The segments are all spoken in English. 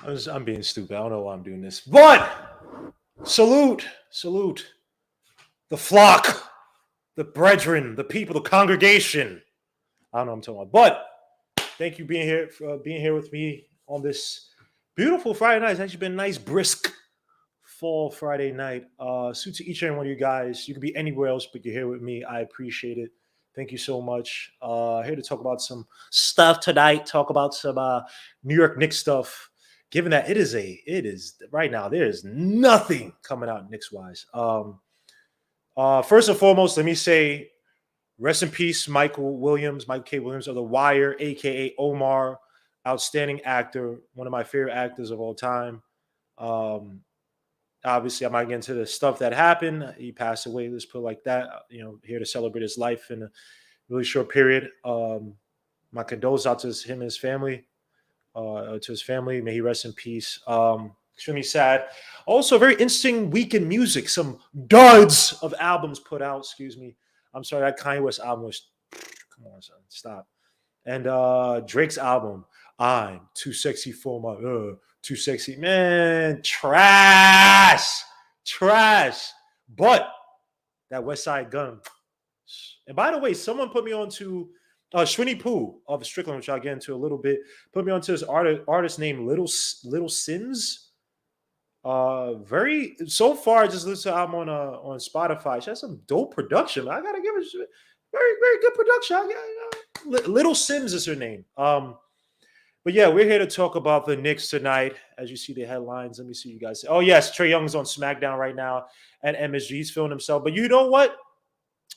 I'm being stupid. I don't know why I'm doing this. But salute the flock, the brethren, the people, the congregation. I don't know what I'm talking about. But thank you being here with me on this beautiful Friday night. It's actually been a nice, brisk fall Friday night. Salute to each and every one of you guys. You could be anywhere else, but you're here with me. I appreciate it. Thank you so much. Here to talk about some stuff tonight. Talk about some New York Knicks stuff. Given that it is right now, there is nothing coming out Knicks wise. First and foremost, let me say rest in peace, Michael K. Williams of The Wire, aka Omar, outstanding actor, one of my favorite actors of all time. Obviously, I might get into the stuff that happened. He passed away. Let's put it like that. Here to celebrate his life in a really short period. My condolences out to him and his family. To his family, may he rest in peace. Extremely sad. Also, a very interesting week in music. Some duds of albums put out. Excuse me. I'm sorry, that Kanye West album was. Come on, son, stop. And Drake's album, I'm Too Sexy for My Too Sexy. Man, trash. But that West Side Gun. And by the way, someone put me on to Shwinny Poo of Strickland, which I'll get into a little bit. Put me onto this artist named Little Sims. Very so far, I just listened to the album on Spotify. She has some dope production. I gotta give it very, very good production. Little Sims is her name. But yeah, we're here to talk about the Knicks tonight. As you see the headlines, let me see you guys. Oh yes, Trae Young's on SmackDown right now at MSG. He's filming himself. But you know what?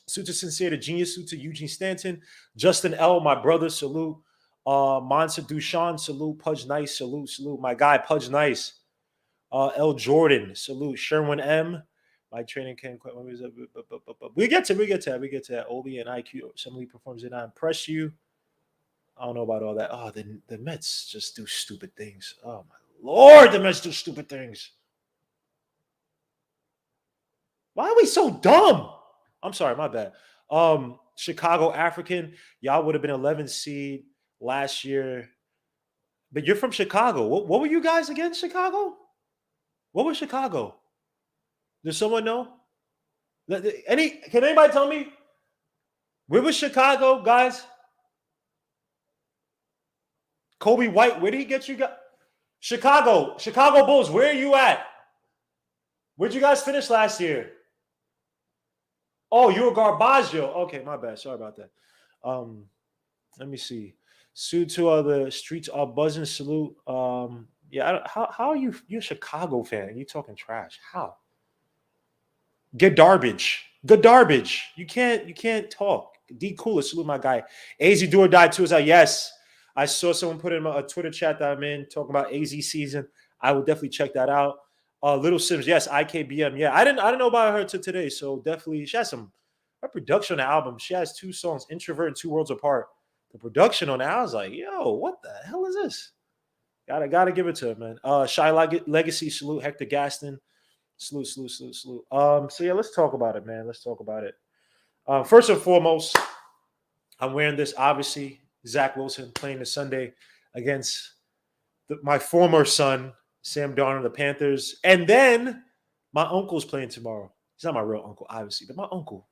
Suit Sincere, the genius, suit to Eugene Stanton, Justin L, my brother, salute. Monster Dushan, salute. Pudge Nice, salute. My guy, Pudge Nice. L Jordan, salute. Sherwin M, my training camp. We get to that. Obi and IQ, somebody performs it. I impress you. I don't know about all that. Oh, the Mets just do stupid things. Oh my Lord, the Mets do stupid things. Why are we so dumb? I'm sorry, my bad. Chicago African, y'all would have been 11 seed last year. But you're from Chicago. What were you guys against Chicago? What was Chicago? Does someone know? Can anybody tell me? Where was Chicago, guys? Kobe White, where did he get you guys? Chicago Bulls, where are you at? Where'd you guys finish last year? Oh, you were Garbaggio. Okay, my bad. Sorry about that. Let me see. Suit to the streets are buzzing. Salute. Yeah. How are you? You're a Chicago fan and you talking trash. How? Good garbage. You can't talk. D Cooler. Salute my guy. AZ Do or Die too is out. Yes. I saw someone put in a Twitter chat that I'm in talking about AZ season. I will definitely check that out. Little Sims, yes, IKBM, yeah. I didn't know about her till today, so definitely she has her production on the album. She has 2 songs, Introvert and 2 Worlds Apart. The production on that, I was like, yo, what the hell is this? Gotta give it to her, man. Shy Legacy, salute. Hector Gaston, salute. So yeah, let's talk about it, man. Let's talk about it. First and foremost, I'm wearing this, obviously. Zach Wilson playing this Sunday against my former son, Sam Darnold, the Panthers. And then my uncle's playing tomorrow. He's not my real uncle, obviously, but my uncle,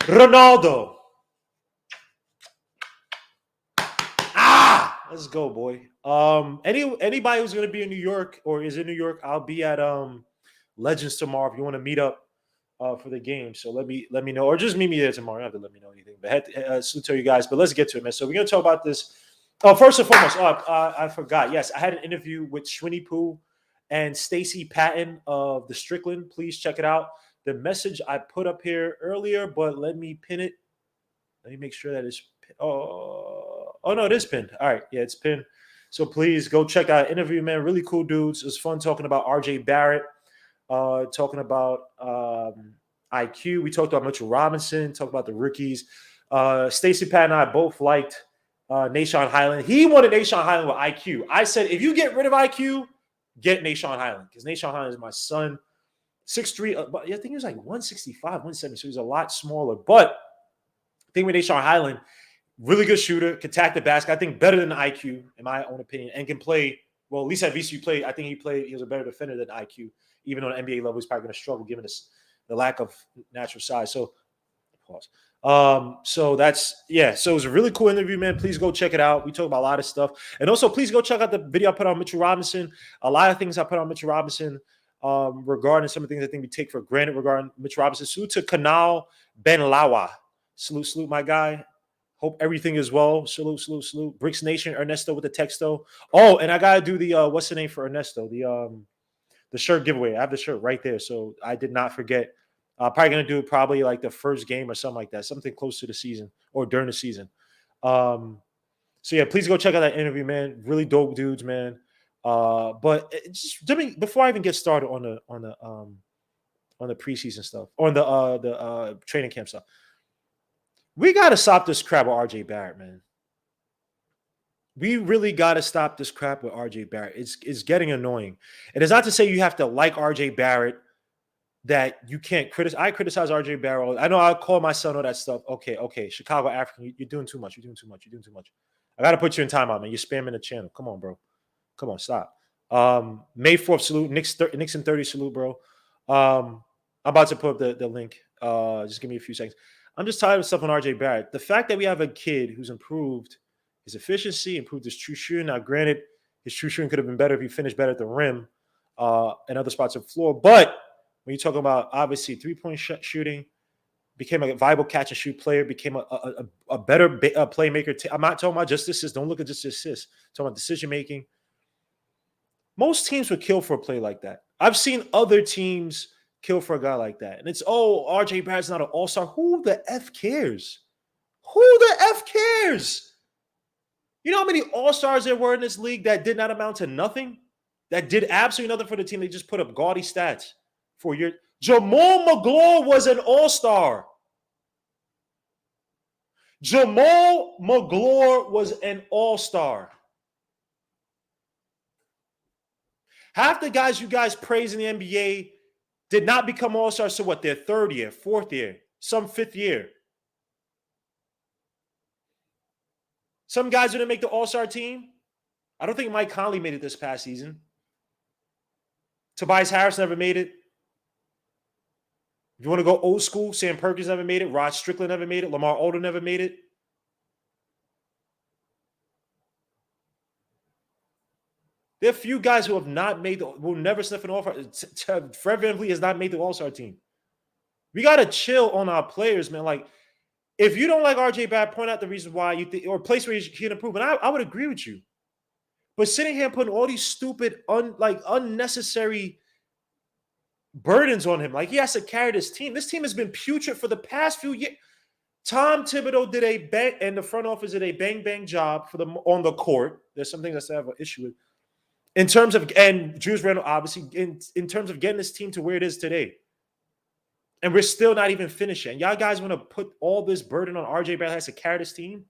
Ronaldo. Let's go, boy. Anybody who's going to be in New York or is in New York, I'll be at Legends tomorrow if you want to meet up for the game. So let me know, or just meet me there tomorrow. You don't have to let me know anything. But salute to you guys. But let's get to it, man. So we're going to talk about this. Oh, first and foremost, I forgot. Yes, I had an interview with Shwinny Poo and Stacey Patton of the Strickland. Please check it out. The message I put up here earlier, but let me pin it. Let me make sure that it's oh no, it is pinned. All right, yeah, it's pinned. So please go check out interview, man. Really cool dudes. It was fun talking about RJ Barrett, talking about IQ. We talked about Mitchell Robinson, talked about the rookies. Stacey Patton and I both liked Nashawn Highland. He wanted Nashawn Highland with IQ. I said, if you get rid of IQ, get Nashawn Highland, because Nashawn Highland is my son. 6'3", but I think he was like 165, 170, so he's a lot smaller. But I think with Nashawn Highland, really good shooter, can attack the basket. I think better than IQ, in my own opinion, and can play Well, at least at VCU played. I think he was a better defender than IQ. Even on the NBA level, he's probably going to struggle given the lack of natural size. So, pause. So that's So it was a really cool interview, man. Please go check it out. We talk about a lot of stuff, and also please go check out the video I put on Mitchell Robinson. A lot of things I put on Mitchell Robinson regarding some of the things I think we take for granted regarding Mitchell Robinson. Salute to Kanal Ben Lawa. Salute, my guy. Hope everything is well. Salute. Bricks Nation, Ernesto with the texto. Oh, and I gotta do the what's the name for Ernesto? The shirt giveaway. I have the shirt right there, so I did not forget. Probably gonna do it like the first game or something like that, something close to the season or during the season. So yeah, please go check out that interview, man. Really dope dudes, man. But before I even get started on the preseason stuff, on the training camp stuff, we gotta stop this crap with RJ Barrett, man. We really got to stop this crap with RJ Barrett. It's getting annoying. And it's not to say you have to like RJ Barrett, that you can't criticize. I criticize RJ Barrett. I know I call my son all that stuff. Okay. Chicago African, you're doing too much. You're doing too much. I got to put you in timeout, man. You're spamming the channel. Come on, bro. Come on, stop. May 4th salute. Knicks and 30 salute, bro. I'm about to put up the link. Just give me a few seconds. I'm just tired of stuff on RJ Barrett. The fact that we have a kid who's improved his efficiency, improved his true shooting. Now, granted, his true shooting could have been better if he finished better at the rim and other spots of the floor. But when you're talking about, obviously, three-point shooting, became a viable catch-and-shoot player, became a better playmaker. I'm not talking about just assists. Don't look at just assists. I'm talking about decision-making. Most teams would kill for a play like that. I've seen other teams kill for a guy like that. And it's, RJ Barrett's not an all-star. Who the F cares? Who the F cares? You know how many all-stars there were in this league that did not amount to nothing? That did absolutely nothing for the team. They just put up gaudy stats for your. Jamal Magloire was an all-star. Jamal Magloire was an all-star. Half the guys you guys praise in the NBA did not become all-stars. So what? Their third year, fourth year, some fifth year. Some guys didn't make the all-star team. I don't think Mike Conley made it this past season. Tobias Harris never made it. If you want to go old school, Sam Perkins never made it. Rod Strickland never made it. Lamar Odom never made it. There are a few guys who have not made will never sniff an all-star. Fred VanVleet has not made the all-star team. We got to chill on our players, man. Like, if you don't like RJ Barrett, point out the reason why you think, or a place where he can improve. And I would agree with you. But sitting here putting all these stupid, unnecessary burdens on him, like he has to carry this team. This team has been putrid for the past few years. Tom Thibodeau did a bang, and the front office did a bang job for them on the court. There's some things I have an issue with. In terms of, and Julius Randle, obviously, in terms of getting this team to where it is today. And we're still not even finishing. Y'all guys want to put all this burden on RJ Barrett has to carry this team?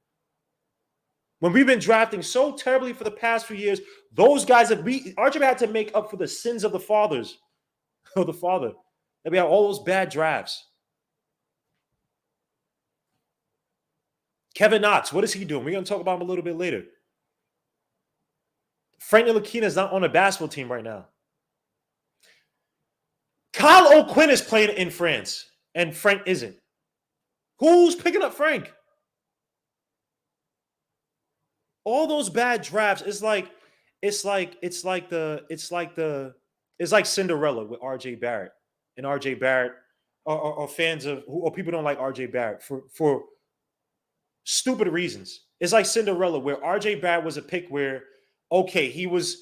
When we've been drafting so terribly for the past few years, those guys RJ Barrett had to make up for the sins of the fathers, of the father. That we have all those bad drafts. Kevin Knox, what is he doing? We're going to talk about him a little bit later. Frank Ntilikina is not on a basketball team right now. Kyle O'Quinn is playing in France, and Frank isn't. Who's picking up Frank? All those bad drafts. It's like Cinderella with RJ Barrett, and RJ Barrett are fans of, or people don't like RJ Barrett for stupid reasons. It's like Cinderella, where RJ Barrett was a pick where, okay, he was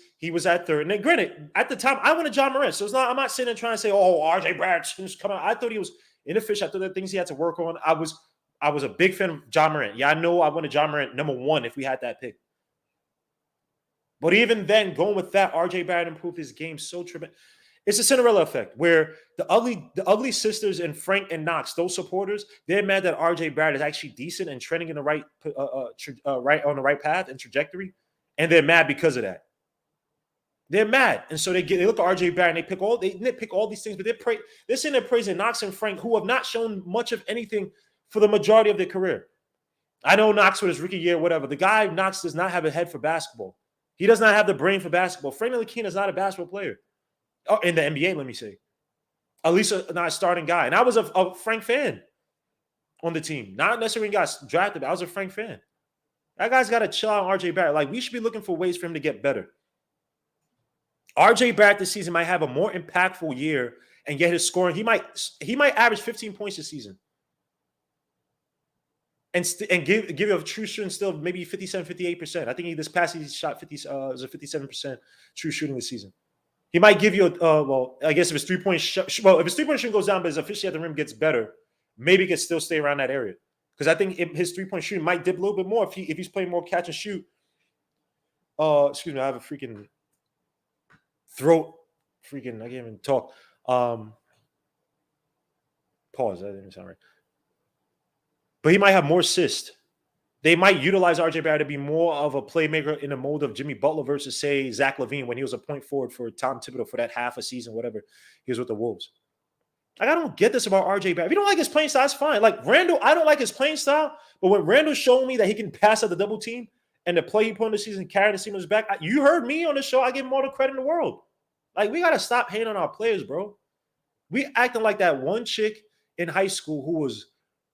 at third. And then, granted, at the time, I wanted John Morant. So I'm not sitting there trying to say, RJ Barrett's just coming out. I thought he was inefficient. I thought there were things he had to work on. I was a big fan of John Morant. Yeah, I know I wanted John Morant number one if we had that pick. But even then, going with that, RJ Barrett improved his game so tremendous. It's a Cinderella effect where the ugly sisters and Frank and Knox, those supporters, they're mad that RJ Barrett is actually decent and trending in the right on the right path and trajectory. And they're mad because of that. They're mad. And so they look at RJ Barrett and they nitpick all these things, but they're sitting there praising Knox and Frank, who have not shown much of anything for the majority of their career. I know Knox with his rookie year, whatever. The guy, Knox, does not have a head for basketball. He does not have the brain for basketball. Frank Ntilikina is not a basketball player. Oh, in the NBA, let me say. At least not a starting guy. And I was a Frank fan on the team. Not necessarily when he got drafted, but I was a Frank fan. That guy's got to chill out on RJ Barrett. Like, we should be looking for ways for him to get better. RJ Barrett this season might have a more impactful year and get his scoring. He might average 15 points this season. And give you a true shooting still maybe 57, 58%. I think this past season he shot 57% true shooting this season. He might give you I guess if his three-point shooting goes down, but his efficiency at the rim gets better, maybe he can still stay around that area. Because I think his three-point shooting might dip a little bit more if he's playing more catch and shoot. Excuse me, I have a freaking throat. I can't even talk. Pause. That didn't sound right. But he might have more assists. They might utilize RJ Barrett to be more of a playmaker in the mold of Jimmy Butler versus, say, Zach LaVine when he was a point forward for Tom Thibodeau for that half a season, whatever he was with the Wolves. Like, I don't get this about RJ Barrett. If you don't like his playing style, it's fine. Like, Randall, I don't like his playing style, but when Randall showed me that he can pass at the double team and the play he put in the season, carrying the team on his back, you heard me on the show. I give him all the credit in the world. Like, we got to stop hating on our players, bro. We acting like that one chick in high school who was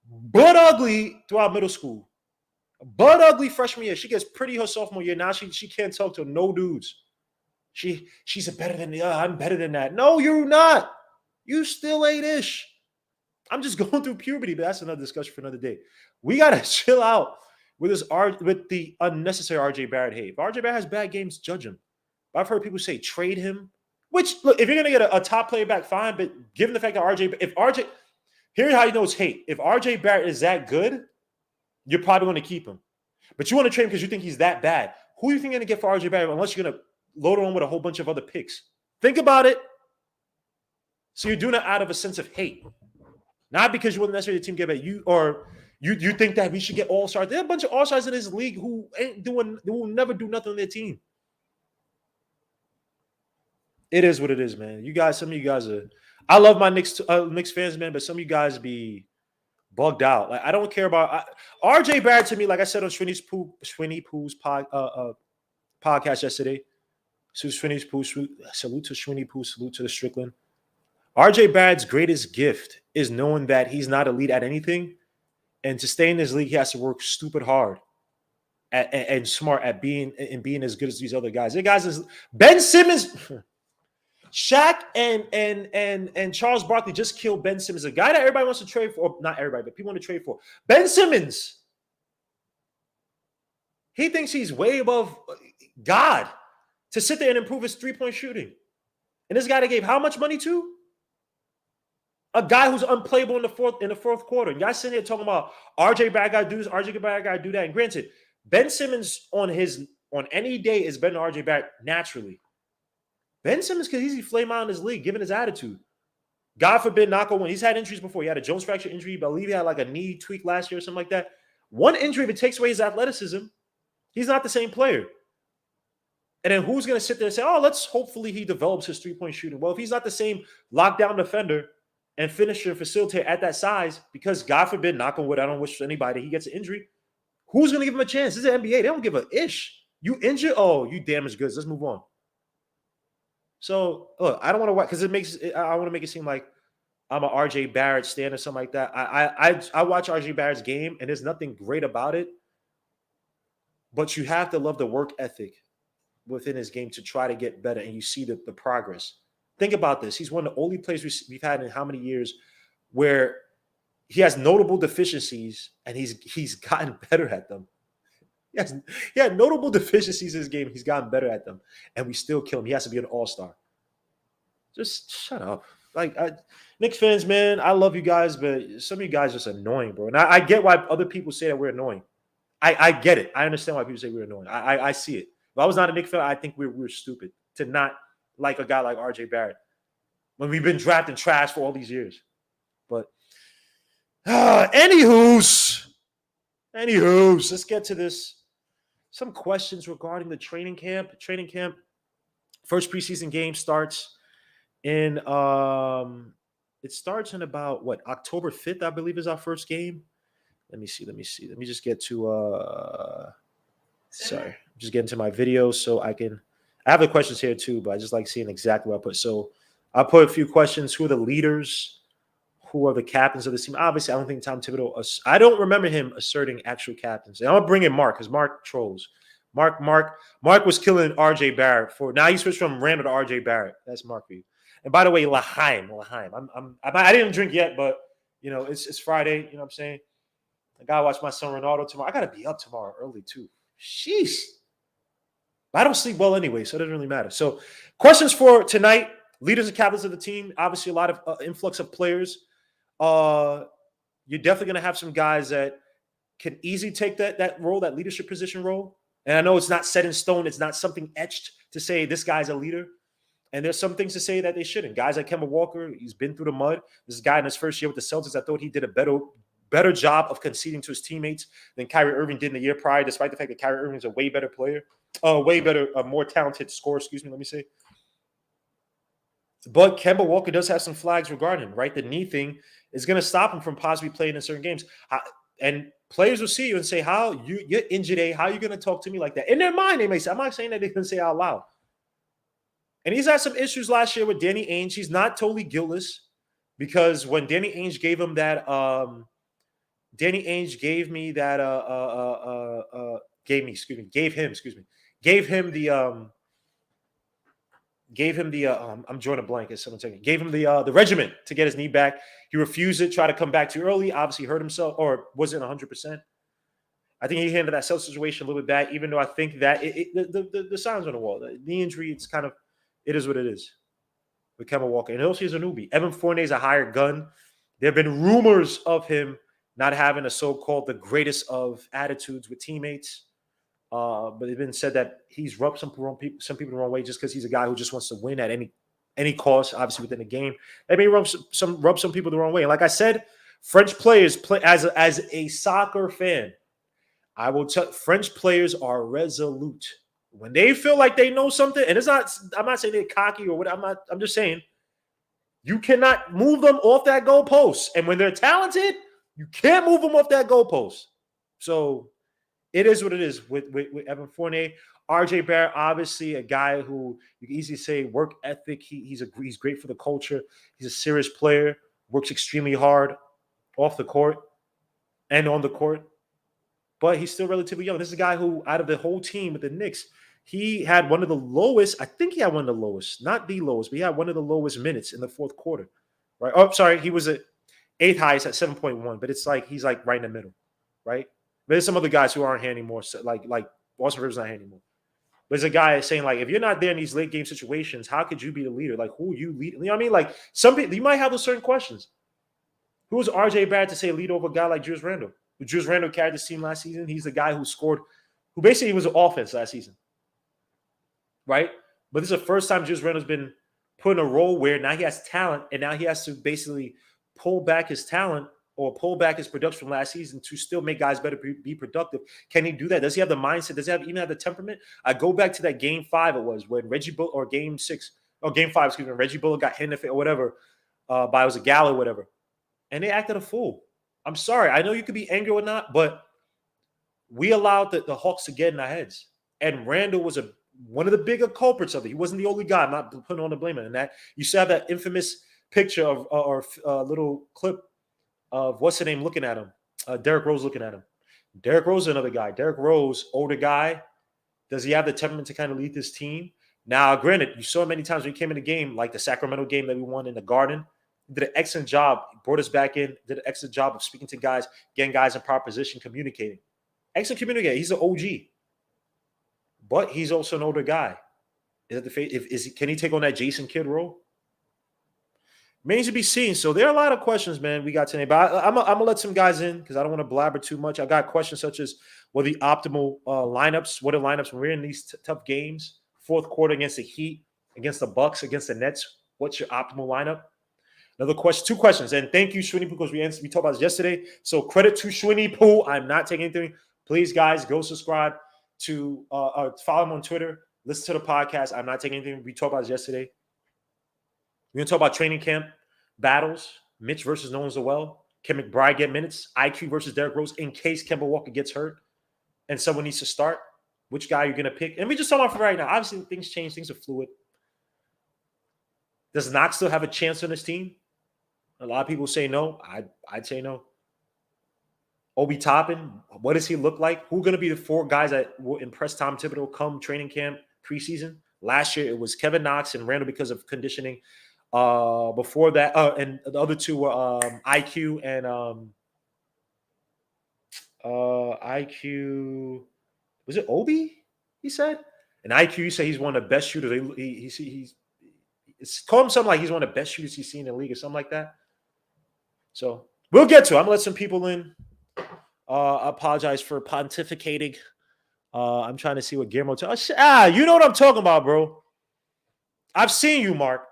butt ugly throughout middle school. Butt ugly freshman year. She gets pretty her sophomore year. Now she can't talk to no dudes. She's better than I'm better than that. No, you're not. You still ain't ish. I'm just going through puberty, but that's another discussion for another day. We gotta chill out with the unnecessary RJ Barrett hate. If RJ Barrett has bad games, judge him. But I've heard people say trade him. Which, look, if you're gonna get a top player back, fine. But given the fact that here's how you know it's hate. If RJ Barrett is that good, you're probably going to keep him. But you want to trade him because you think he's that bad. Who are you think you're going to get for RJ Barrett unless you're going to load on with a whole bunch of other picks? Think about it. So you're doing it out of a sense of hate. Not because you want necessarily the team get better. You think that we should get all-stars. There are a bunch of all-stars in this league who will never do nothing on their team. It is what it is, man. Some of you guys are. I love my Knicks fans, man, but some of you guys be bugged out. Like, I don't care about RJ Barrett to me. Like I said on Sweeney Pooh's podcast yesterday. Salute to Sweeney Pooh. Salute to the Strickland. RJ Barrett's greatest gift is knowing that he's not elite at anything, and to stay in this league, he has to work stupid hard and smart at being as good as these other guys. The guys is Ben Simmons. Shaq and Charles Barkley just killed Ben Simmons, a guy that everybody wants to trade for. Not everybody, but people want to trade for. Ben Simmons. He thinks he's way above God to sit there and improve his three-point shooting. And this guy they gave how much money to? A guy who's unplayable in the fourth quarter. And y'all sitting here talking about RJ Barrett got to do this, RJ Barrett got to do that. And granted, Ben Simmons on any day is better than RJ Barrett naturally. Ben Simmons could easily flame out in his league, given his attitude. God forbid, knock on wood. He's had injuries before. He had a Jones fracture injury. I believe he had like a knee tweak last year or something like that. One injury, if it takes away his athleticism, he's not the same player. And then who's going to sit there and say, let's hopefully he develops his three-point shooting. Well, if he's not the same lockdown defender and finisher and facilitator at that size, because God forbid, knock on wood, I don't wish anybody he gets an injury, who's going to give him a chance? This is the NBA. They don't give a ish. You injured? Oh, you damaged goods. Let's move on. So, look, I don't want to watch because I want to make it seem like I'm an RJ Barrett stan or something like that. I watch RJ Barrett's game, and there's nothing great about it. But you have to love the work ethic within his game to try to get better, and you see the progress. Think about this. He's one of the only players we've had in how many years where he has notable deficiencies, and he's gotten better at them. He had notable deficiencies in his game. He's gotten better at them, and we still kill him. He has to be an all-star. Just shut up. Like, Knicks fans, man, I love you guys, but some of you guys are just annoying, bro. And I get why other people say that we're annoying. I get it. I understand why people say we're annoying. I see it. If I was not a Knicks fan, I think we're stupid to not like a guy like RJ Barrett when we've been drafting trash for all these years. But anywho's, let's get to this. Some questions regarding the training camp. First preseason game starts in it starts in about October 5th, I believe, is our first game. Let me see. Let me just get to sorry. Just get into my video so I have the questions here too, but I just like seeing exactly what I put. So I put a few questions. Who are the leaders? Who are the captains of the team? Obviously, I don't think Tom Thibodeau. I don't remember him asserting actual captains. And I'm gonna bring in Mark because Mark trolls. Mark was killing RJ Barrett for now. He switched from Randall to RJ Barrett. That's Mark for you. And by the way, Lahaim. I didn't drink yet, but it's Friday. You know what I'm saying? I gotta watch my son Ronaldo tomorrow. I gotta be up tomorrow early too. Sheesh. But I don't sleep well anyway, so it doesn't really matter. So, questions for tonight: leaders and captains of the team. Obviously, a lot of influx of players. You're definitely gonna have some guys that can easily take that role, that leadership position role. And I know it's not set in stone. It's not something etched to say this guy's a leader. And there's some things to say that they shouldn't. Guys like Kemba Walker, he's been through the mud. This guy in his first year with the Celtics, I thought he did a better job of conceding to his teammates than Kyrie Irving did in the year prior, despite the fact that Kyrie Irving is a way better player, more talented scorer, let me say. But Kemba Walker does have some flags regarding him, right? The knee thing is going to stop him from possibly playing in certain games. And players will see you and say, you're injured, how are you going to talk to me like that? In their mind, they may say, I'm not saying that they can say out loud. And he's had some issues last year with Danny Ainge. He's not totally guiltless because when Danny Ainge gave him that, gave him the I'm drawing a blank as someone saying, gave him the regimen to get his knee back. He refused it, tried to come back too early, obviously hurt himself or wasn't 100%. I think he handled that self situation a little bit bad, even though I think that the signs on the wall, the injury, it is what it is with Kemba Walker. And also he's a newbie. Evan Fournier is a hired gun. There have been rumors of him not having the greatest of attitudes with teammates. But it's been said that he's rubbed some people the wrong way just because he's a guy who just wants to win at any cost, obviously within the game. That may rub some people the wrong way. And like I said, French players play as a soccer fan. I will tell French players are resolute. When they feel like they know something, and I'm not saying they're cocky or what. I'm just saying you cannot move them off that goalpost. And when they're talented, you can't move them off that goalpost. So it is what it is with Evan Fournier. RJ Barrett, obviously a guy who you can easily say work ethic. He's great for the culture. He's a serious player, works extremely hard off the court and on the court. But he's still relatively young. This is a guy who, out of the whole team with the Knicks, he had one of the lowest, I think he had one of the lowest, not the lowest, but he had one of the lowest minutes in the fourth quarter. Right? Oh, sorry, he was at 8th highest at 7.1, but it's like he's like right in the middle, right? But there's some other guys who aren't here anymore, so like Austin Rivers not here anymore. But there's a guy saying, like, if you're not there in these late game situations, how could you be the leader? Like, who you lead? You know what I mean? Like, some people, you might have those certain questions. Who is RJ Barrett to say lead over a guy like Julius Randle? Julius Randle carried this team last season. He's the guy who basically was an offense last season. Right? But this is the first time Julius Randle's been put in a role where now he has talent, and now he has to basically pull back his talent or pull back his production from last season to still make guys better be productive. Can he do that? Does he have the mindset? Does he even have the temperament? I go back to that game 5 it was when Reggie Bullock, or game 6, or game 5, excuse me, Reggie Bullock got hit in the face or whatever, by it was a Gallo or whatever. And they acted a fool. I'm sorry. I know you could be angry or not, but we allowed the Hawks to get in our heads. And Randle was one of the bigger culprits of it. He wasn't the only guy. I'm not putting on the blame on that. You saw that infamous picture of or little clip of what's the name looking at him. Derrick Rose looking at him. Derrick Rose is another guy. Derrick Rose, older guy. Does he have the temperament to kind of lead this team? Now, granted, you saw many times when he came in the game, like the Sacramento game that we won in the Garden. He did an excellent job. He brought us back in. Did an excellent job of speaking to guys, getting guys in proper position, communicating. Excellent communicator. He's an OG. But he's also an older guy. Can he take on that Jason Kidd role? Remains to be seen. So there are a lot of questions, man, we got today. But I'm going to let some guys in because I don't want to blabber too much. I got questions such as what are the optimal lineups? What are lineups when we're in these tough games? Fourth quarter against the Heat, against the Bucks, against the Nets. What's your optimal lineup? Another question, 2 questions. And thank you, Shwinny Poo, because we talked about this yesterday. So credit to Shwinny Poo. I'm not taking anything. Please, guys, go subscribe to follow him on Twitter. Listen to the podcast. I'm not taking anything. We talked about this yesterday. We're going to talk about training camp battles. Mitch versus Noel. Can Mcbride get minutes? IQ versus Derrick Rose in case Kemba Walker gets hurt and someone needs to start. which guy you're going to pick. And we just talk about for right now. Obviously, things change. Things are fluid. Does Knox still have a chance on this team? A lot of people say no. I'd say no. Obi Toppin, what does he look like? Who are going to be the 4 guys that will impress Tom Thibodeau come training camp preseason? Last year, it was Kevin Knox and Randall because of conditioning. Before that, and the other 2 were IQ and IQ. Was it Obi? He said. And IQ, you say he's one of the best shooters. He's call him something like he's one of the best shooters he's seen in the league or something like that. So we'll get to it. I'm gonna let some people in. I apologize for pontificating. I'm trying to see what Guillermo tells. You know what I'm talking about, bro. I've seen you, Mark.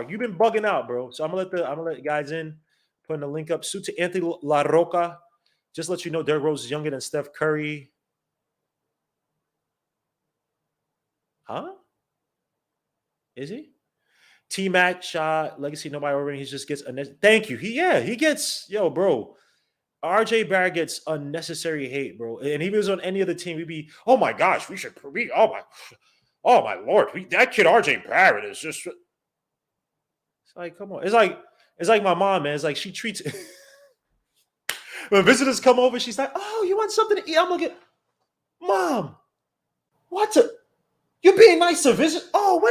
You've been bugging out, bro. So I'm gonna let the guys in. Putting the link up. Suit to Anthony La Roca. Just let you know, Derrick Rose is younger than Steph Curry. Huh? Is he? T-Mac shot legacy. Nobody over. He just gets thank you. He gets bro. RJ Barrett gets unnecessary hate, bro. And if he was on any other team, we'd be, oh my gosh, oh my lord, that kid RJ Barrett is just. It's like, come on. It's like my mom, man. It's like she treats. When visitors come over, she's like, oh, you want something to eat? I'm looking, Mom, you're being nice to visit. Oh,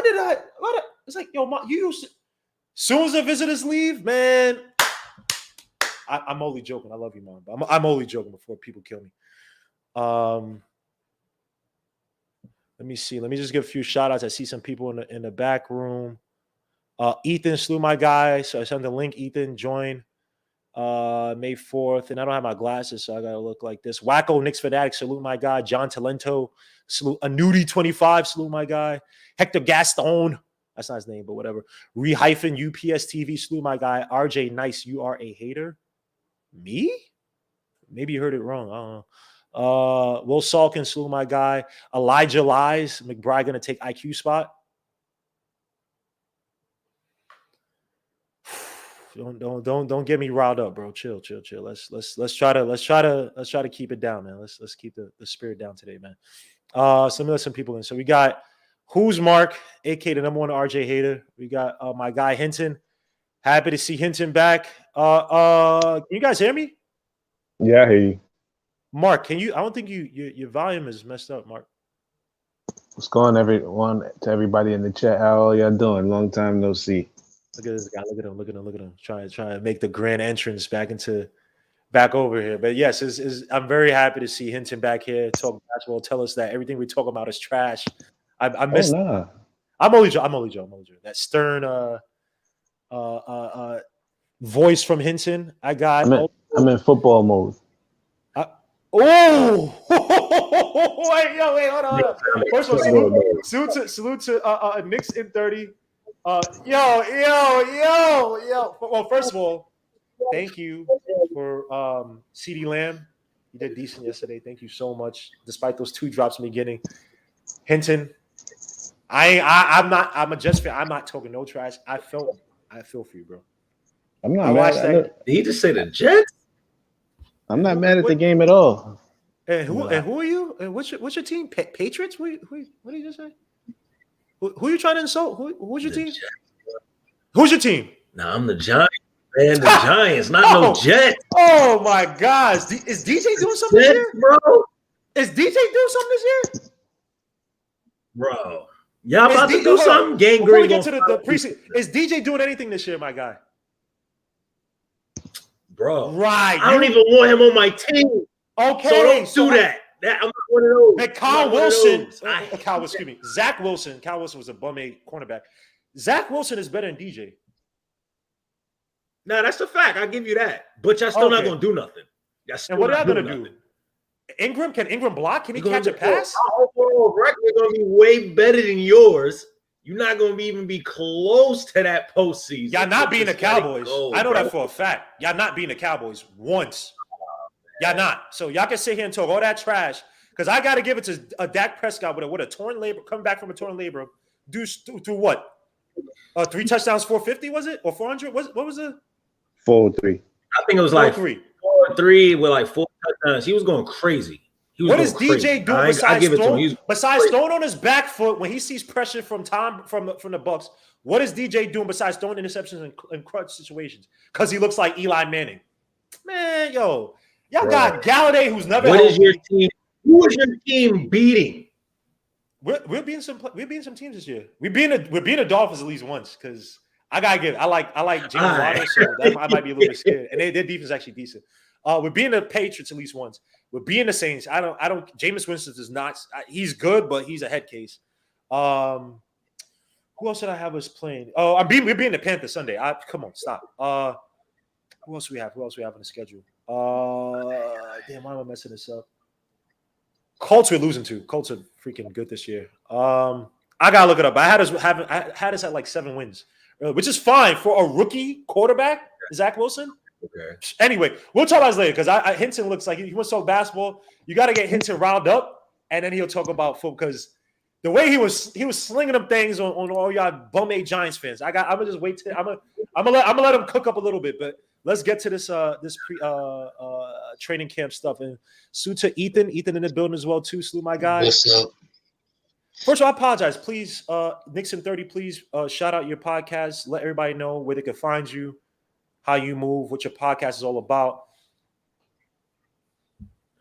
it's like, yo, Mom, you used to. Soon as the visitors leave, man. I'm only joking. I love you, Mom. But I'm only joking before people kill me. Let me see. Let me just give a few shout outs. I see some people in the back room. Ethan slew my guy. So I sent the link. Ethan, join May 4th. And I don't have my glasses, so I got to look like this. Wacko Knicks Fanatic, salute my guy. John Talento, salute. Anudi25, salute my guy. Hector Gaston. That's not his name, but whatever. Re-UPS TV, salute my guy. RJ Nice, you are a hater. Me? Maybe you heard it wrong. I don't know. Will Salkin, salute my guy. Elijah Lies. Mcbride gonna take IQ spot. Don't get me riled up, bro. Chill. Let's try to keep it down, man. Let's keep the spirit down today, man. So let me let some people in. So we got Who's Mark, aka the number 1 RJ hater. We got my guy Hinton. Happy to see Hinton back. Can you guys hear me? Yeah, I hear you. Mark, can you? I don't think your volume is messed up, Mark. What's going on, to everybody in the chat? How y'all doing? Long time no see. Look at this guy. Look at him. Trying to make the grand entrance back over here. But yes, I'm very happy to see Hinton back here. Talk basketball. Tell us that everything we talk about is trash. I missed. Oh, nah. I'm only joking. That stern voice from Hinton. I'm in football mode. Wait, hold on. First of all, salute to Knicks in 30. Well, first of all, thank you for CeeDee Lamb. He did decent yesterday. Thank you so much. Despite those 2 drops in the beginning, Hinton. I'm a Jets fan. I'm not talking no trash. I feel for you, bro. I'm not mad. Did he just say the Jets? I'm not mad at the game at all. And who are you? And what's your team? Patriots? What did you just say? Who are you trying to insult? Who's your team? Who's your team? No, I'm the Giants. Man, the Giants, not no Jets. Oh my gosh. Is DJ doing something this year? Bro. Is DJ doing something this year? Bro. Y'all about to do something? Gangrene. Before we get to the preseason, is DJ doing anything this year, my guy? Bro. Right. I don't even want him on my team. Okay. So don't do that. I'm not one of those. And Kyle Wilson. Zach Wilson. Kyle Wilson was a bum-aid cornerback. Zach Wilson is better than DJ. No, that's a fact. I'll give you that. But y'all still not going to do nothing. And what are y'all going to do? Can Ingram block? Can he catch a pass? Our overall record is going to be way better than yours. You're not going to even be close to that postseason. Y'all not being the Cowboys. I know that for a fact. Y'all not being the Cowboys once. Y'all not. So y'all can sit here and talk all that trash because I got to give it to a Dak Prescott with a torn labrum, coming back from a torn labrum. Do what? 3 touchdowns, 450 was it? Or 400? What was it? 4-3. I think it was like 4-3 with like 4 touchdowns. He was going crazy. He was What going is crazy. DJ doing I give it to him. besides throwing on his back foot when he sees pressure from the Bucks? What is DJ doing besides throwing interceptions in crunch situations? Because he looks like Eli Manning. Man, y'all got Galladay, who's never What healthy. is your team? Who is your team beating? We're beating some teams this year. We're beating the Dolphins at least once because I like Jalen Waddle, so I might be a little bit scared. And their defense is actually decent. We're beating the Patriots at least once. We're beating the Saints. I don't. Jameis Winston is not. He's good, but he's a head case. Who else did I have us playing? Oh, we're beating the Panthers Sunday. Come on, stop. Who else we have? Who else we have on the schedule? Damn, why am I messing this up? Colts we're losing to. Colts are freaking good this year. I gotta look it up. I had us at like 7 wins, which is fine for a rookie quarterback, Zach Wilson. Okay. Anyway, we'll talk about this later because Hinton looks like he wants to talk basketball. You got to get Hinton riled up, and then he'll talk about football because the way he was slinging them things on all y'all bum-aid Giants fans. I'm gonna just wait. I'm gonna let him cook up a little bit, but let's get to this training camp stuff. And salute to Ethan in the building as well too. Salute my guy. What's up? First of all, I apologize. Please, Nixon 30, please shout out your podcast. Let everybody know where they can find you, how you move, what your podcast is all about.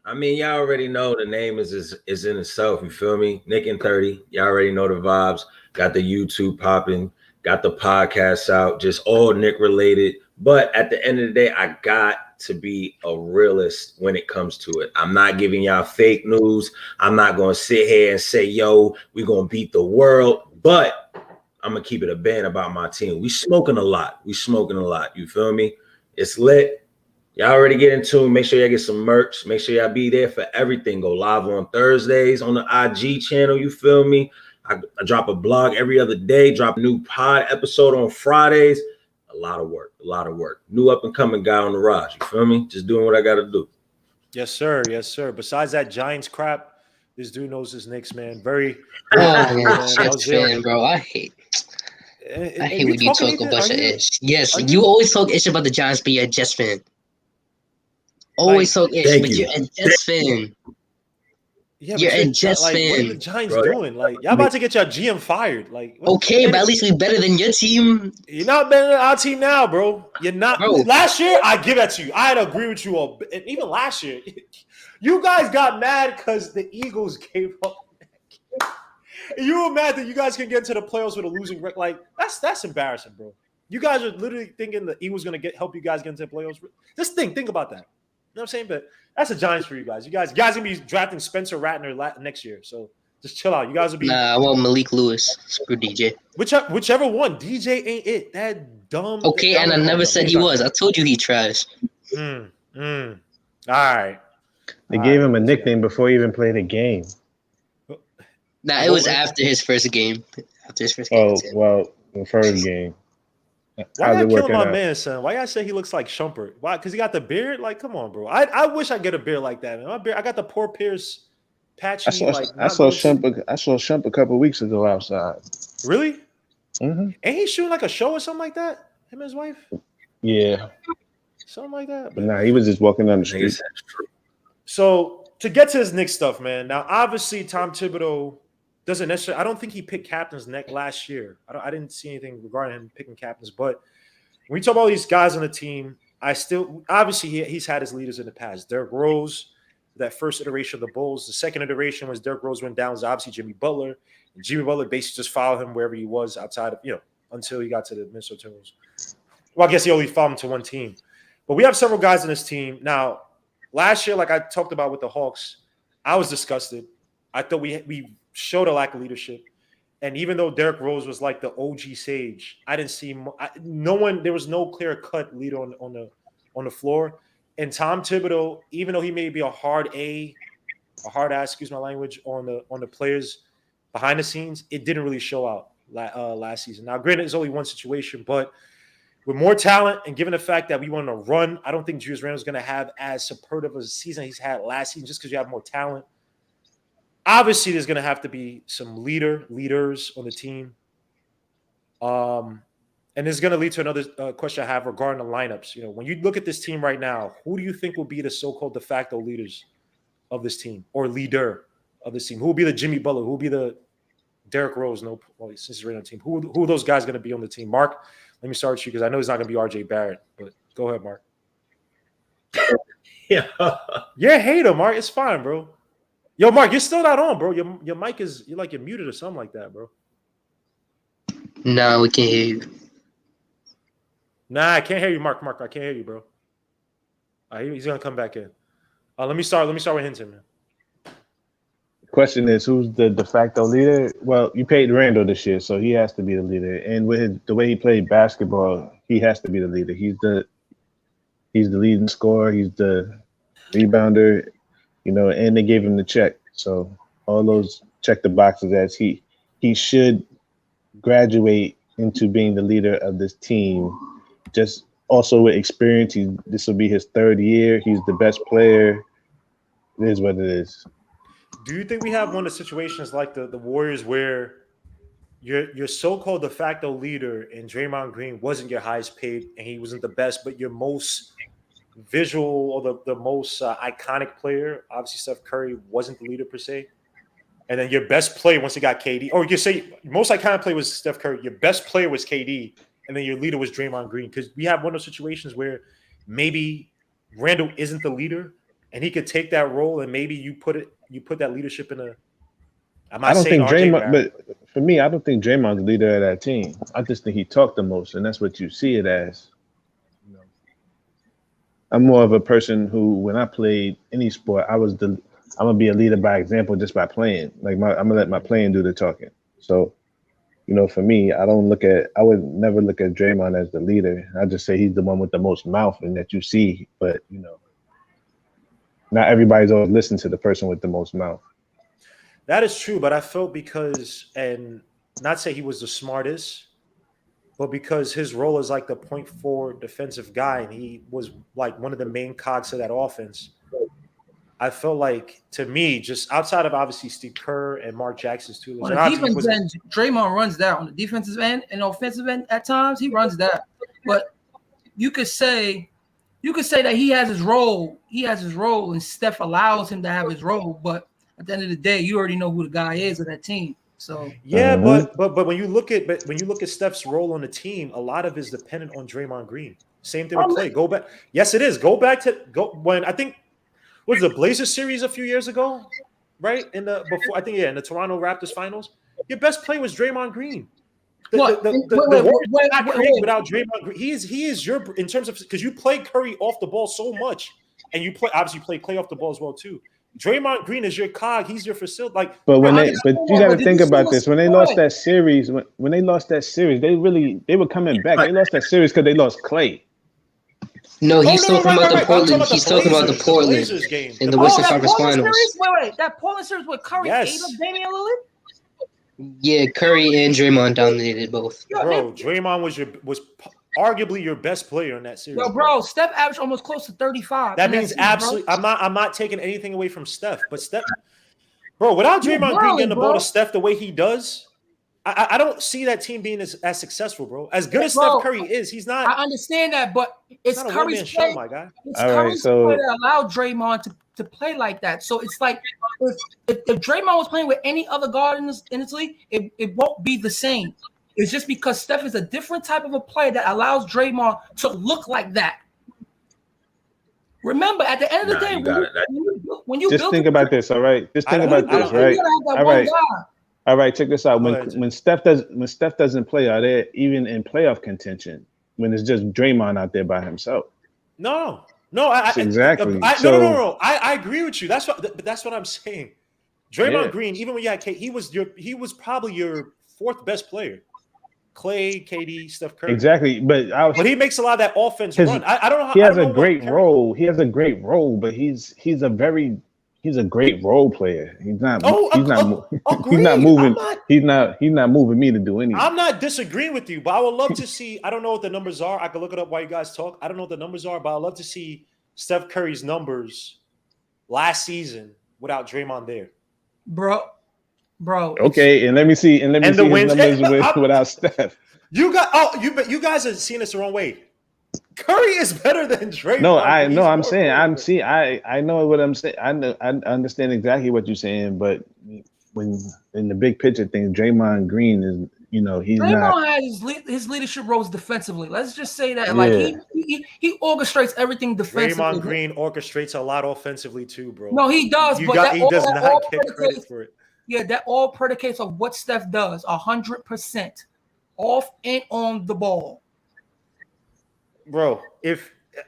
I mean, y'all already know the name is in itself. You feel me? Nick and 30. Y'all already know the vibes. Got the YouTube popping. Got the podcast out. Just all Nick related. But at the end of the day, I got to be a realist when it comes to it. I'm not giving y'all fake news. I'm not going to sit here and say, yo, we're going to beat the world. But I'm going to keep it a band about my team. We smoking a lot. You feel me? It's lit. Y'all already get in tune. Make sure y'all get some merch. Make sure y'all be there for everything. Go live on Thursdays on the IG channel. You feel me? I drop a blog every other day. Drop a new pod episode on Fridays. A lot of work. New up and coming guy on the rise. You feel me? Just doing what I got to do. Yes, sir. Besides that Giants crap, this dude knows his Knicks, man. Very. Oh, yeah, Jets fan, bro. I hate when you talk a bunch of ish. Yes, you always talk ish about the Giants, but you're a Jets fan. Always talk ish, but you're a Jets fan. Yeah, you're a Jets What are fan. the Giants doing? Like, y'all about to get your GM fired. Like, okay, but at least we better than your team. You're not better than our team now, bro. You're not. Bro. Last year, I give that to you. I had to agree with you all. And even last year, you guys got mad because the Eagles gave up. You were mad that you guys can get into the playoffs with a losing record. Like, that's embarrassing, bro. You guys are literally thinking the Eagles going to help you guys get into the playoffs. Just think about that. You know what I'm saying? But that's the Giants for you guys. You guys gonna be drafting Spencer Rattler next year. So just chill out. You guys will be. Nah, I want Malik Lewis. Screw DJ. Whichever one. DJ ain't it. That dumb. Okay, and I never said he was. I told you he trash. All right. They gave him a nickname before he even played a game. Nah, it was after his first game. Oh, well, the first game. Why y'all killing my man, son? Why y'all say he looks like Shumpert? Why? Because he got the beard? Like, come on, bro. I wish I get a beard like that, man. My beard, I got the poor Pierce patchy. I saw Shump a couple weeks ago outside. Really? Mm-hmm. Ain't he shooting like a show or something like that? Him and his wife? Yeah. Something like that. But nah, he was just walking down the street. So to get to his Knicks stuff, man. Now, obviously, Tom Thibodeau doesn't necessarily. I don't think he picked captains last year. I didn't see anything regarding him picking captains. But when we talk about these guys on the team, obviously he's had his leaders in the past. Derrick Rose, that first iteration of the Bulls. The second iteration was Derrick Rose went down was obviously Jimmy Butler. And Jimmy Butler basically just followed him wherever he was outside of until he got to the Minnesota Timberwolves. Well, I guess he only followed him to one team. But we have several guys in this team now. Last year, like I talked about with the Hawks, I was disgusted. I thought we showed a lack of leadership. And even though Derrick Rose was like the OG sage, I didn't see there was no clear-cut leader on the floor. And Tom Thibodeau, even though he may be a hard ass, excuse my language, on the players behind the scenes, it didn't really show out last season. Now, granted, it's only one situation, but with more talent and given the fact that we want to run, I don't think Julius Randle is going to have as superlative a season he's had last season just because you have more talent. Obviously, there's going to have to be some leaders on the team. And this is going to lead to another question I have regarding the lineups. When you look at this team right now, who do you think will be the so-called de facto leaders of this team or leader of this team? Who will be the Jimmy Butler? Who will be the Derrick Rose? No, well, since he's right on the team. Who are those guys going to be on the team? Mark, let me start with you because I know he's not going to be RJ Barrett, but go ahead, Mark. Yeah. You're a hater, Mark. It's fine, bro. Yo, Mark, you're still not on, bro. Your mic is you're muted or something like that, bro. No, we can't hear you. Nah, I can't hear you, Mark. Mark, I can't hear you, bro. He's gonna come back in. Let me start with Hinton, man. Question is, who's the de facto leader? Well, you paid Randall this year, so he has to be the leader. And with the way he played basketball, he has to be the leader. He's the leading scorer. He's the rebounder, and they gave him the check. So all those check the boxes as he should graduate into being the leader of this team. Just also with experience, this will be his third year. He's the best player. It is what it is. Do you think we have one of the situations like the Warriors where your so-called de facto leader and Draymond Green wasn't your highest paid and he wasn't the best, but your most visual or the most iconic player, obviously Steph Curry, wasn't the leader per se, and then your best player once he got KD, or you say most iconic player was Steph Curry, your best player was KD, and then your leader was Draymond Green? Because we have one of those situations where maybe Randall isn't the leader and he could take that role, and maybe you put that leadership in a. I don't think Draymond, but for me, I don't think Draymond's the leader of that team. I just think he talked the most, and that's what you see it as. I'm more of a person who, when I played any sport, I'm gonna be a leader by example just by playing. Like I'm gonna let my playing do the talking. So, for me, I would never look at Draymond as the leader. I just say he's the one with the most mouth and that you see, but not everybody's always listening to the person with the most mouth. That is true, but I felt because, and not say he was the smartest, but because his role is like the point forward defensive guy, and he was like one of the main cogs of that offense. I felt like, to me, just outside of obviously Steve Kerr and Mark Jackson's too. On the defensive end, Draymond runs that. On the defensive end and offensive end, at times he runs that. But you could say that he has his role. He has his role, and Steph allows him to have his role. But at the end of the day, you already know who the guy is of that team. So yeah, but when you look at Steph's role on the team, a lot of it is dependent on Draymond Green. Same thing with Clay. Go back. Yes, it is. Go back to when I think was the Blazers series a few years ago, right? In the Toronto Raptors finals, your best player was Draymond Green. Without Draymond Green, he is your, in terms of, because you play Curry off the ball so much, and you play Clay off the ball as well too. Draymond Green is your cog. He's your facility. But you got to think about this. When they lost that series, when they lost that series, they were coming back. They lost that series because they lost Clay. No, he's talking about the Portland. He's talking about the Portland game in the Western Conference Finals. Wait, that Portland series with Curry ate up Damian Lillard? Yeah, Curry and Draymond dominated both. Bro, Draymond was arguably your best player in that series. Yo, bro, Steph averaged almost close to 35. That means absolutely. I'm not taking anything away from Steph, but Steph, bro, without Draymond Green getting the ball to Steph the way he does, I don't see that team being as successful, bro. As good as Steph Curry is, he's not. I understand that, but it's Curry's play. My guy. It's Curry's play that allowed Draymond to play like that. So it's like if Draymond was playing with any other guard in this league, it won't be the same. It's just because Steph is a different type of a player that allows Draymond to look like that. Remember, at the end of the day, when you just think about this, all right? Just think about this, right? All right, check this out. When Steph doesn't play, are they even in playoff contention when it's just Draymond out there by himself? No. Exactly. I agree with you. That's what I'm saying. Draymond Green, even when you had Kate, he was probably your fourth best player. Clay, KD, Steph Curry. Exactly, but he makes a lot of that offense run. I don't know how he has a great role. He has a great role, but he's a great role player. He's not moving me to do anything. I'm not disagreeing with you, but I would love to see. I don't know what the numbers are. I can look it up while you guys talk. I don't know what the numbers are, but I'd love to see Steph Curry's numbers last season without Draymond there. Bro. Okay, and let me see his numbers without Steph. You guys are seeing this the wrong way. Curry is better than Draymond. No, I know. I'm saying. I know what I'm saying. I know. I understand exactly what you're saying. But when in the big picture thing, Draymond Green is, he's Draymond not. has his leadership roles defensively. Let's just say that, like he orchestrates everything defensively. Draymond Green orchestrates a lot offensively too, bro. No, he does, he but does not get credit for it. Yeah, that all predicates on what Steph does 100% off and on the ball. Bro,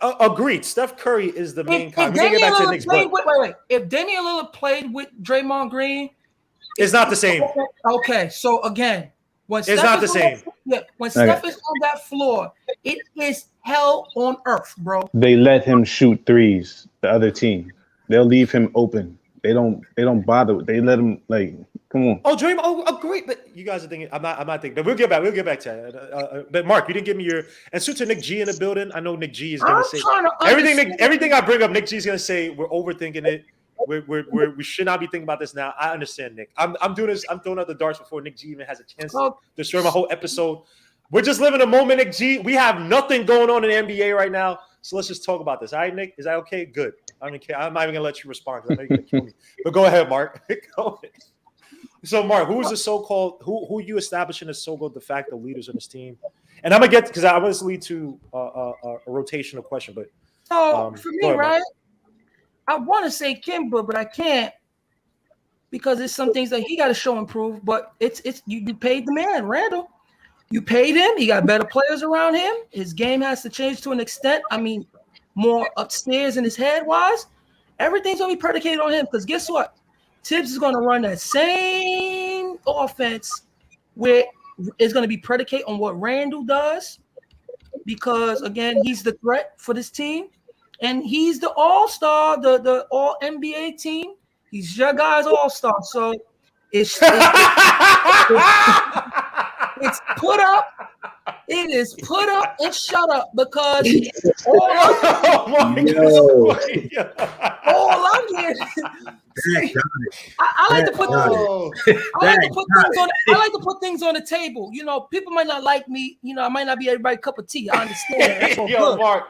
agreed, Steph Curry is the main guy. We can get back to the Knicks, but wait. If Damian Lillard played with Draymond Green, it's not the same. Okay, so again, when it's not the same. When Steph is on that floor, it is hell on earth, bro. They let him shoot threes. The other team, they'll leave him open. They don't bother. They let him, like, come on. Oh, Draymond. Oh, great. But you guys are thinking. I'm not thinking. But we'll get back to that. But Mark, you didn't give me your. And so to Nick G in the building. I know Nick G is gonna say everything I bring up. Nick G is gonna say we're overthinking it. We should not be thinking about this now. I understand, Nick. I'm doing this. I'm throwing out the darts before Nick G even has a chance to destroy my whole episode. We're just living a moment, Nick G. We have nothing going on in the NBA right now, so let's just talk about this. All right, Nick, is that okay? Good. I'm not even gonna let you respond because I know you're gonna kill me. But go ahead, Mark. Go ahead. So, Mark, who is the so-called who you establishing as so-called de facto leaders on this team? And I'm gonna get because I want this to lead to a rotational question. But for me, ahead, right? I want to say Kemba, but I can't because there's some things that he got to show and prove. But it's you paid the man, Randall. You paid him. He got better players around him. His game has to change to an extent. I mean, more upstairs in his head wise. Everything's gonna be predicated on him because guess what? Thibs is gonna run that same offense where it's gonna be predicated on what Randall does because again, he's the threat for this team. And he's the all-star, the all-NBA team. He's your guy's all-star. So it's put up. It is put up and shut up because all I'm getting. I like to put things on the table. People might not like me. I might not be everybody's cup of tea. I understand. That's all good.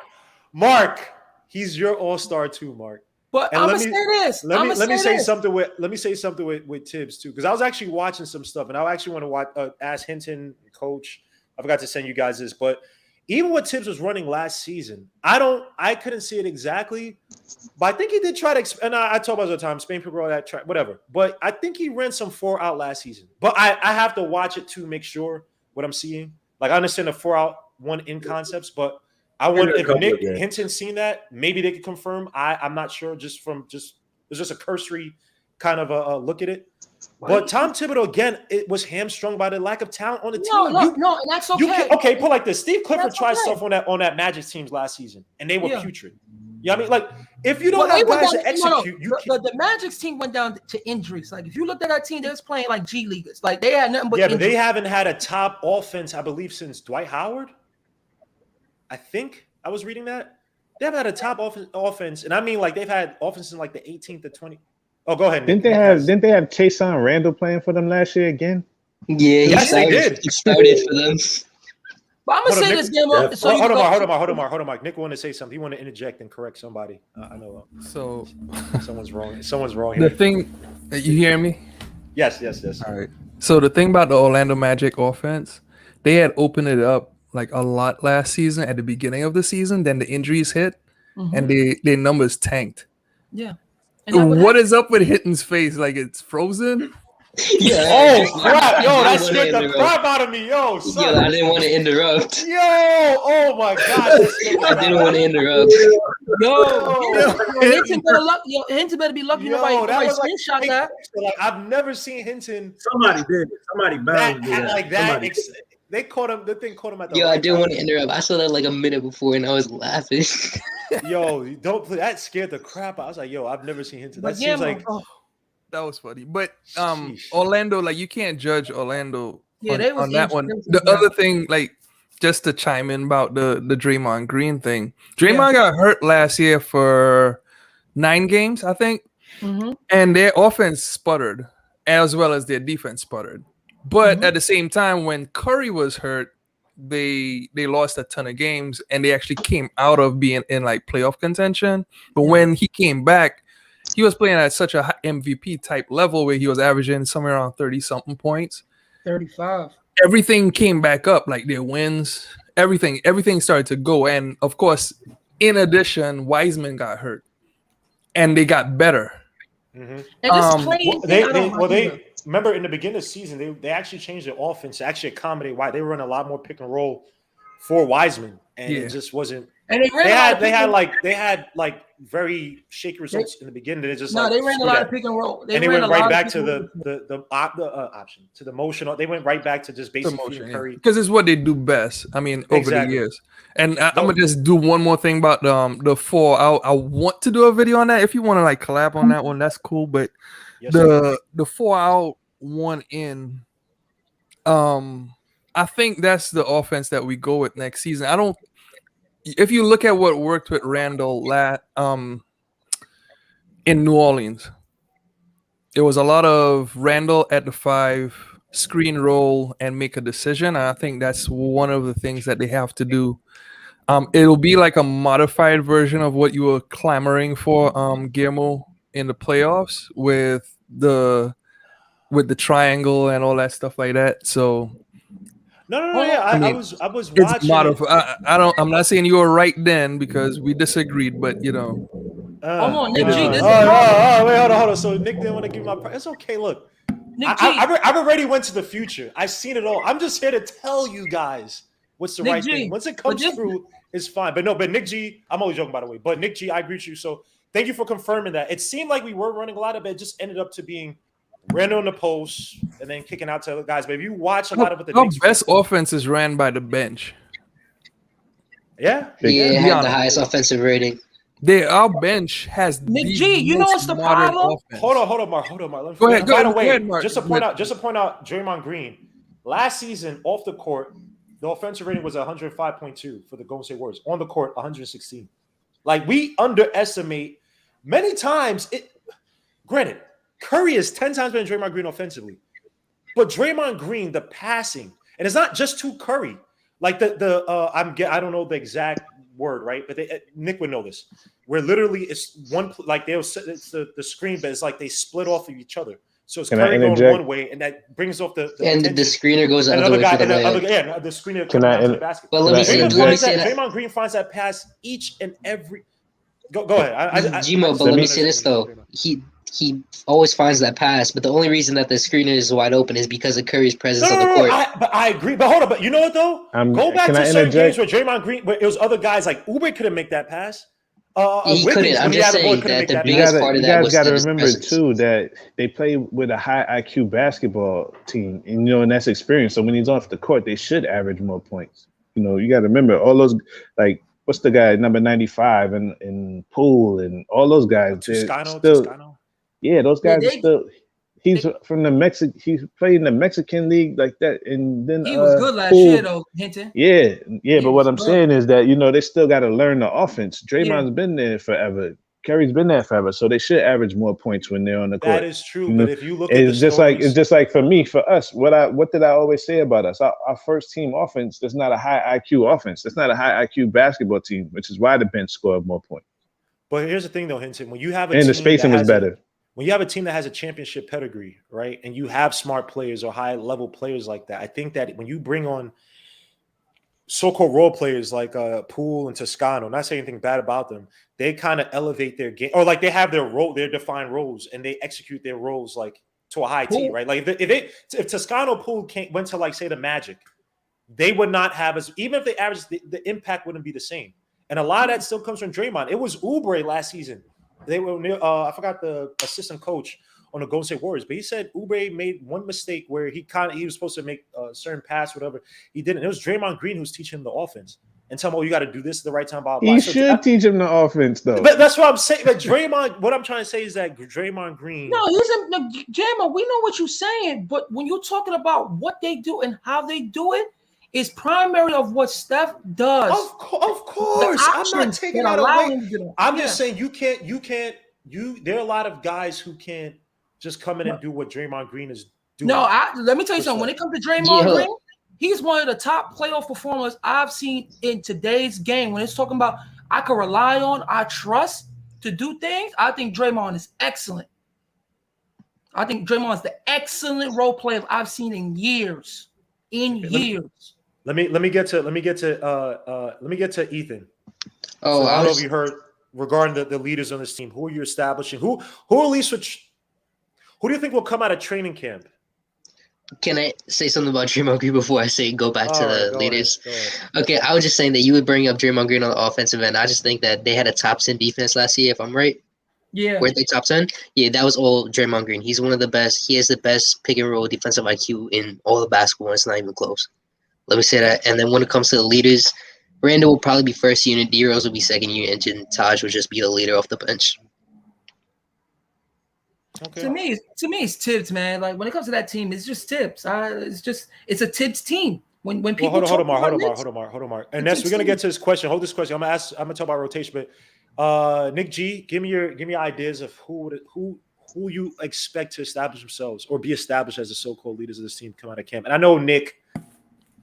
Mark. He's your all-star too, Mark. But I'm gonna say this. Let me say something with Thibs too, because I was actually watching some stuff, and I actually want to ask Hinton, Coach. I forgot to send you guys this, but even what Thibs was running last season, I couldn't see it exactly, but I think he did try to. And I told about the time Spain people all that track, whatever. But I think he ran some 4 out last season. But I have to watch it to make sure what I'm seeing. Like I understand the 4 out 1 in concepts, but. I wonder if Nick Hinton seen that. Maybe they could confirm. I'm not sure. It's just a cursory kind of a look at it. But Tom Thibodeau again, it was hamstrung by the lack of talent on the team. No, and that's okay. Put like this. Steve Clifford tried stuff on that Magic teams last season, and they were putrid. You know what I mean? Like if you don't have guys to execute, the Magic's team went down to injuries. Like if you looked at that team, they was playing like G Leaguers. Like they had nothing but injuries. But they haven't had a top offense, I believe, since Dwight Howard. I think I was reading that they've had a top offense, and I mean like they've had offenses in like the 18th to 20. Oh, go ahead. Didn't they have Chason Randall playing for them last year again? Yeah, yes, they did. He started for them. But I'm gonna say this game up. So hold on, Mark. Nick wanted to say something. He wanted to interject and correct somebody. I know. So someone's wrong. Someone's wrong. The thing, you hear me? Yes. All right. So the thing about the Orlando Magic offense, they had opened it up like a lot last season at the beginning of the season. Then the injuries hit, and their numbers tanked. Yeah. What is up with Hitton's face? Like it's frozen? Yeah. Oh crap! Yo, that scared the crap out of me. Yo, son. Yo, I didn't want to interrupt. Yo, oh my god! I didn't want to interrupt. Hinton better be lucky nobody screenshot that. Like I've never seen Hinton. Somebody did. Somebody bound like that. They caught him. The thing caught him at the. Yo, I didn't want to interrupt. I saw that like a minute before, and I was laughing. Yo, don't play. That scared the crap out. I was like, yo, I've never seen Hinton. That seems like. That was funny, but Orlando, like you can't judge Orlando on that one. The other thing, like just to chime in about the Draymond Green thing, Draymond got hurt last year for 9 games, I think, and their offense sputtered as well as their defense sputtered. But at the same time, when Curry was hurt, they lost a ton of games and they actually came out of being in like playoff contention. But when he came back, he was playing at such a high MVP type level where he was averaging somewhere around 30 something points. 35. Everything came back up, like their wins, everything started to go. And of course, in addition, Wiseman got hurt and they got better. And this remember in the beginning of the season, they actually changed their offense to actually accommodate why they were running a lot more pick and roll for Wiseman, and it just wasn't. And they had very shaky results in the beginning. They just they ran a lot of pick and roll. They went right back to the option, to the motion. They went right back to just basically Curry because it's what they do best. I mean, over the years. And I'm gonna just do one more thing about the 4 out. I want to do a video on that. If you want to like collab on that one, that's cool. But the 4 out, 1 in. I think that's the offense that we go with next season. If you look at what worked with Randall in New Orleans, it was a lot of Randall at the 5, screen roll, and make a decision. I think that's one of the things that they have to do. It'll be like a modified version of what you were clamoring for, Guillermo, in the playoffs with the triangle and all that stuff like that. So. I was watching. I'm not saying you were right then because we disagreed, but you know. Hold on, Nick G. Wait, hold on. So Nick didn't want to give my. It's okay. Look, I've already went to the future. I've seen it all. I'm just here to tell you guys what's the right thing. Once it comes through, it's fine. But Nick G. I'm only joking, by the way. But Nick G, I agree with you. So thank you for confirming that. It seemed like we were running a lot of it. It just ended up to being Randall in the post and then kicking out to other guys. But if you watch a lot of what the Knicks best offense is ran by the bench. Yeah, it had the highest offensive rating. Our bench has Nick G. You know what's the problem? Offense. Hold on, Mark. Go ahead. By the way, Mark. just to point out, Draymond Green last season off the court, the offensive rating was 105.2 for the Golden State Warriors. On the court, 116. Like we underestimate many times. Granted, Curry is 10 times better than Draymond Green offensively. But Draymond Green, the passing, and it's not just to Curry. Like I don't know the exact word, right? But Nick would know this. Where literally it's one, like it's the screen, but it's like they split off of each other. So it's Curry going one way, and that brings off the and the screener goes the other way. The screener comes down to the basket. But let me say that Draymond Green finds that pass each and every. Go ahead. Gmo, but let me say this though. He always finds that pass, but the only reason that the screener is wide open is because of Curry's presence on the court. I agree, but hold on. But you know what though? Go back to certain games where Draymond Green, where it was other guys like Oubre couldn't make that pass. He couldn't. I'm just saying that the biggest part of that was. You guys got to remember too that they play with a high IQ basketball team, and that's experience. So when he's off the court, they should average more points. You got to remember all those like. What's the guy number 95 and Poole and all those guys? Toscano. Yeah, those guys are still. He's from the Mexican. He's played in the Mexican league like that, and then he was good last year though, Hinton. Yeah. But what I'm saying is that they still got to learn the offense. Draymond's been there forever. Curry's been there forever, so they should average more points when they're on the court. That is true, but if you look at it's just like for us. What did I always say about us? Our first team offense. That's not a high IQ offense. That's not a high IQ basketball team, which is why the bench scored more points. But here's the thing, though, Hinton. When you have the spacing was better. When you have a team that has a championship pedigree, right, and you have smart players or high level players like that, I think that when you bring on so-called role players like Poole and Toscano, not saying anything bad about them, they kind of elevate their game, or like they have their defined roles and they execute their roles like to a high T, right? Like if Toscano Poole went to like say the Magic, they would not have even if they averaged the impact wouldn't be the same. And a lot of that still comes from Draymond. It was Oubre last season. They were I forgot the assistant coach on the Golden State Warriors, but he said Oubre made one mistake where he was supposed to make a certain pass, whatever. He didn't. It was Draymond Green who's teaching him the offense and tell him, you got to do this at the right time. Blah, blah. He should teach him the offense, though. But that's what I'm saying. But Draymond, what I'm trying to say is that Draymond Green. No, Draymond, we know what you're saying, but when you're talking about what they do and how they do it, it's primary of what Steph does. Of course. I'm not taking that away. I'm just saying there are a lot of guys who can't just come in and do what Draymond Green is doing. No, let me tell you something. When it comes to Draymond Green, He's one of the top playoff performers I've seen in today's game. When it's talking about I can rely on, I trust to do things, I think Draymond is excellent. I think Draymond is the excellent role player I've seen in years. Let me get to Ethan. Oh, so I don't know if you heard regarding the leaders on this team. Who are you establishing? Who at least who do you think will come out of training camp? Can I say something about Draymond Green before I go back to the leaders? Okay, I was just saying that you would bring up Draymond Green on the offensive end. I just think that they had a top 10 defense last year, if I'm right. Yeah. Weren't they top 10? Yeah, that was all Draymond Green. He's one of the best. He has the best pick and roll defensive IQ in all of basketball. It's not even close. Let me say that. And then when it comes to the leaders, Randall will probably be first unit, D-Rose will be second unit, and Taj will just be the leader off the bench. Okay. To me, it's Tibbs, man. Like when it comes to that team, it's just Tibbs. It's a Tibbs team. When people hold on, Mark. And we're gonna get to this question. Hold this question. I'm gonna talk about rotation, but Nick G, give me your ideas of who you expect to establish themselves or be established as the so-called leaders of this team come out of camp. And I know Nick,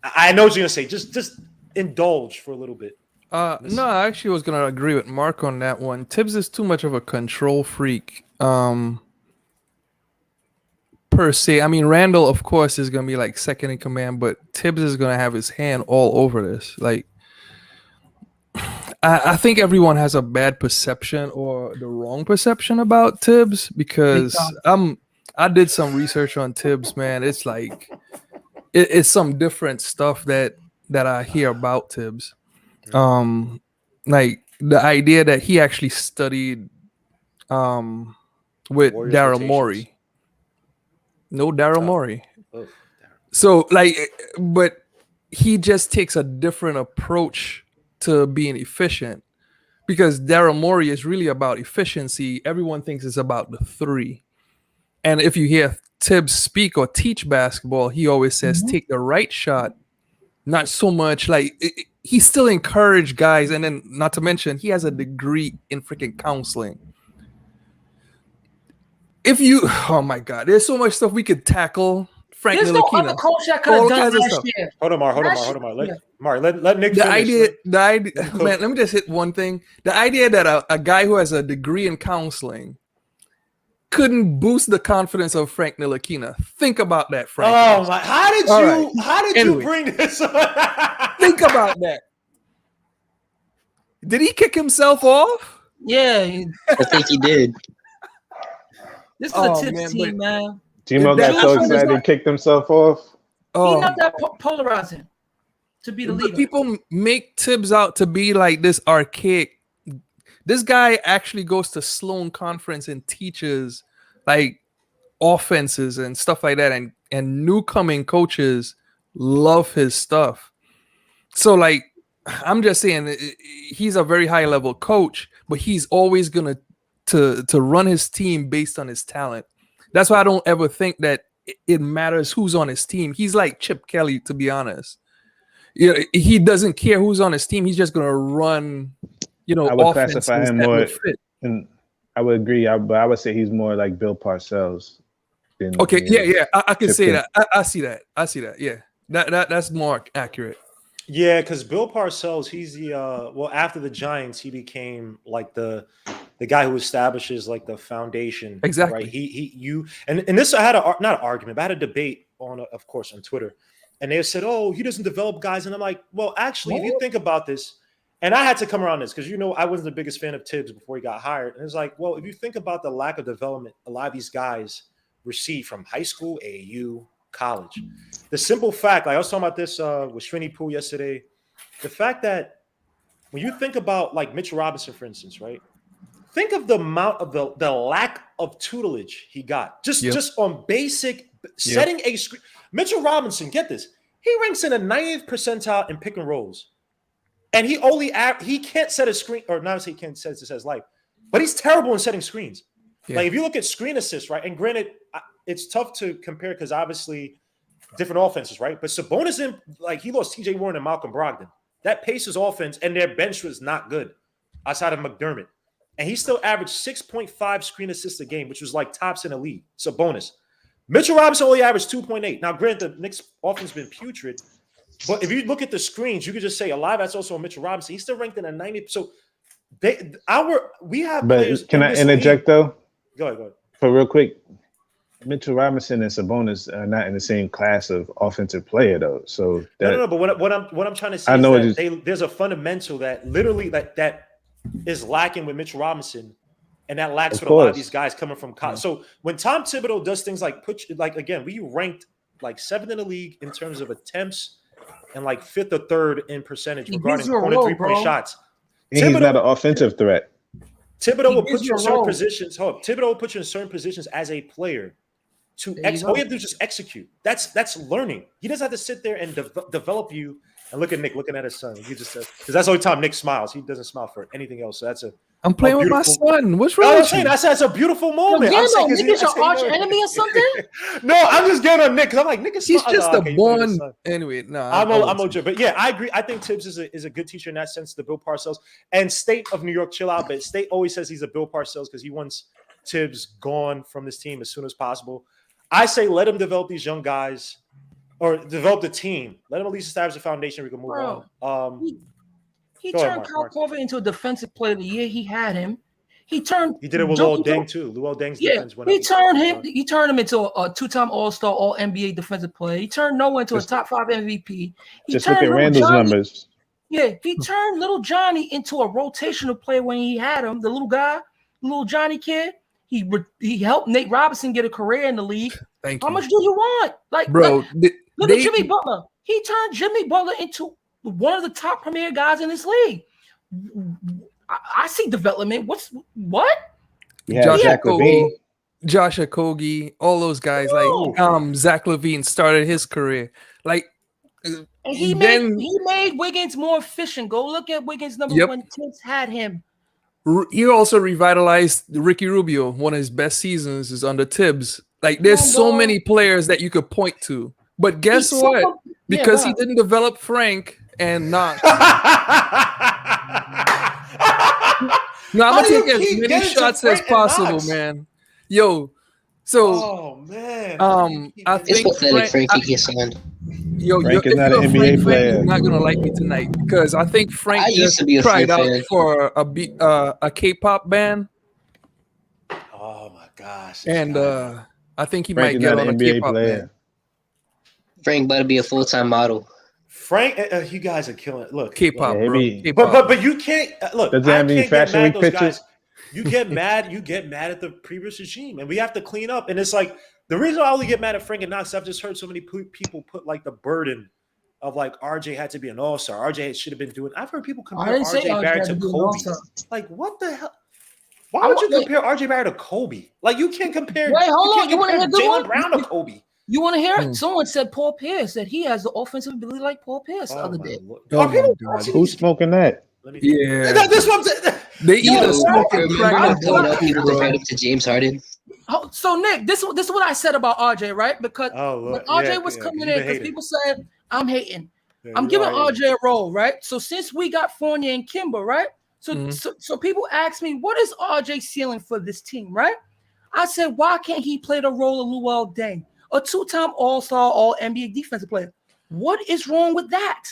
I know what you're gonna say. Just indulge for a little bit. No, I actually was gonna agree with Mark on that one. Tibbs is too much of a control freak. Per se, I mean, Randall, of course, is going to be like second in command, but Tibbs is going to have his hand all over this. Like, I think everyone has a bad perception or the wrong perception about Tibbs because I did some research on Tibbs, man. It's like it's some different stuff that I hear about Tibbs. Like the idea that he actually studied with Daryl Morey. No Daryl Morey. So but he just takes a different approach to being efficient because Daryl Morey is really about efficiency. Everyone thinks it's about the three. And if you hear Tibbs speak or teach basketball, he always says, take the right shot. Not so much he still encouraged guys. And then not to mention, he has a degree in freaking counseling. Oh my God, there's so much stuff we could tackle. Frank There's Ntilikina, no other coach that could have done last year. Hold on, Mark. Let Nick finish. The idea, man, let me just hit one thing. The idea that a guy who has a degree in counseling couldn't boost the confidence of Frank Ntilikina. Think about that, Frank. Oh my! How did you bring this up? Think about that. Did he kick himself off? Yeah, I think he did. This is a Tibbs team, man. Timo got so excited he kicked himself off. He's not that polarizing to be the leader. People make Tibbs out to be like this archaic. This guy actually goes to Sloan Conference and teaches like offenses and stuff like that. And new coming coaches love his stuff. So like, I'm just saying he's a very high level coach, but he's always going to run his team based on his talent. That's why I don't ever think that it matters who's on his team. He's like Chip Kelly, to be honest. He doesn't care who's on his team. He's just going to run, I would classify him more, and I would agree, but I would say he's more like Bill Parcells. I can say that. I see that. Yeah, that's more accurate. Yeah, because Bill Parcells, he's the after the Giants, he became like the guy who establishes like the foundation. Exactly. Right. And this I had not an argument, but I had a debate on Twitter, and they said, "Oh, he doesn't develop guys," and I'm like, "Well, actually, if you think about this," and I had to come around this because I wasn't the biggest fan of Tibbs before he got hired, and it's like, well, if you think about the lack of development, a lot of these guys receive from high school, AAU, college. The simple fact, like I was talking about this with Srini Poo yesterday, the fact that when you think about like Mitch Robinson, for instance, right? Think of the amount of the lack of tutelage he got just on basic setting a screen. Mitchell Robinson, get this, he ranks in the 90th percentile in pick and rolls, and he can't set a screen, or not as he can't set it his life, but he's terrible in setting screens. Yeah. Like if you look at screen assists, right? And granted, it's tough to compare because obviously different offenses, right? But Sabonis he lost T.J. Warren and Malcolm Brogdon. That Pacers offense and their bench was not good outside of McDermott. And he still averaged 6.5 screen assists a game, which was like tops in the league. Sabonis. Mitchell Robinson only averaged 2.8. Now, granted, the Knicks offense has been putrid, But if you look at the screens, you could just say Alive. That's also a Mitchell Robinson. He's still ranked in a 90. So we have players. But can I interject though? Go ahead. For real quick, Mitchell Robinson and Sabonis are not in the same class of offensive player though. So no. But what I'm trying to say is that there's a fundamental that literally that is lacking with Mitchell Robinson, and that lacks with a lot of these guys coming from college. So when Tom Thibodeau does things like again, we ranked like 7th in the league in terms of attempts and like 5th or 3rd in percentage regarding corner 3-point shots. And he's not an offensive threat. Thibodeau will put you in certain positions. Thibodeau will put you in certain positions as a player to all you have to do is just execute. That's learning. He doesn't have to sit there and develop you. And look at Nick looking at his son. He just says, because that's the only time Nick smiles. He doesn't smile for anything else. So I'm playing with my son. What's wrong with you? That's a beautiful moment. Nick is your arch enemy or something? No, I'm just getting on Nick because I'm like, Nick is he's just a born. Anyway, no. I'm OJ. But yeah, I agree. I think Tibbs is a good teacher in that sense, the Bill Parcells. And State of New York, chill out. But State always says he's a Bill Parcells because he wants Tibbs gone from this team as soon as possible. I say let him develop these young guys. Or develop the team. Let him at least establish a foundation. We can move on. He turned Kyle Korver into a defensive player the year he had him. He did it with Luol Deng too. Luol Deng's defense went up. He turned him into a 2-time All-Star, All-NBA defensive player. He turned Noel into a top 5 MVP. Just look at Randall's numbers. Yeah, he turned little Johnny into a rotational player when he had him. The little guy, little Johnny kid. He helped Nate Robinson get a career in the league. Thank you. How much do you want? Like, bro, look at Jimmy Butler. He turned Jimmy Butler into one of the top premier guys in this league. I see development. What? Yeah, Zach LaVine, Josh Okogie, all those guys. Like Zach LaVine started his career. Like, and he made Wiggins more efficient. Go look at Wiggins' number when Tibbs had him. He also revitalized Ricky Rubio. One of his best seasons is under Tibbs. Like, there's so many players that you could point to. But guess what? Because he didn't develop Frank and Knox. No, I'm going to take as many shots as possible, man. Yo, so I think it's pathetic Frankie gets signed. Frank is not an NBA player. You're not gonna like me tonight because I think Frank used to be a tried out fan. for a K-pop band. Oh my gosh! And I think he Frank might get on a NBA K-pop player. band. Frank better be a full-time model. Frank, you guys are killing it. Look, K-pop, bro. K-pop. But you can't look. Does that mean Fashion Week pictures? You get mad at the previous regime, and we have to clean up. And it's like the reason I only get mad at Frank and Knox, I've just heard so many people put like the burden of like RJ had to be an all-star. RJ should have been doing. I've heard people compare RJ Barrett to Kobe. Like, what the hell? Why would you compare RJ Barrett to Kobe? Like, you can't compare. Wait, hold on. You want to hear Jaylen Brown to Kobe? You want to hear it? Someone said Paul Pierce, that he has the offensive ability like Paul Pierce the other day. Who's smoking that? Yeah, that's what I'm saying. They either smoking crack to James Harden. So Nick, this is what I said about RJ, right? Because when RJ was coming in, because people said I'm hating. I'm giving RJ a role, right? So since we got Fournier and Kemba, right? So people ask me, what is RJ ceiling for this team, right? I said, why can't he play the role of Luol Deng, a 2-time All-Star, All-NBA defensive player? What is wrong with that?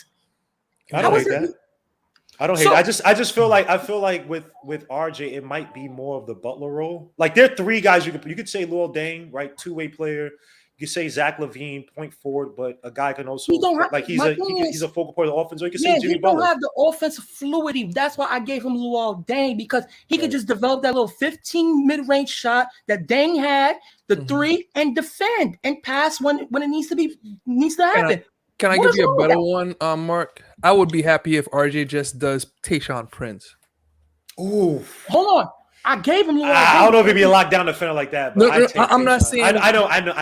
I don't hate that. I don't hate it. I just feel like with RJ, it might be more of the Butler role. Like, there are 3 guys you could say Luol Deng, right? 2-way player. You could say Zach LaVine, point forward, but a guy can also he's a focal point of the offense. Or you can say Jimmy Butler. He don't have the offensive fluidity. That's why I gave him Luol Deng, because he could just develop that little 15 mid-range shot that Deng had, the 3, and defend and pass when it needs to happen. Can I give you a better one, Mark? I would be happy if RJ just does Tayshaun Prince. Ooh, hold on. I gave him. I don't know if he'd be a lockdown defender like that. But I'm not saying. I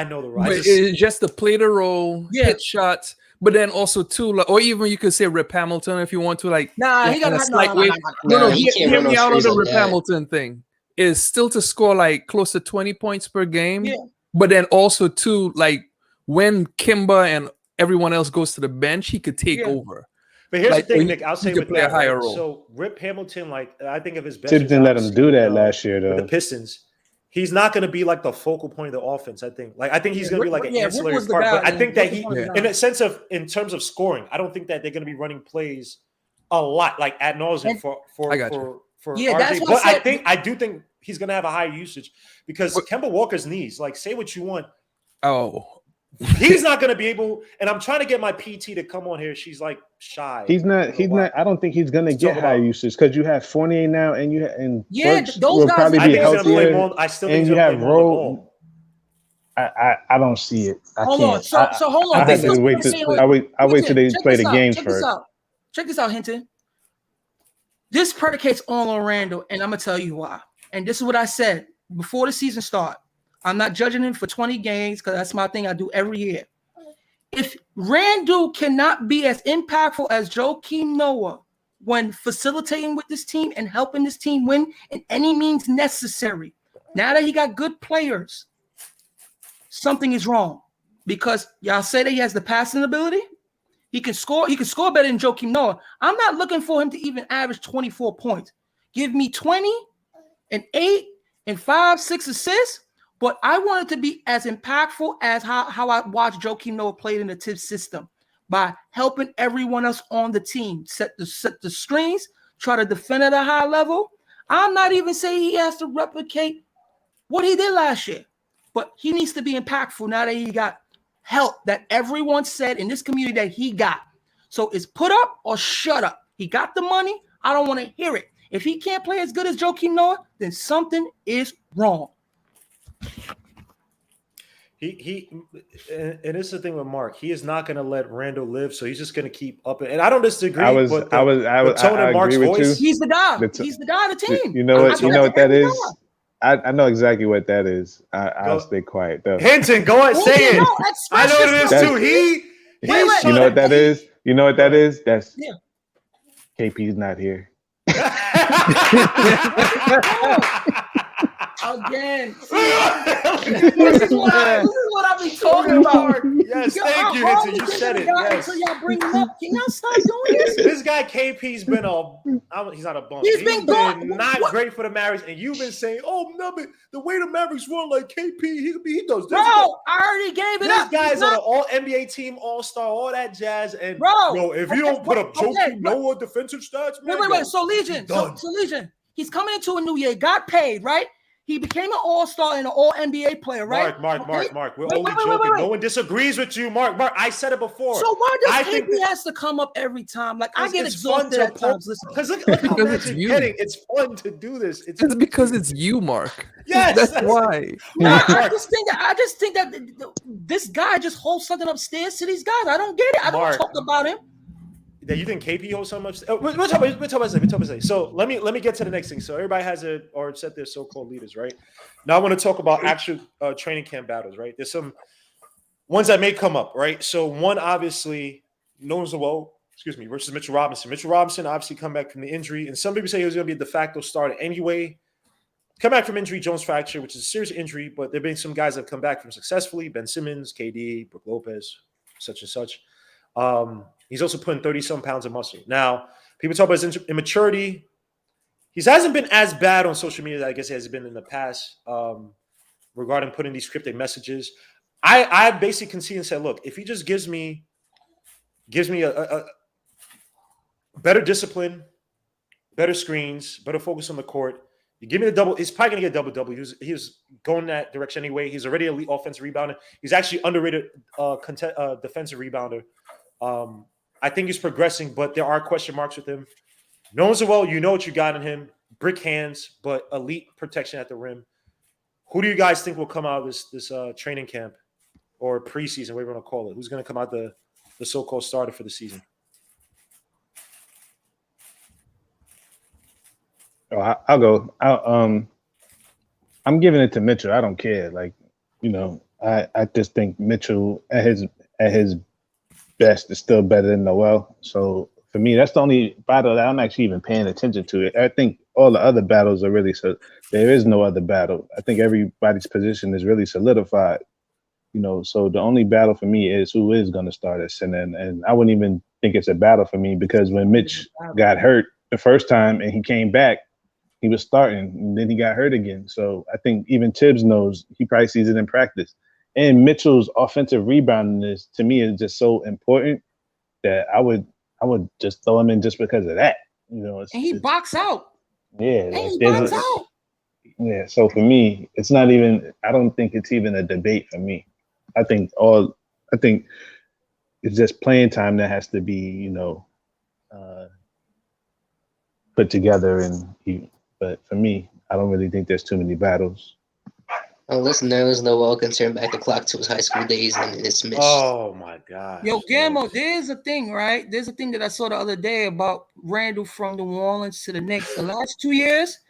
know the role. It's just to play the role, hit shots, but then also too, or even you could say Rip Hamilton if you want to. Like, he got a slight way. No, hear me out on the Rip Hamilton thing. Is still to score like close to 20 points per game, but then also too, like when Kemba and everyone else goes to the bench, he could take over. But here's the thing, Nick. I'll say with play that, a higher role. So Rip Hamilton, like I think of his best. Tibbs didn't let him do that last year, though. The Pistons, he's not going to be like the focal point of the offense. I think he's going to be like an ancillary part. But I think that in terms of scoring, I don't think that they're going to be running plays a lot like ad nauseum for RJ. But I do think he's going to have a high usage because Kemba Walker's knees. Like, say what you want. Oh. He's not going to be able, and I'm trying to get my PT to come on here. She's like shy. He's not. I don't think he's going to get high usage because you have Fournier now, and those will guys probably be healthier. I still think you have Roll. I don't see it. Hold on. So hold on. I have to wait. I wait till they play the games first. Check this out, Hinton. This predicates on Orlando, and I'm gonna tell you why. And this is what I said before the season start. I'm not judging him for 20 games because that's my thing I do every year. If Randle cannot be as impactful as Joakim Noah when facilitating with this team and helping this team win in any means necessary, now that he got good players, something is wrong. Because y'all say that he has the passing ability. He can score better than Joakim Noah. I'm not looking for him to even average 24 points. Give me 20 and 8 and 5, 6 assists. But I want it to be as impactful as how I watched Joakim Noah played in the thibs system by helping everyone else on the team set the screens, try to defend at a high level. I'm not even saying he has to replicate what he did last year, but he needs to be impactful now that he got help that everyone said in this community that he got. So it's put up or shut up. He got the money. I don't want to hear it. If he can't play as good as Joakim Noah, then something is wrong. And this is the thing with Mark. He is not going to let Randle live, so he's just going to keep up. And I don't disagree. I agree with you. He's the guy. He's the guy of the team. You know what? You know what that is. I know exactly what that is. I'll stay quiet though. Hinton, go ahead, say it. I know it is too. You know what that is. You know what that is. That's KP's not here. Again, this is what I be talking about. Yes, thank you, Hinton. You said it. Yes. So y'all bring him up. Can y'all stop doing this? This guy KP's been he's not a bum. He's been not great for the Mavericks, and you've been saying, "Oh no, but the way the Mavericks run, like KP, he does this." Bro, I already gave it up. This guy's on an All NBA team, All Star, all that jazz, and bro, if you don't put up Joakim Noah defensive stats, man, wait. So Legion, he's coming into a new year, got paid, right? He became an all-star and an all-NBA player, right? Mark. We're only joking. No one disagrees with you, Mark. I said it before. So why does KP has to come up every time? Like, I get exhausted at times. Because look how much you're getting. It's fun to do this. It's because it's you, Mark. Yes, that's why. No, I just think that this guy just holds something upstairs to these guys. I don't get it. I don't talk about him. That you think KP holds so much? We're talking about. So let me get to the next thing. So everybody has set their so-called leaders, right? Now I want to talk about actual training camp battles, right? There's some ones that may come up, right? So one obviously, Noel, versus Mitchell Robinson. Mitchell Robinson obviously come back from the injury, and some people say he was going to be a de facto starter anyway. Come back from injury, Jones fracture, which is a serious injury, but there've been some guys that have come back from successfully. Ben Simmons, KD, Brook Lopez, such and such. He's also putting 30-some pounds of muscle. Now, people talk about his immaturity. He hasn't been as bad on social media, I guess, he has been in the past regarding putting these cryptic messages. I basically concede and said, look, if he just gives me a better discipline, better screens, better focus on the court, you give me the double, he's probably going to get double-double. He was going that direction anyway. He's already elite offensive rebounder. He's actually underrated defensive rebounder. I think he's progressing, but there are question marks with him. Noel, you know what you got in him. Brick hands, but elite protection at the rim. Who do you guys think will come out of this training camp or preseason, whatever you want to call it? Who's going to come out the so-called starter for the season? Oh, I'll go. I'm giving it to Mitchell. I don't care. Like, I just think Mitchell at his best is still better than Noel. So for me, that's the only battle that I'm actually even paying attention to. I think all the other battles are really there is no other battle. I think everybody's position is really solidified. So the only battle for me is who is going to start at center, and I wouldn't even think it's a battle for me because when Mitch got hurt the first time and he came back, he was starting, and then he got hurt again. So I think even Tibbs knows, he probably sees it in practice. And Mitchell's offensive rebounding to me is just so important that I would just throw him in just because of that. You know, and he box out. Yeah, and he box out. Yeah, so for me, it's not even. I don't think it's even a debate for me. I think it's just playing time that has to be, put together. But for me, I don't really think there's too many battles. Oh, listen, there was Noel concerned back the clock to his high school days, and it's Mitch. Oh my God. Yo, Gammo, there's a thing, right? There's a thing that I saw the other day about Randall from New Orleans to the Knicks. The last 2 years,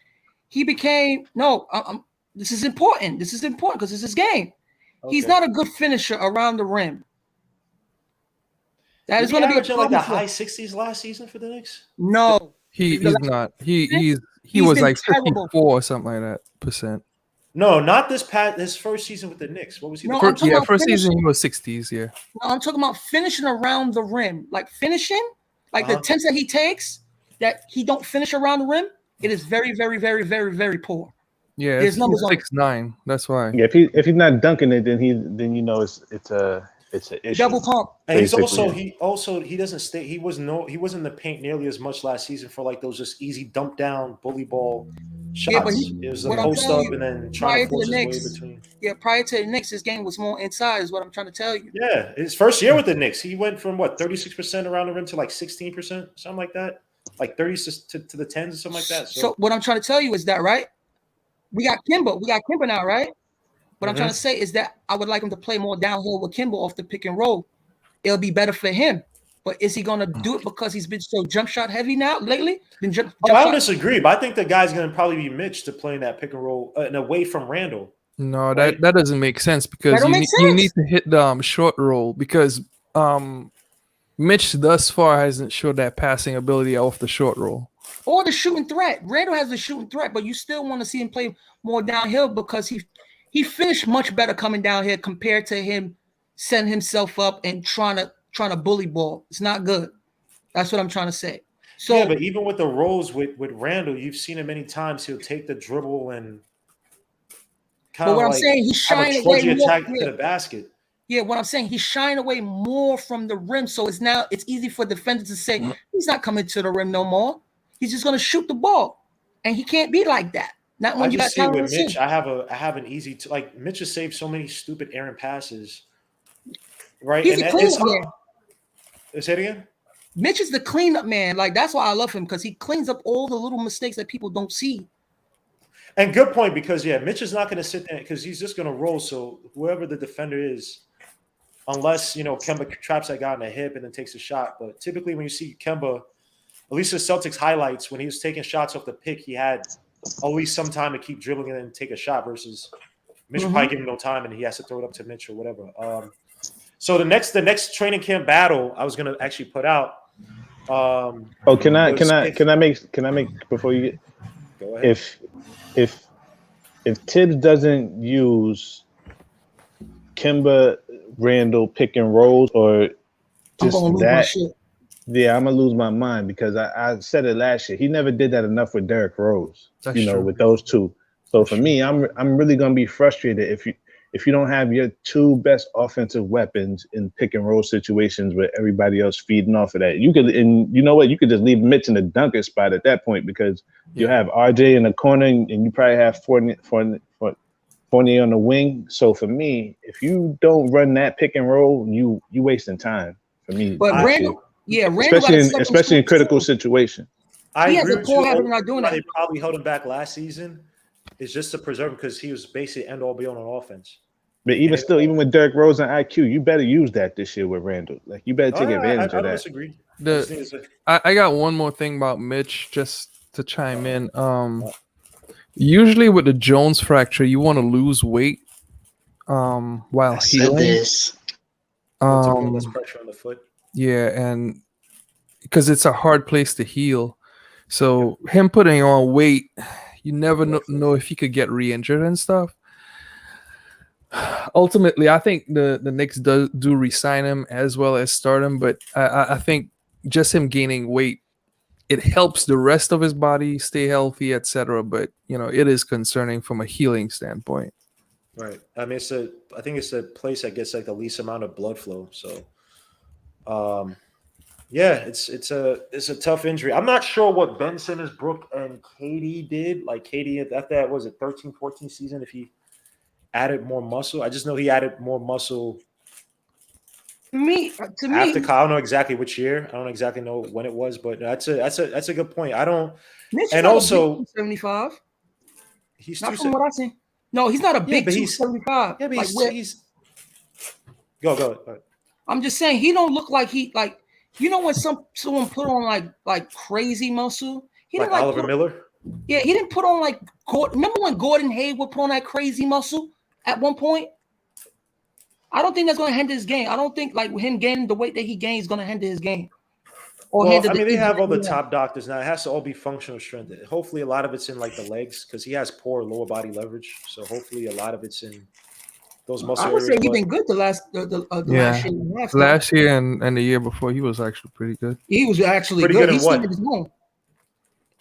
he became this is important. This is important because it's his game. Okay. He's not a good finisher around the rim. That is going to be like the high 60s last season for the Knicks. No, he's not. He was like 54 or something like that percent. No, not his first season with the Knicks. What was he? First season he was 60s. Yeah. No, I'm talking about finishing around the rim, like finishing, like the attempts that he takes that he don't finish around the rim. It is very, very, very, very, very poor. Yeah, it's 6'9". That's why. Yeah, if he's not dunking it, then it's an issue. Double pump. And he doesn't stay. He wasn't in the paint nearly as much last season for like those just easy dump down bully ball shots. Yeah, but it was a post up and then trying to force his way between. Yeah, prior to the Knicks, his game was more inside, is what I'm trying to tell you. Yeah, his first year with the Knicks, he went from 36% around the rim to like 16%, something like that, like 30 to the 10s or something like that. So what I'm trying to tell you is that, right? We got Kemba now, right? What I'm trying to say is that I would like him to play more downhill with Kemba off the pick and roll. It'll be better for him. But is he going to do it because he's been so jump shot heavy now lately? I don't disagree, but I think the guy's going to probably be Mitch to playing that pick and roll and away from Randall. No, that doesn't make sense because you need to hit the short roll because Mitch thus far hasn't showed that passing ability off the short roll. Or the shooting threat. Randall has the shooting threat, but you still want to see him play more downhill because he finished much better coming down here compared to him setting himself up and trying to bully ball. It's not good. That's what I'm trying to say. So yeah, but even with the rolls with Randall, you've seen it many times. He'll take the dribble and kind of I'm saying he's shying away attack to the basket. Yeah, what I'm saying, he's shying away more from the rim. So it's easy for defenders to say he's not coming to the rim no more. He's just going to shoot the ball, and he can't be like that. Not when you got see with Mitch. I have an easy Mitch has saved so many stupid errant passes, right? He's a cleanup man. Say it again. Mitch is the cleanup man. Like that's why I love him because he cleans up all the little mistakes that people don't see. And good point because Mitch is not going to sit there because he's just going to roll. So whoever the defender is, unless Kemba traps that guy in the hip and then takes a shot. But typically when you see Kemba, at least the Celtics highlights when he was taking shots off the pick, he had always some time to keep dribbling and then take a shot versus Mitch probably giving him no time and he has to throw it up to Mitch or whatever. So the next training camp battle I was gonna actually put out. Can I make before you get? Go ahead. If Tibbs doesn't use Kemba Randall pick and rolls or just that. Yeah, I'm gonna lose my mind because I said it last year. He never did that enough with Derrick Rose. That's true. With those two. So for me, I'm really gonna be frustrated if you don't have your two best offensive weapons in pick and roll situations with everybody else feeding off of that. You could, and you know what? You could just leave Mitch in the dunker spot at that point because you have RJ in the corner and you probably have Fournier on the wing. So for me, if you don't run that pick and roll, you wasting time for me. But Randall. Yeah, especially in critical situations. I agree with you. Not doing that. They probably held him back last season. Is just to preserve him because he was basically end all be all on offense. But even with Derrick Rose and IQ, you better use that this year with Randall. Like you better take advantage of that. Disagree. I got one more thing about Mitch just to chime in. Usually with the Jones fracture, you want to lose weight while healing. Less pressure on the foot. Yeah, and because it's a hard place to heal. So him putting on weight, you never know if he could get re-injured and stuff. Ultimately, I think the Knicks do re-sign him as well as start him, but I think just him gaining weight it helps the rest of his body stay healthy, etc. But it is concerning from a healing standpoint. Right. I mean, I think it's a place that gets like the least amount of blood flow. So, yeah, it's a tough injury. I'm not sure what Ben Simmons, Brooke, and Katie did. Like Katie at that was it 13-14 season. If he added more muscle, I just know he added more muscle. To me, after I don't know exactly which year. I don't exactly know when it was, but that's a good point. I don't. Mitch and also 75. He's not from what I see. No, he's not a big 275. Yeah, but he's go. I'm just saying he don't look like when someone put on like crazy muscle. He like didn't Oliver Miller. Yeah, he didn't put on like Gordon. Remember when Gordon Hayward put on that crazy muscle at one point? I don't think that's going to hinder his game. I don't think like him gaining the weight that he gained is going to hinder his game. They have all the top doctors now. It has to all be functional strength. Hopefully, a lot of it's in like the legs because he has poor lower body leverage. So hopefully, a lot of it's in those muscle areas. I would say he's been good the last year. Last year and the year before, he was actually pretty good. He was actually pretty good. He's what?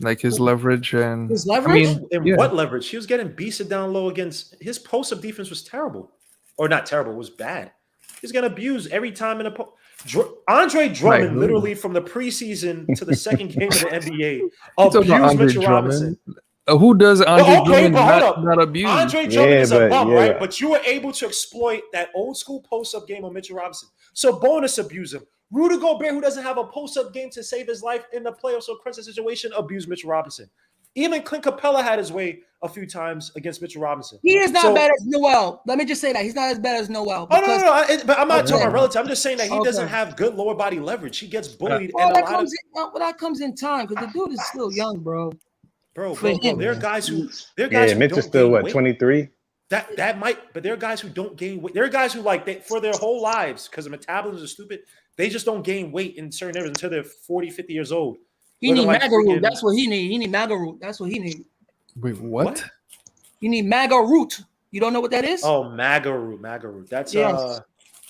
Like his leverage and his leverage. What leverage? He was getting beasted down low against his post-up defense was terrible, or not terrible. It was bad. He's gonna abuse every time in a Andre Drummond, literally from the preseason to the second game of the NBA, abused Mitchell Robinson. Who does Andre Drummond not abuse? Andre Drummond is a bum, right? But you were able to exploit that old school post-up game of Mitchell Robinson. So bonus abuse him. Rudy Gobert, who doesn't have a post-up game to save his life in the playoffs or crisis situation, abused Mitchell Robinson. Even Clint Capella had his way a few times against Mitchell Robinson. He is not bad as Noel. Let me just say that. He's not as bad as Noel. No. But I'm not talking about relative. I'm just saying that he doesn't have good lower body leverage. He gets bullied. That comes in time because the dude is still young, bro. Bro, there are guys who Mitch is still what, 23? That might, but there are guys who don't gain weight. There are guys who for their whole lives, because the metabolisms are stupid, they just don't gain weight in certain areas until they're 40, 50 years old. He need MAGA root. That's what he need. He need MAGA root. That's what he need. Wait, what? You need MAGA root. You don't know what that is? Oh, MAGA root. That's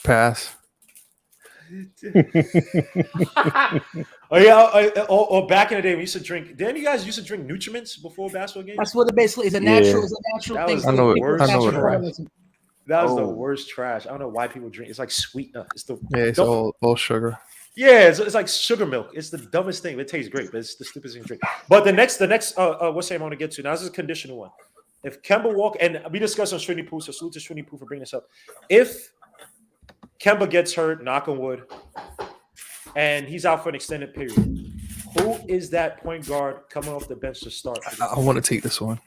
pass. Or back in the day, we used to drink. Didn't you guys used to drink nutriments before basketball games? That's what it basically is. A natural thing. I know it. That was the worst trash. I don't know why people drink. It's like sweetener. It's all sugar. Yeah, it's like sugar milk. It's the dumbest thing. It tastes great, but it's the stupidest thing to drink. But the next what's name I want to get to now? This is a conditional one. If Kemba Walker, and we discussed on Srini Poo, so salute to Srini Poo for bringing this up. If Kemba gets hurt, knock on wood, and he's out for an extended period, who is that point guard coming off the bench to start? I want to take this one.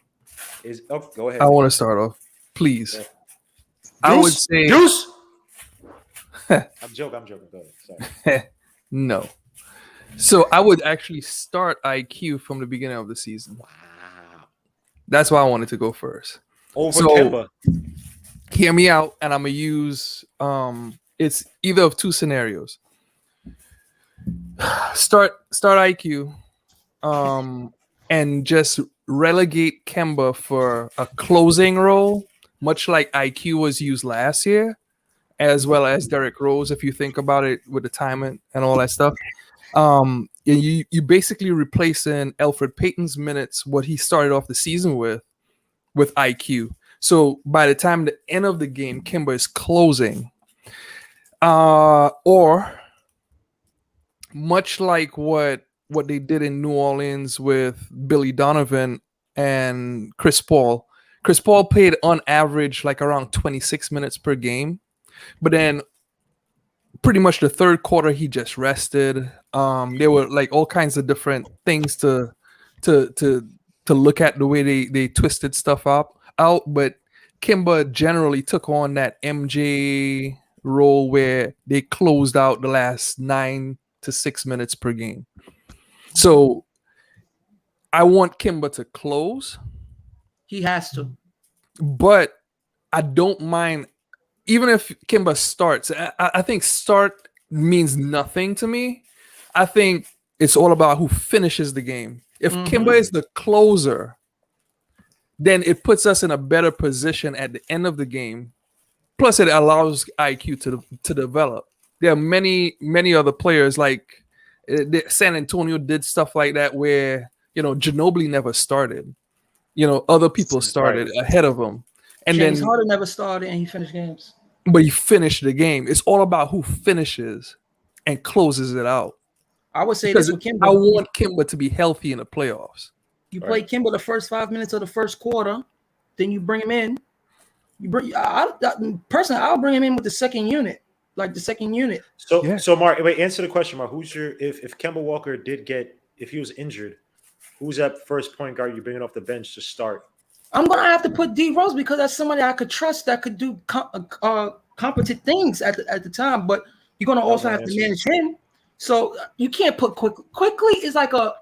Go ahead. I want to start off, please. Yeah. I would say Deuce. I'm joking. Go ahead. Sorry. No. So I would actually start IQ from the beginning of the season. Wow. That's why I wanted to go first. Over Kemba. Hear me out, and I'm gonna use it's either of two scenarios. Start IQ, and just relegate Kemba for a closing role, much like IQ was used last year, as well as Derrick Rose, if you think about it with the timing and all that stuff. You basically replacing Elfrid Payton's minutes, what he started off the season with IQ. So by the time the end of the game, Kemba is closing. Or much like what they did in New Orleans with Billy Donovan and Chris Paul. Chris Paul played on average like around 26 minutes per game. But then pretty much the third quarter, he just rested. There were like all kinds of different things to look at the way they twisted stuff out. But Kemba generally took on that MJ role where they closed out the last 9 to 6 minutes per game. So I want Kemba to close. He has to. But I don't mind. Even if Kemba starts, I think start means nothing to me. I think it's all about who finishes the game. If Kemba is the closer, then it puts us in a better position at the end of the game. Plus, it allows IQ to develop. There are many other players like San Antonio did stuff like that where Ginobili never started. Other people started ahead of him, and James then Harden never started and he finished games. But he finished the game. It's all about who finishes and closes it out. I would say this with Kemba. I want Kemba to be healthy in the playoffs. You play Kemba the first 5 minutes of the first quarter, then you bring him in. Personally, I'll bring him in with the second unit, like the second unit. So Mark, wait, answer the question, Mark. Who's your if Kemba Walker if he was injured, who's that first point guard you're bringing off the bench to start? I'm gonna have to put D Rose because that's somebody I could trust that could do competent things at the time. But you're gonna also have to manage him. So you can't put quickly is like a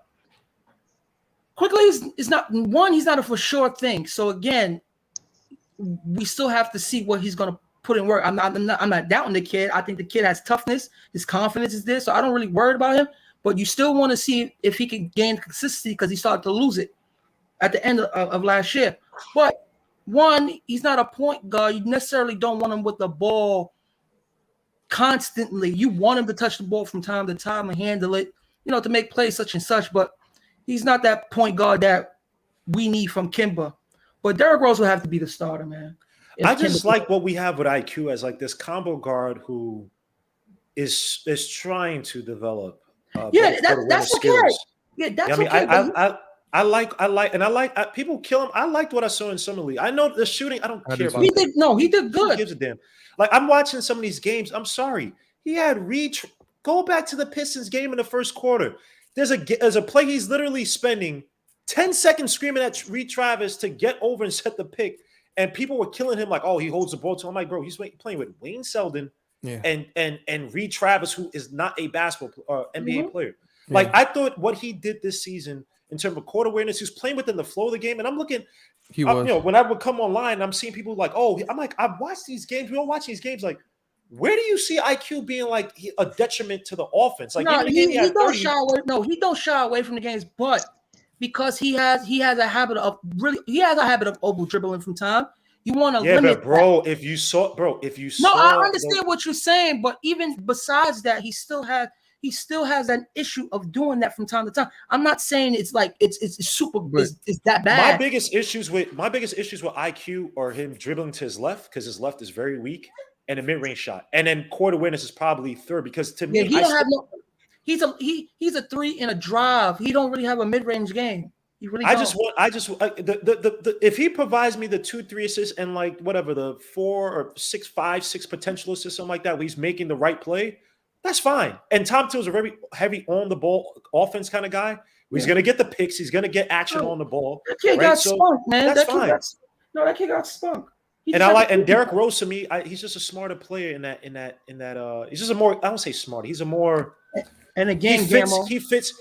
quickly is not one. He's not a for sure thing. So again, we still have to see what he's gonna put in work. I'm not doubting the kid. I think the kid has toughness. His confidence is there. So I don't really worry about him. But you still want to see if he can gain consistency because he started to lose it at the end of last year. But one, he's not a point guard. You necessarily don't want him with the ball constantly. You want him to touch the ball from time to time and handle it, to make plays such and such. But he's not that point guard that we need from Kemba. But Derrick Rose will have to be the starter, man. I just like what we have with IQ as like this combo guard who is trying to develop. That's okay. Yeah, that's okay. I like people kill him. I liked what I saw in Summer League. I know the shooting. I don't care about. He did good. Who gives a damn? Like I'm watching some of these games. I'm sorry. He had go back to the Pistons game in the first quarter. There's a play he's literally spending 10 seconds screaming at Reed Travis to get over and set the pick, and people were killing him like, oh, he holds the ball to him. I'm like, bro, he's playing with Wayne Selden and Reed Travis, who is not a basketball NBA player. Yeah. Like I thought what he did this season in terms of court awareness, he was playing within the flow of the game. And I'm looking, when I would come online, I'm seeing people like, I'm like, I've watched these games. We all watch these games. Like, where do you see IQ being like a detriment to the offense? Like, he don't shy away. No, he don't shy away from the games, but because he has a habit of over dribbling from time. You want to limit. But bro, if you saw. No, I understand what you're saying, but even besides that, he still has an issue of doing that from time to time. I'm not saying it's like it's super it's that bad. My biggest issues with IQ are him dribbling to his left because his left is very weak and a mid-range shot. And then court awareness is probably third because to me he's a three in a drive. He don't really have a mid-range game. He really if he provides me the 2-3 assists and like whatever the 4 or 6 potential assists, something like that, where he's making the right play. That's fine. And Tom Till's a very heavy on the ball offense kind of guy. He's going to get the picks. He's going to get action on the ball. That kid got spunk, man. That's fine. That kid got spunk. And Derrick Rose to me, he's just a smarter player in that. He's just a more. I don't say smart. He's a more. And again, he fits.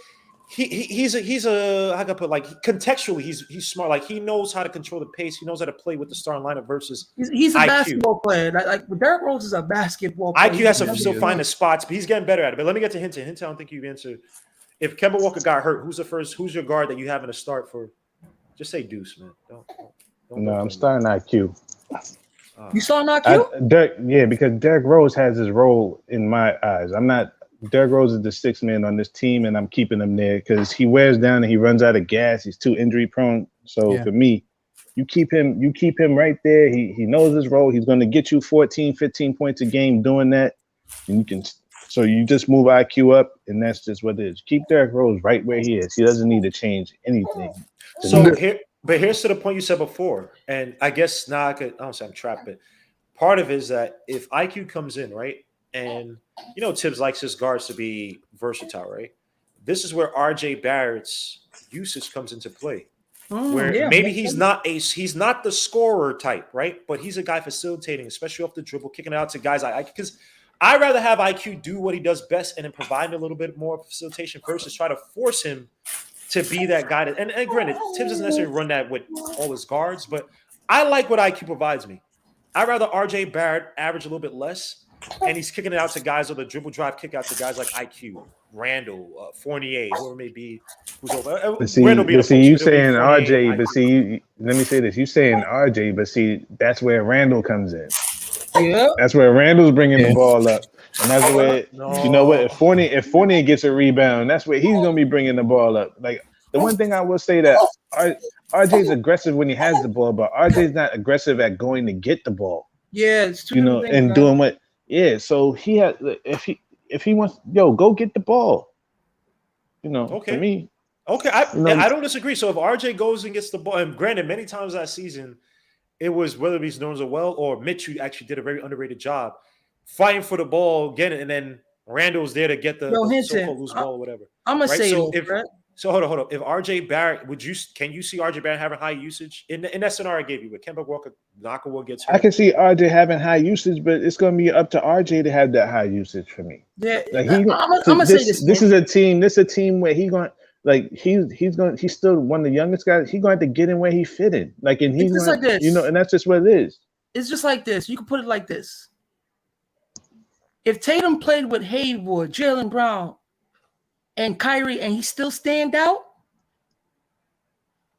He's a how can I put like contextually he's smart. Like he knows how to control the pace. He knows how to play with the starting lineup versus he's a IQ. Basketball player. Like Derrick Rose is a basketball player. IQ has to still find the spots, but he's getting better at it. But let me get to Hinton. Hinton, I don't think you've answered. If Kemba Walker got hurt, who's your guard that you have in a start for? Just say Deuce, man. No, I'm starting IQ. You starting IQ? Because Derrick Rose has his role in my eyes. Derrick Rose is the sixth man on this team, and I'm keeping him there because he wears down and he runs out of gas. He's too injury prone. So for me, you keep him right there. He knows his role. He's going to get you 14, 15 points a game doing that. And you just move IQ up, and that's just what it is. Keep Derrick Rose right where he is. He doesn't need to change anything. Here's to the point you said before, and I guess now I don't say I'm trapped, but part of it is that if IQ comes in, right, and Tibbs likes his guards to be versatile, right? This is where RJ Barrett's usage comes into play. Maybe he's not the scorer type, right? But he's a guy facilitating, especially off the dribble, kicking it out to guys because I'd rather have IQ do what he does best and then provide a little bit more facilitation versus try to force him to be that guy. And granted, Tibbs doesn't necessarily run that with all his guards, but I like what IQ provides me. I'd rather RJ Barrett average a little bit less, and he's kicking it out to guys with a dribble drive kick out to guys like IQ, Randall, Fournier, whoever it may be. Who's over. You saying RJ, but see, let me say this. You saying RJ, but see, that's where Randall comes in. Yeah. That's where Randall's bringing the ball up. And that's where you know what, if Fournier gets a rebound, that's where he's gonna be bringing the ball up. Like the one thing I will say that RJ's aggressive when he has the ball, but RJ's not aggressive at going to get the ball. Yeah, it's true. You know, and doing what? Yeah, so he had if he wants, go get the ball. You know, for me. Okay, I don't disagree. So if RJ goes and gets the ball, and granted, many times that season, it was whether he's known as Noel or Mitch, who actually did a very underrated job fighting for the ball, getting it, and then Randall's there to get the so-called loose ball or whatever. I'm gonna say so hold on. If RJ Barrett, can you see RJ Barrett having high usage in that scenario I gave you with Kemba Walker, Knocker gets hurt? I can see RJ having high usage, but it's going to be up to RJ to have that high usage for me. Yeah, like I'm gonna say this. This is a team. This is a team where he's still one of the youngest guys. He's going to have to get in where he fit in. Like, and he's like this. You know, and that's just what it is. It's just like this. You can put it like this. If Tatum played with Haywood, Jaylen Brown, and Kyrie, and he still stand out,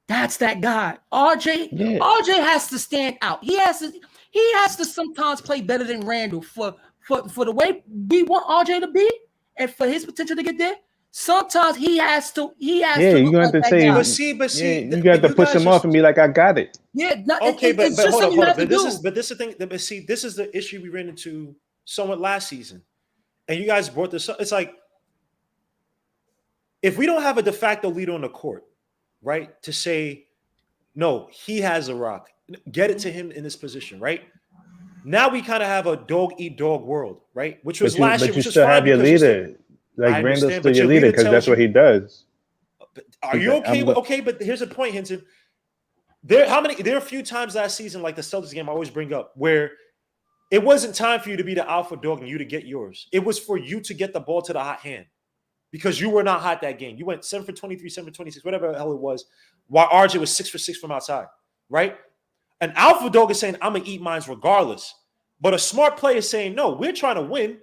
that's that guy. RJ has to stand out. He has to sometimes play better than Randall for the way we want RJ to be, and for his potential to get there. Sometimes he has to. Yeah, you're going to have to say. But see, you got to push him off and be like, "I got it." Yeah, but hold on. But this is the thing. But see, this is the issue we ran into somewhat last season, and you guys brought this up. It's like, if we don't have a de facto leader on the court, right, to say, no, he has a rock, get it to him in this position, right? Now we kind of have a dog-eat-dog world, right? Which was last year. But you still have your leader. Like Randall's still your leader because that's what he does. Are you okay? Okay, but here's the point, Hinton. There are a few times last season, like the Celtics game I always bring up, where it wasn't time for you to be the alpha dog and you to get yours. It was for you to get the ball to the hot hand. Because you were not hot that game. You went 7 for 23, 7 for 26, whatever the hell it was, while RJ was 6 for 6 from outside, right? An alpha dog is saying, I'm going to eat mines regardless. But a smart player is saying, no, we're trying to win.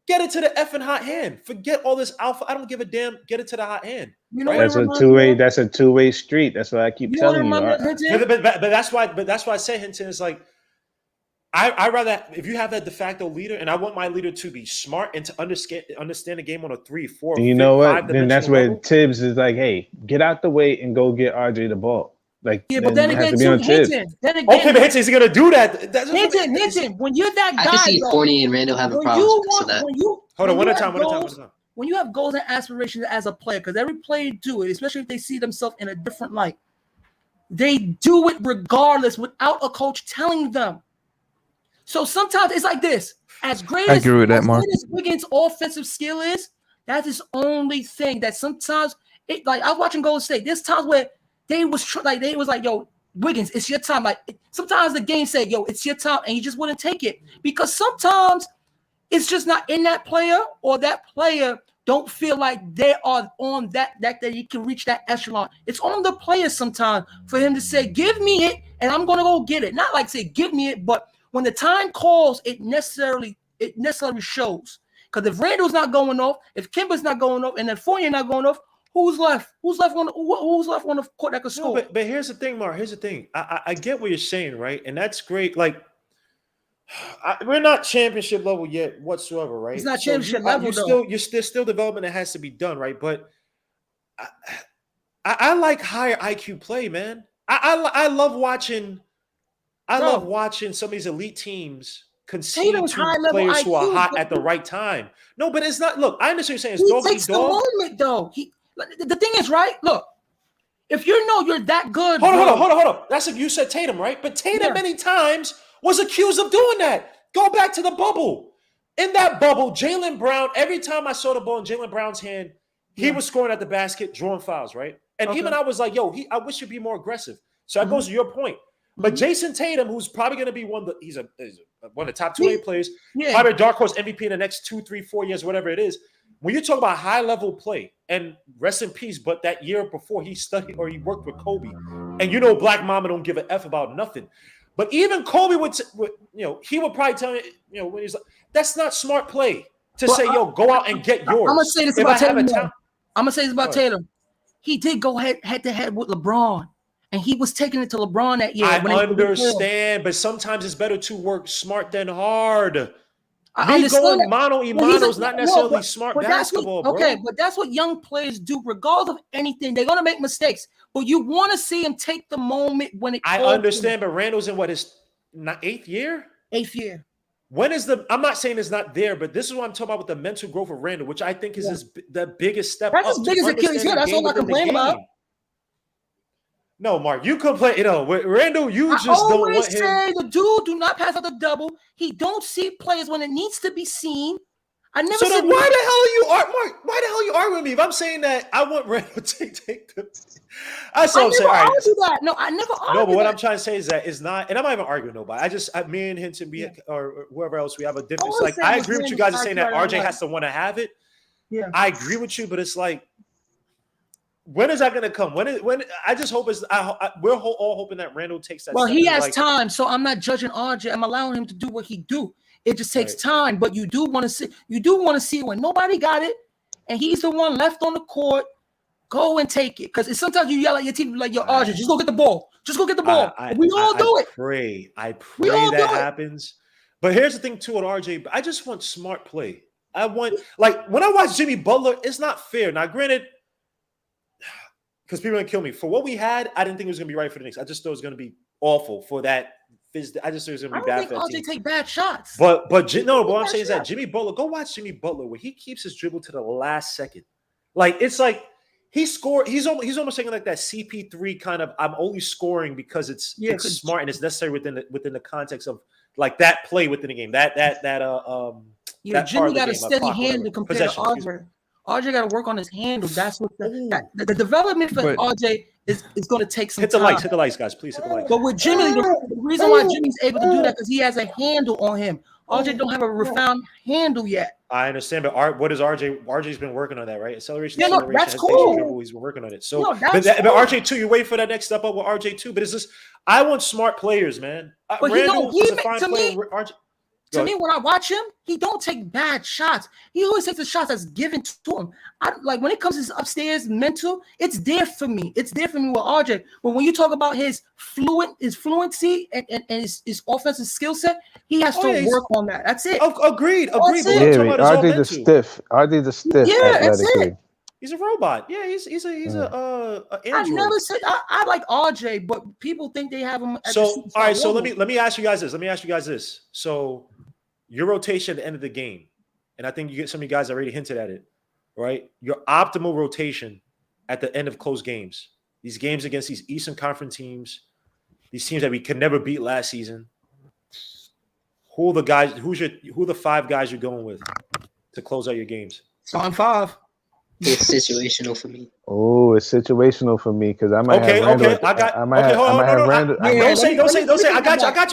Get it to the effing hot hand. Forget all this alpha. I don't give a damn. Get it to the hot hand. You know, right? That's a two-way street. That's what I keep telling you. But that's why I say, Hinton, is like, I rather, if you have that de facto leader, and I want my leader to be smart and to understand the game on a 3, 4, you know what? Then that's where Tibbs is like, hey, get out the way and go get RJ the ball. Like, yeah, but then again, Hinton. But Hinton, is he gonna do that? Hinton, when you're that guy, I can see Fournier and Randall having problems because of that. Hold on, one at a time. When you have goals and aspirations as a player, because every player do it, especially if they see themselves in a different light, they do it regardless without a coach telling them. So sometimes it's like this. As great as Wiggins' offensive skill is, that's his only thing. That sometimes like I was watching Golden State. There's times where they was like, yo, Wiggins, it's your time. Like sometimes the game said, yo, it's your time, and you just wouldn't take it because sometimes it's just not in that player, or that player don't feel like they are on that you can reach that echelon. It's on the player sometimes for him to say, give me it, and I'm gonna go get it. Not like say, give me it, but when the time calls, it necessarily shows. Because if Randall's not going off, if Kemba's not going off, and then Fournier not going off, who's left? Who's left on the court that can score? No, but here's the thing, Mark. Here's the thing. I get what you're saying, right? And that's great. Like, we're not championship level yet whatsoever, right? It's not championship level, though. There's still development that has to be done, right? But I like higher IQ play, man. I love watching. I love watching some of these elite teams concede to players who are hot at the right time. No, but it's not. Look, I understand what you're saying. He takes the moment, though. The thing is, right? Look, if you know you're that good. Hold on. That's if you said Tatum, right? But Tatum many times was accused of doing that. Go back to the bubble. In that bubble, Jaylen Brown, every time I saw the ball in Jaylen Brown's hand, he was scoring at the basket, drawing fouls, right? And even I was like, yo, I wish he'd be more aggressive. So that goes to your point. But Jason Tatum, who's probably going to be one of the top 2 players, probably a dark horse MVP in the next 2, 3, 4 years, whatever it is. When you talk about high level play, and rest in peace, but that year before he studied or he worked with Kobe, and you know Black Mama don't give a F about nothing. But even Kobe would he would probably tell me, when he's like, that's not smart play to say, yo, go out and get yours. I'm gonna say this about Tatum. He did go head to head with LeBron. And he was taking it to LeBron that year. I understand, but sometimes it's better to work smart than hard. Me going mano y mano is not necessarily smart basketball, bro. Okay, but that's what young players do, regardless of anything. They're gonna make mistakes, but you want to see him take the moment when it. I understand, but Randall's in what his 8th year? 8th year. When is the? I'm not saying it's not there, but this is what I'm talking about with the mental growth of Randall, which I think is the biggest step. That's as big as Achilles heel. That's all I complain about. No, Mark, you complain. You know, with Randall, you just don't want him. I always say the dude do not pass out the double. He don't see players when it needs to be seen. I never. So then why the hell are you, Mark? Why the hell are you arguing with me? If I'm saying that I want Randall to take the. That's what I'm saying. I never argue that. No, I never argue. No, but what I'm trying to say is that it's not, and I'm not even arguing with nobody. Me and Hinton, or whoever else, we have a difference. Like I agree with you guys saying that RJ has to want to have it. Yeah, I agree with you, but it's like. When is that going to come? When I just hope it's. We're all hoping that Randall takes that. Well, he has time, so I'm not judging RJ. I'm allowing him to do what he do. It just takes time, but you do want to see. You do want to see it when nobody got it, and he's the one left on the court. Go and take it, because sometimes you yell at your team like, "Yo, RJ, just go get the ball. Just go get the ball." We all do it. I pray that happens. But here's the thing too with RJ. I just want smart play. I want when I watch Jimmy Butler, it's not fair. Now, granted. Because people are gonna kill me for what we had. I didn't think it was gonna be right for the Knicks. I just thought it was gonna be awful for that. I just thought it was gonna be bad for that team. RJ take bad shots. But what I'm saying is that Jimmy Butler. Go watch Jimmy Butler where he keeps his dribble to the last second. It's like he scored. He's almost saying like that CP3 kind of. I'm only scoring because it's smart and it's necessary within the context of like that play within the game. That Jimmy got a steady hand compared to RJ. RJ got to work on his handle. That's what the development for RJ is going to take some time. Hit the lights, guys. Please hit the lights. But with Jimmy, the reason why Jimmy's able to do that because he has a handle on him. RJ don't have a refined handle yet. I understand, but what is RJ? RJ's been working on that, right? Acceleration. That's cool. He's been working on it. So, but RJ too, you wait for that next step up with RJ too. But it's just, I want smart players, man. But Randall is a fine player. To me, when I watch him, he don't take bad shots. He always takes the shots that's given to him. When it comes to his upstairs mental, it's there for me. It's there for me with RJ. But when you talk about his fluency and his offensive skill set, he has to work on that. That's it. Agreed. RJ's a stiff. RJ's a stiff. Yeah, that's it. He's a robot. Yeah, he's an android. I never said I like RJ, but people think they have him. All right. So let me ask you guys this. So your rotation at the end of the game, and I think you get some of you guys already hinted at it, right? Your optimal rotation at the end of close games. These games against these Eastern Conference teams, these teams that we could never beat last season. Who are the guys? Who are the 5 guys you're going with to close out your games? Starting 5. It's situational for me. Oh, it's situational for me because I might have Randall. I might have Randall. Don't say. I got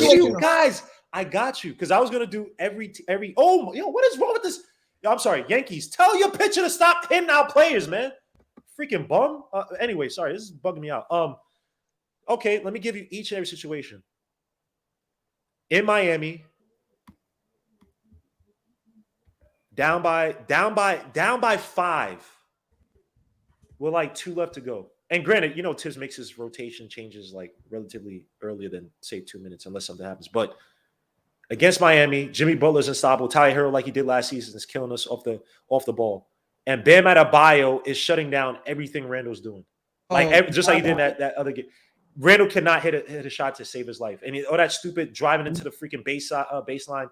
you, guys. I got you because I was gonna do every. Oh, what is wrong with this? I'm sorry, Yankees. Tell your pitcher to stop hitting out players, man. Freaking bum. Anyway, sorry, this is bugging me out. Okay, let me give you each and every situation. In Miami, down by 5. With like 2 left to go. And granted, Tibbs makes his rotation changes like relatively earlier than say 2 minutes, unless something happens. But against Miami, Jimmy Butler's unstoppable. Tyler Hero, like he did last season, is killing us off the ball. And Bam Adebayo is shutting down everything Randall's doing. Just like he did in that other game. Randall cannot hit a shot to save his life. And all that stupid driving into the freaking baseline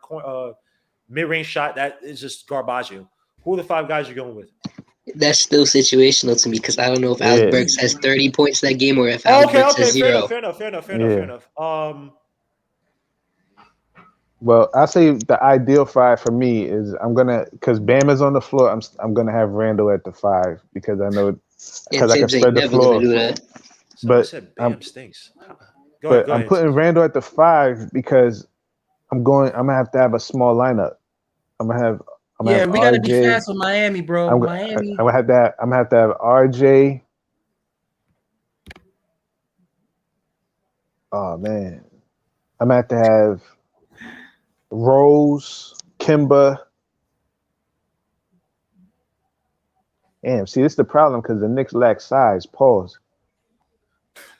mid-range shot, that is just Garbaggio. Who are the 5 guys you're going with? That's still situational to me because I don't know if Alec Burks has 30 points that game or if Alec Burks has 0. Fair enough. Well, I say the ideal 5 for me is because Bam is on the floor. I'm gonna have Randall at the 5 because I know because I can spread the floor. But Bam stinks. I'm putting Randall at the 5 because I'm gonna have to have a small lineup. I'm gonna have we gotta be fast with Miami, bro. I'm gonna have to have RJ. Oh man, I'm gonna have to have Rose, Kemba. Damn, see, this is the problem because the Knicks lack size. Pause.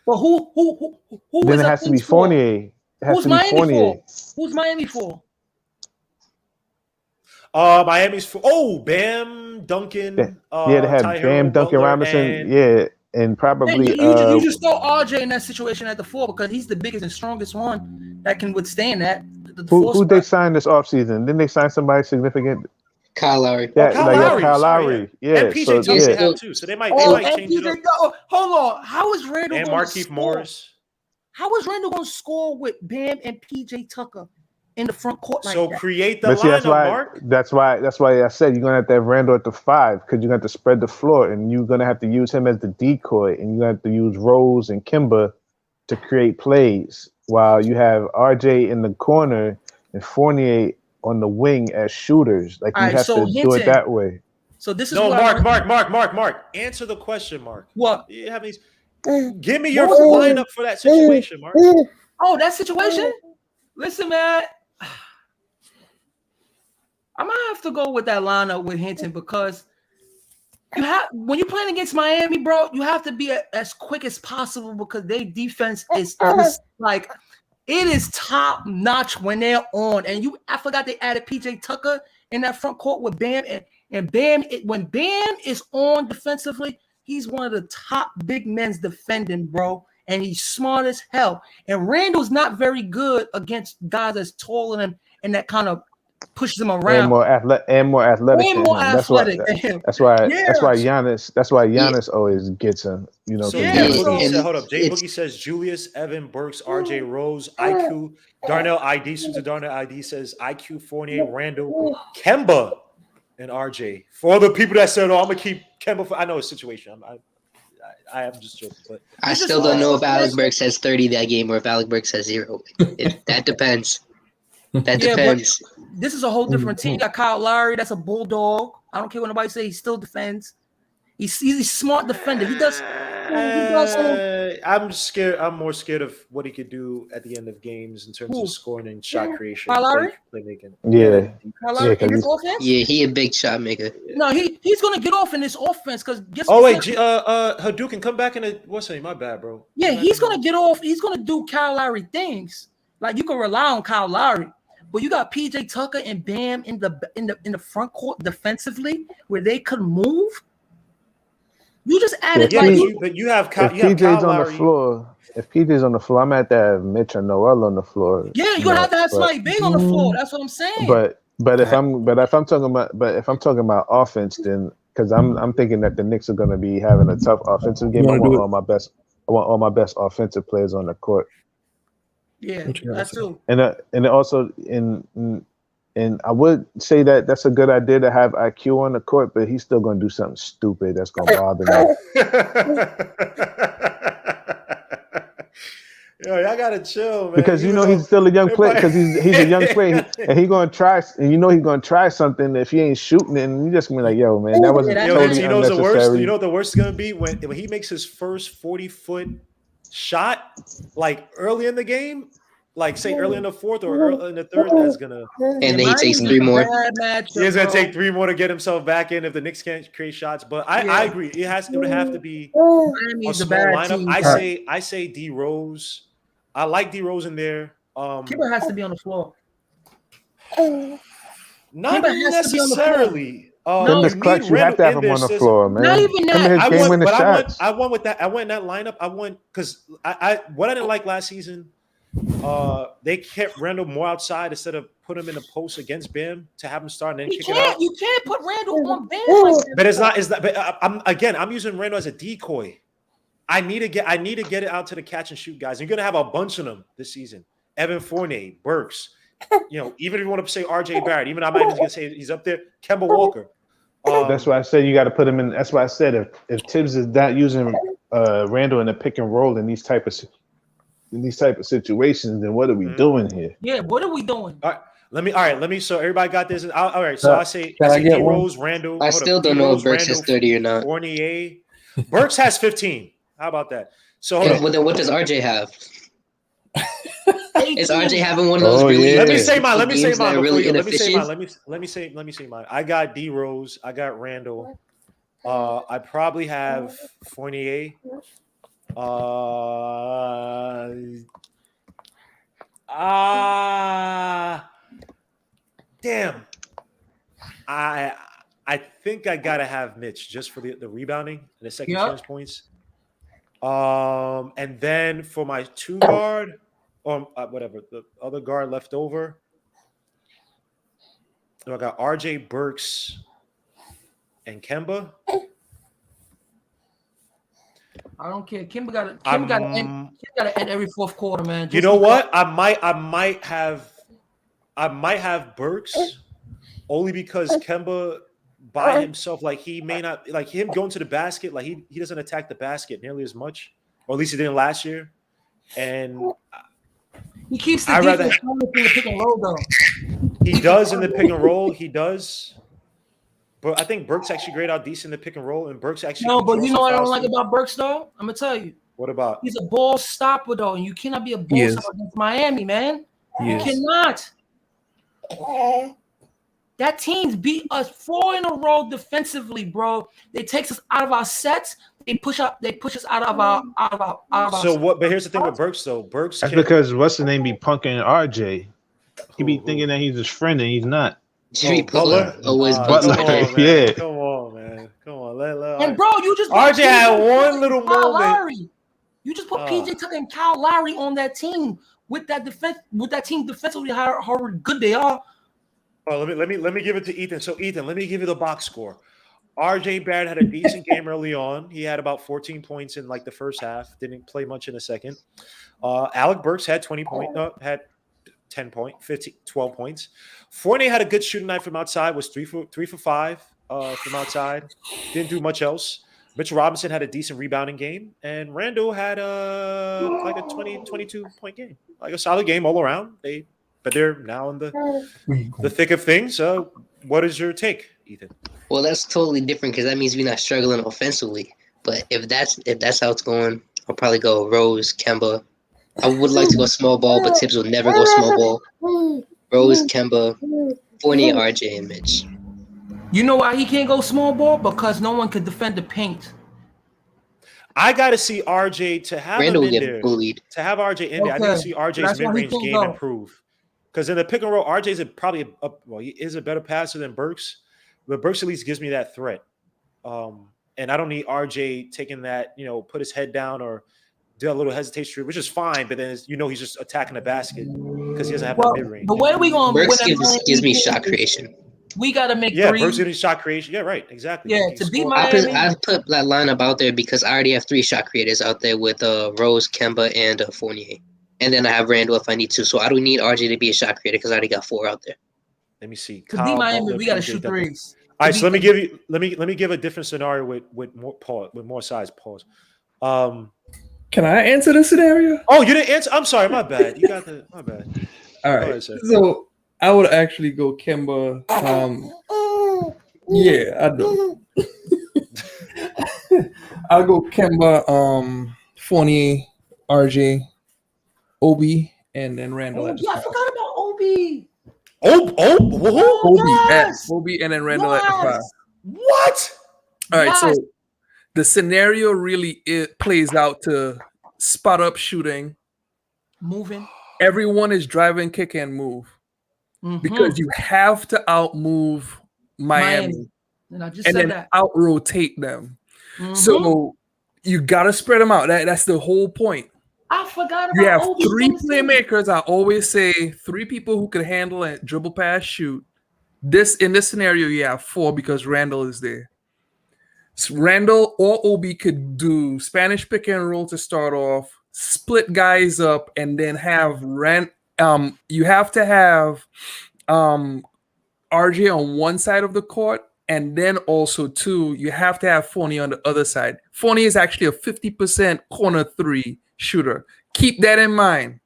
Well, who then it has to be Fournier. Who's Miami for? Who's Miami for? Miami's Bam, Duncan. They had Ty Bam, Hero, Duncan Butler, Robinson, and probably you just throw RJ in that situation at the 4 because he's the biggest and strongest one that can withstand that. Who they signed this offseason? Didn't they sign somebody significant? Kyle Lowry. Yeah, Kyle Lowry. Kyle Sorry, Lowry. yeah. Yeah, And PJ Tucker they have too. So they might change it up. Hold on. How is Randall and Markieff Morris? How is Randall going to score with Bam and PJ Tucker in the front court like that? Create the lineup, Mark. That's why I said you're gonna have to have Randall at the 5 because you're gonna have to spread the floor and you're gonna have to use him as the decoy and you're gonna have to use Rose and Kemba to create plays while you have RJ in the corner and Fournier on the wing as shooters. Like you have to do it that way. So this is Mark. Answer the question, Mark. What? You have these. Give me your lineup for that situation, Mark. Oh, that situation? Listen, man. I might have to go with that lineup with Hinton because when you're playing against Miami, bro, you have to be as quick as possible because their defense is like it is top notch when they're on. And I forgot they added PJ Tucker in that front court with Bam and Bam. When Bam is on defensively, he's one of the top big men's defending, bro. And he's smart as hell. And Randall's not very good against guys that's taller than him and that kind of pushes him around. And more athletic. That's why Giannis always gets him. You know. So hold up. Jay Boogie says Julius, Evan, Burks, RJ, Rose, IQ, Darnell ID. Susan Darnell ID says IQ, Fournier, Randall, Kemba, and RJ. For all the people that said, "Oh, I'm gonna keep Kemba," I know a situation. I am just joking, but I still don't know if Alec Burks has 30 that game or if Alec Burks has 0. That depends. That depends. This is a whole different team. You got Kyle Lowry. That's a bulldog. I don't care what nobody say. He still defends. He's a smart defender. He does. I'm scared. I'm more scared of what he could do at the end of games in terms of scoring and shot creation. Kyle Lowry? Playmaking. Yeah, he a big shot maker. No, he's gonna get off in this offense because. Hadouken, come back in the what's his name? My bad, bro. Yeah, he's gonna get off. He's gonna do Kyle Lowry things. Like you can rely on Kyle Lowry, but you got PJ Tucker and Bam in the front court defensively where they could move. You just added but you have Kyle. If PJ's on the floor, I'm at that have Mitch or Noel on the floor. Yeah, you're gonna have to have somebody big on the floor. That's what I'm saying. But if I'm talking about offense, then because I'm thinking that the Knicks are gonna be having a tough offensive game. I want all my best offensive players on the court. Yeah, that's true. And also and I would say that that's a good idea to have IQ on the court, but he's still going to do something stupid that's going to bother me. Yo, y'all gotta chill, man. Because he's still a young player. Because he's a young player, and he's going to try. And he's going to try something. If he ain't shooting, and you just gonna be like, "Yo, man, that wasn't totally unnecessary." The worst. You know what the worst is gonna be when he makes his first 40-foot shot, like early in the game. Like say early in the fourth or early in the third, that's gonna. And then he takes 3 more. He's gonna take 3 more to get himself back in if the Knicks can't create shots. But I agree, it would have to be a small lineup. I say D Rose. I like D Rose in there. Kemba has to be on the floor. Not necessarily. Kemba's clutch. You have to have him on the floor, man. Not even that. I won with that. I went in that lineup. I won because what I didn't like last season. They kept Randall more outside instead of put him in a post against Bam to have him start and then kick it out. You can't put Randall on Bam like that. But it's not. But I'm using Randall as a decoy. I need to get it out to the catch and shoot guys. You're gonna have a bunch of them this season. Evan Fournier, Burks. Even if you want to say RJ Barrett, I'm not even gonna say he's up there. Kemba Walker. That's why I said you got to put him in. That's why I said if Thibs is not using Randall in a pick and roll in these type of situations, then what are we doing here? Yeah, what are we doing? All right, let me. So everybody got this. All right, so I say D Rose, Randall. I still don't know if Burks has 30 or not. Fournier. Burks has 15. How about that? So well, then what does RJ have? Is RJ having one of those? Let me say mine. Let me say mine. I got D Rose. I got Randall. I probably have Fournier. Damn. think I gotta have Mitch just for the rebounding and the second chance points. And then for my 2 guard or whatever the other guard left over, so I got RJ, Burks, and Kemba. I don't care. Kemba got to end every fourth quarter, man. You know what? I might have Burks only because Kemba by himself, like he may not like him going to the basket, like he doesn't attack the basket nearly as much, or at least he didn't last year. And he keeps the defense in the pick and roll, though. He does in the pick and roll. He does. But I think Burks actually grayed out decent in the pick and roll, and Burks actually. No, but you know what I don't like about Burks, though? I'm gonna tell you. What about? He's a ball stopper, though, and you cannot be a ball stopper against Miami, man. You cannot. That team's beat us 4 in a row defensively, bro. They take us out of our sets. They push us out of our. So what? But here's the thing with Burks, though. Burks. That's because what's the name be punking RJ. He be thinking that he's his friend, and he's not. Butler. Always Butler. Yeah. Come on, man. Come on. Let and bro, you just RJ had one little moment. Lowry. You just put PJ Tucker and Kyle Lowry on that team with that defense, with that team defensively, how good they are. Oh, let me give it to Ethan. So Ethan, let me give you the box score. RJ Barrett had a decent game early on. He had about 14 points in like the first half. Didn't play much in the second. Alec Burks had 20 points. Had 10 points, 12 points. Fournier had a good shooting night from outside. Was 3 for 5 from outside. Didn't do much else. Mitch Robinson had a decent rebounding game, and Randall had like a 22 point game, like a solid game all around. But they're now in the thick of things. What is your take, Ethan? Well, that's totally different because that means we're not struggling offensively. But if that's how it's going, I'll probably go Rose, Kemba. I would like to go small ball, but Thibs will never go small ball. Rose, Kemba, Fournier, RJ, and Mitch. You know why he can't go small ball? Because no one could defend the paint. I got to see RJ to have Randall him in get there. bullied. To have RJ in there, I need to see RJ's mid-range game improve. Because in the pick and roll, RJ's he is a better passer than Burks, but Burks at least gives me that threat. And I don't need RJ taking that, put his head down or do a little hesitation, which is fine. But then he's just attacking the basket because he doesn't have that mid range. The way we going Burks gives me shot creation. We got to make three. Burks getting shot creation. Yeah, right. Exactly. Yeah, to beat Miami. I put that lineup out there because I already have 3 shot creators out there with Rose, Kemba, and Fournier. And then I have Randall if I need to. So I don't need RJ to be a shot creator because I already got 4 out there. Let me see. To beat Miami, we got to shoot threes. All right, so let me give a different scenario with more size. Pause. Can I answer the scenario? Oh, you didn't answer. I'm sorry, my bad. You got my bad. All right. So I would actually go Kemba. Yeah, I do. I'll go Kemba, Fournier, RJ, Obi, and then Randall. I forgot about Obi. Obi, and then Randall at the 5. What? All right, so the scenario really plays out to spot up shooting, moving. Everyone is driving, kick, and move because you have to outmove Miami. And I just and said then that. Out rotate them. So you gotta spread them out. That's the whole point. I forgot about you have Obi 3 playmakers. I always say 3 people who can handle and dribble, pass, shoot. In this scenario, you have 4 because Randall is there. So Randall or Obi could do Spanish pick and roll to start off, split guys up, and then have you have to have RJ on one side of the court, and then also too, you have to have Fournier on the other side. Fournier is actually a 50% corner 3 shooter. Keep that in mind.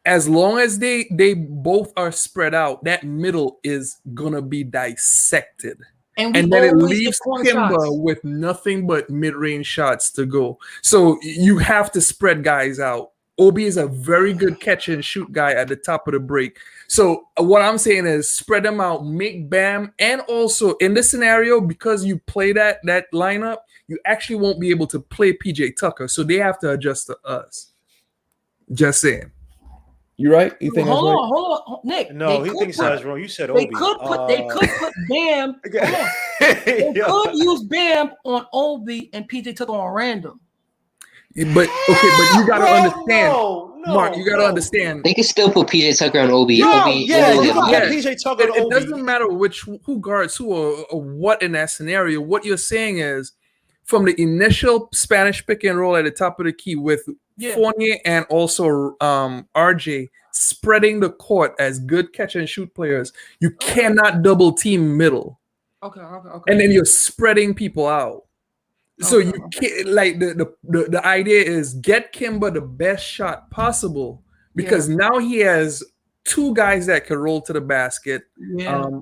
As long as they both are spread out, that middle is gonna be dissected. And then it leaves Kemba with nothing but mid-range shots to go. So you have to spread guys out. Obi is a very good catch and shoot guy at the top of the break. So what I'm saying is spread them out, make Bam, and also in this scenario, because you play that lineup, you actually won't be able to play PJ Tucker. So they have to adjust to us. Just saying. You right? You think that's right? Hold on, Nick. No, he thinks that's wrong. You said Obi. They could put Bam. They could use Bam on Obi and PJ Tucker on Randall. But you gotta understand, Mark. You gotta understand. They can still put PJ Tucker on Obi. You got PJ Tucker on Obi. It doesn't matter who guards who or what in that scenario. What you're saying is, from the initial Spanish pick and roll at the top of the key with Fournier and also RJ spreading the court as good catch and shoot players, you cannot double team middle. Okay. And then you're spreading people out. So you can't, like, the idea is get Kemba the best shot possible because now he has two guys that can roll to the basket.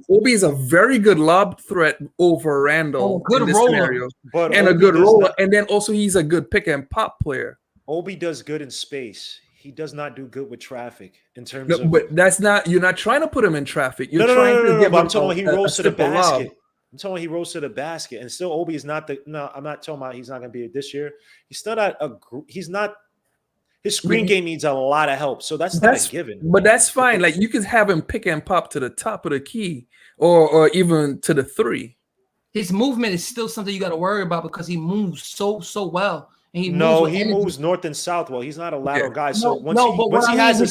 Obi is a very good lob threat over Randall in this scenario, and a good roller. And then also he's a good pick and pop player. Obi does good in space. He does not do good with traffic in terms of. But that's not. You're not trying to put him in traffic. You're I'm talking he rolls to the basket. I'm telling you, he rose to the basket, and still Obi is not the. No, I'm not talking about he's not going to be this year. He's still not a. He's not. His screen game needs a lot of help, so that's not a given. But that's fine. Like you can have him pick and pop to the top of the key, or even to the three. His movement is still something you got to worry about because he moves so well. And he moves north and south well. He's not a lateral guy. So once he has a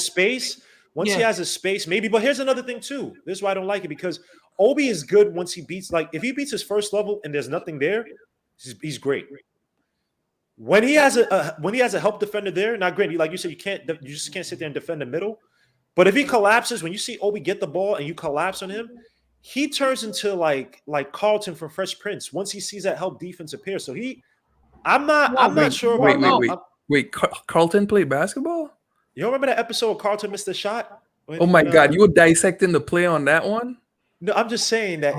space, maybe. But here's another thing too. This is why I don't like it because Obi is good once he beats, like if he beats his first level and there's nothing there, he's great. When he has a help defender there, not great. Like you said, you just can't sit there and defend the middle. But if he collapses, when you see Obi get the ball and you collapse on him, he turns into like Carlton from Fresh Prince once he sees that help defense appear. So I'm not sure. Wait, Carlton played basketball? You don't remember that episode where Carlton missed a shot? Oh my God, you were dissecting the play on that one? No, I'm just saying that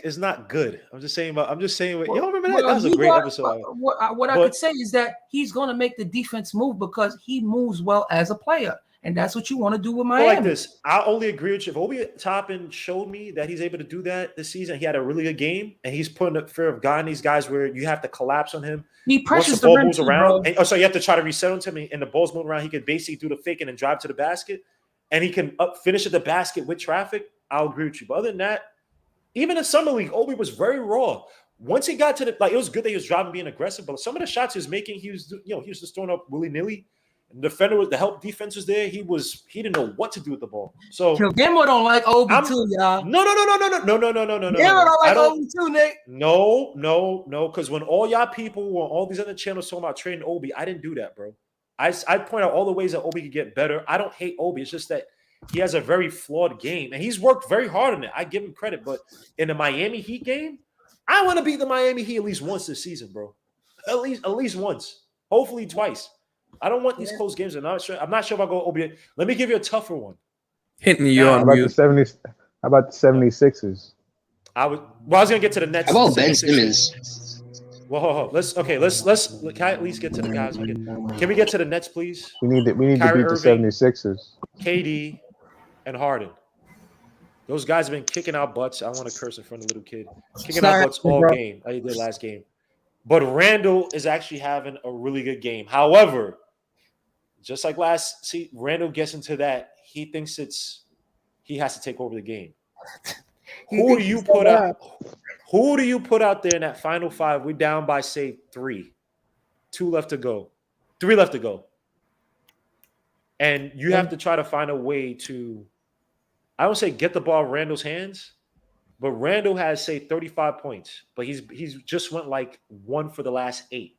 it's not good. I'm just saying you don't remember that? That was a great episode. What I could say is that he's going to make the defense move because he moves well as a player. And that's what you want to do with Miami. Like this, I only agree with you. If Obi Toppin showed me that he's able to do that this season, he had a really good game, and he's putting a fear of God in these guys where you have to collapse on him. He pressures the ball moves around. So you have to try to reset on him, and the ball's moving around. He could basically do the fake and then drive to the basket, and he can finish at the basket with traffic. I'll agree with you. But other than that, even in Summer League, Obi was very raw. Once he got to it was good that he was driving, being aggressive, but some of the shots he was making, he was just throwing up willy-nilly. The defender was the help defense was there. He didn't know what to do with the ball. So Kemba don't like Obi too, y'all. No. Kemba don't like Obi too, Nick. No. Because when all y'all people were on all these other channels talking about trading Obi, I didn't do that, bro. I point out all the ways that Obi could get better. I don't hate Obi. It's just that he has a very flawed game, and he's worked very hard on it. I give him credit, but in the Miami Heat game, I want to beat the Miami Heat at least once this season, bro. At least once. Hopefully twice. I don't want these close games. I'm not sure if I go Obi. Let me give you a tougher one. Hitting you on about the 70s. How about the 76ers? I was gonna get to the Nets. How about Ben Simmons? Well, let's can I at least get to the guys? Can we get to the Nets, please? We need to beat the 76ers. KD and Harden. Those guys have been kicking out butts. I want to curse in front of the little kid. Kicking out butts all game. I did last game. But Randall is actually having a really good game. However, just like Randall gets into that. He thinks he has to take over the game. Who do you put out there in that final five? We're down by, say, 3. 3 left to go. And you have to try to find a way to, I don't say get the ball in Randall's hands, but Randall has, say, 35 points, but he's just went like 1 for the last 8.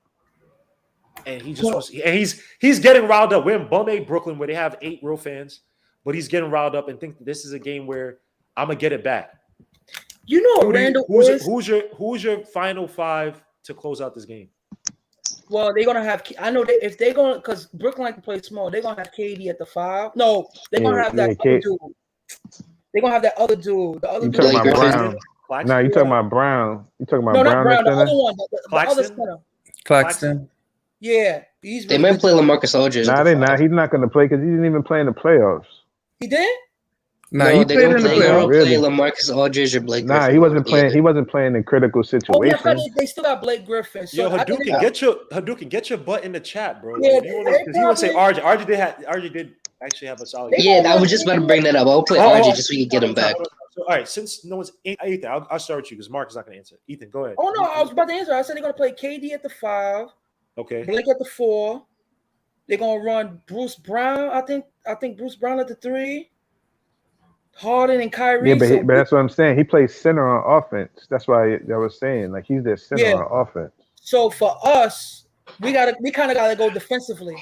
And he's getting riled up. We're in Bum A, Brooklyn, where they have 8 real fans, but he's getting riled up and think this is a game where I'm gonna get it back. You know, Randall. Who's your final 5 to close out this game? Well, they're gonna have. I know if they're gonna, because Brooklyn like to play small. They're gonna have KD at the 5. No, they're gonna have that other dude. They're gonna have that other dude. The other you dude. Talking about Brown? No, you talking about Brown? You talking about Brown? Not Brown. The other one. The other center. Claxton. Yeah, they might play LaMarcus Aldridge. Nah, they're not. He's not going to play because he didn't even play in the playoffs. He did? Nah, he played in the playoffs. Play LaMarcus Aldridge or Blake Griffin. Nah, he wasn't playing. He wasn't playing in critical situations. Oh, yeah, they still got Blake Griffin. So Hadouken, get your butt in the chat, bro. Yeah, because he want to say RJ. RJ did actually have a solid. Yeah, I was just about to bring that up. I'll play RJ just so we can get him back. So, all right, since no one's Ethan, I'll start with you because Mark is not going to answer. Ethan, go ahead. Oh no, I was about to answer. I said they're going to play KD at the 5. Okay. Blake at the 4. They're going to run Bruce Brown. I think Bruce Brown at the 3. Harden and Kyrie. Yeah, but that's what I'm saying. He plays center on offense. That's why I was saying, like, he's their center on offense. So for us, we kind of gotta go defensively.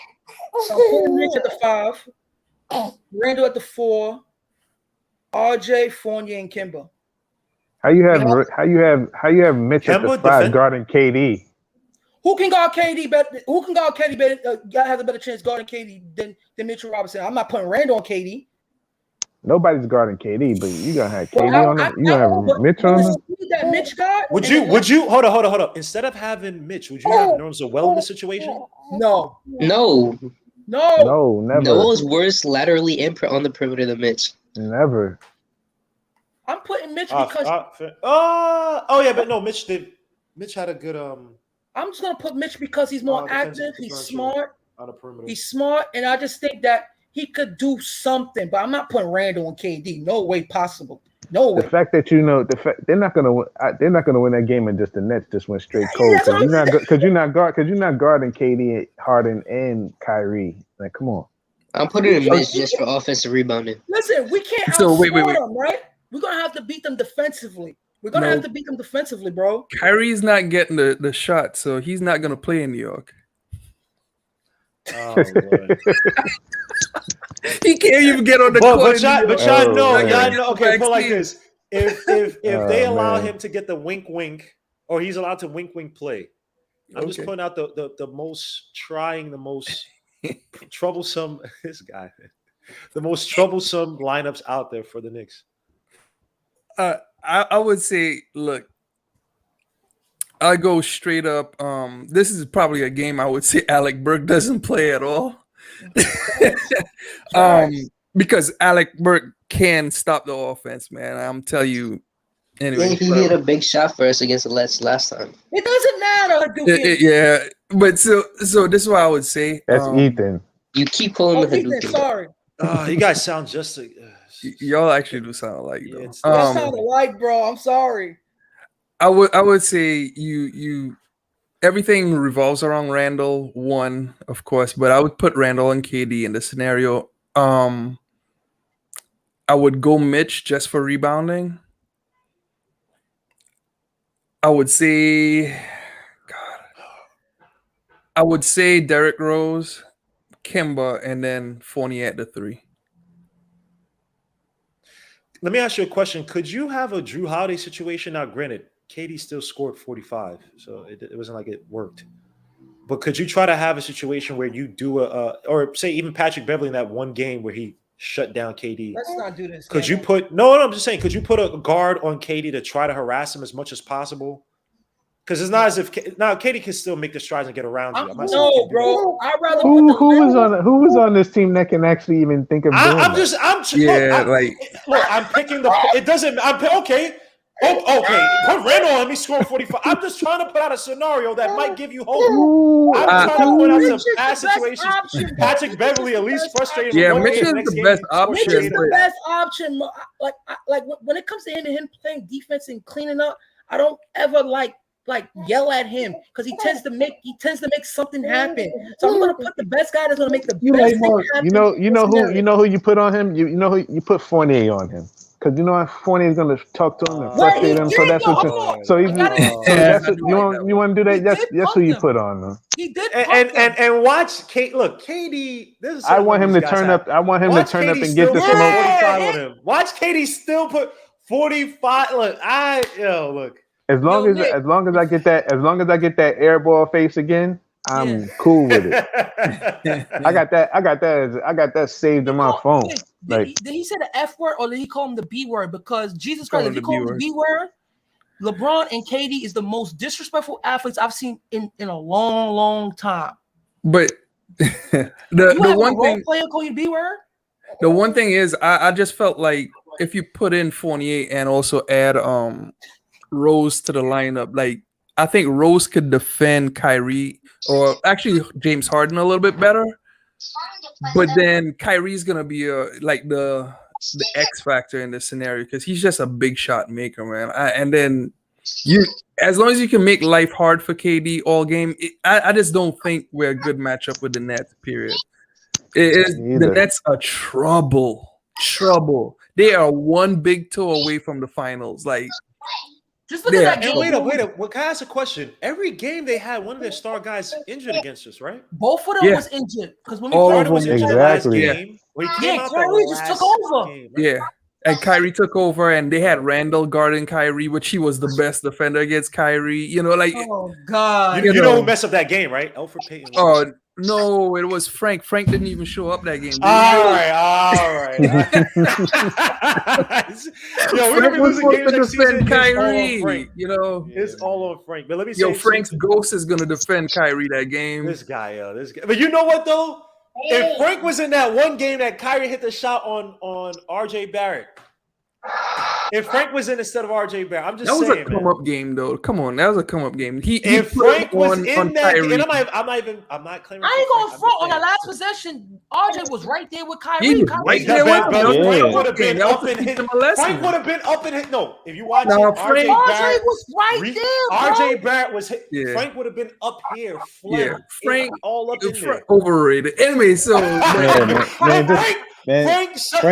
So I'm putting Mitch at the 5, Randall at the 4, RJ, Fournier, and Kemba. How you have Mitch at the 5 guarding KD? Who can guard KD better? Who can guard KD better? Has a better chance guarding KD than Mitchell Robinson. I'm not putting Randall on KD. Nobody's guarding KD, but you gonna have KD on him. You gonna have Mitch on him. That Mitch guard. Would you hold on? Instead of having Mitch, would you have Noel in this situation? No, never. Noel's worse laterally imprint on the perimeter than Mitch. Never. I'm putting Mitch because. But no, Mitch had a good. I'm just gonna put Mitch because he's more active. He's smart. He's smart, and I just think that he could do something. But I'm not putting Randall and KD. No way possible. No way. The fact that they're not gonna win that game, and just the Nets just went straight cold because you're not guarding KD, Harden, and Kyrie. Like, come on. I'm putting in Mitch just for offensive rebounding. Listen, we can't outscore them, right? We're gonna have to beat them defensively. Bro. Kyrie's not getting the shot, so he's not gonna play in New York. Oh, Lord. He can't even get on the court. But y'all know. Okay, put like this: if they allow him to get the wink, or he's allowed to wink play, I'm just putting out the most trying, the most troublesome. This guy, the most troublesome lineups out there for the Knicks. I would say, look, I go straight up. This is probably a game I would say Alec Burke doesn't play at all. Because Alec Burke can stop the offense, man. I'm telling you. Anyway, he hit a big shot for us against the last time. It doesn't matter. Yeah, but so this is what I would say. That's Ethan. You keep calling the Ethan, sorry. You guys sound just like y'all actually do sound alike. Yeah, y'all sound alike, bro. I'm sorry. I would say you everything revolves around Randall, one, of course, but I would put Randall and KD in the scenario. I would go Mitch just for rebounding. I would say Derrick Rose, Kemba, and then Fournier at the 3. Let me ask you a question. Could you have a Drew Holiday situation? Now, granted, KD still scored 45, so it wasn't like it worked. But could you try to have a situation where you do or say even Patrick Beverly in that one game where he shut down KD? Let's not do this. Could you put I'm just saying, could you put a guard on KD to try to harass him as much as possible? Because it's not as if now KD can still make the strides and get around you. No, bro. I'd rather who was on this team that can actually even think of doing I'm picking the. It doesn't. Okay. Put Randall on me scoring 45. I'm just trying to put out a scenario that might give you hope. I'm trying to point out some past situations. Patrick Beverly at least frustrated. Yeah, Mitch is the best option. Mitch is the best option. Like when it comes to him playing defense and cleaning up, I don't ever like yell at him because he tends to make something happen. So I'm gonna put the best guy that's gonna make the best thing happen. You know who you put on him. You know who you put Fournier on him. Because you know Fournier is going to talk to him and frustrate him. So that's what you want to do that. That's who you put on him. He did. And watch Kate. Look, KD. This is. I want him to turn up. I want him to turn up and get the smoke. On him. Watch KD still put 45. Look, look. As long as I get that air ball face again, I'm cool with it. I got that saved in my phone. Did he say the F word or did he call him the B word? Because Jesus Christ, if he called him the B word, LeBron and KD is the most disrespectful athletes I've seen in a long, long time. But the one thing player call you B word? The one thing is, I just felt like if you put in Fournier and also add Rose to the lineup, like I think Rose could defend Kyrie or actually James Harden a little bit better. But then Kyrie's gonna be like the X factor in this scenario because he's just a big shot maker, man. And then as long as you can make life hard for KD all game, I just don't think we're a good matchup with the Nets. Period. The Nets are trouble. They are one big toe away from the finals. Like, just look at that game. Wait up. Well, can I ask a question? Every game they had one of their star guys injured against us, right? Both of them was injured because when we was injured last game, Kyrie just took over. Game, right? Yeah. And Kyrie took over, and they had Randall guarding Kyrie, which he was the best defender against Kyrie. You know, like, oh god, you know who messed up that game, right? Alfred Payton. Oh no, it was Frank. Frank didn't even show up that game. All right. Yo, we're gonna be losing games next season. Kyrie. You know, it's all on Frank. But let me say, Frank's ghost is gonna defend Kyrie that game. This guy. But you know what though? If Frank was in that one game that Kyrie hit the shot on RJ Barrett, if Frank was in instead of RJ Barrett, I'm just saying. That was a come-up game, though. Come on, that was a come-up game. If Frank was in that, and I'm not claiming. I ain't going front on the last possession. RJ was right there with Kyrie. Frank would have been up and hit. Frank would have been up and hit. No, if you watch it, RJ was right there. RJ Barrett was hit. Yeah. Frank would have been up here. Frank all up in there. Overrated. Anyway, so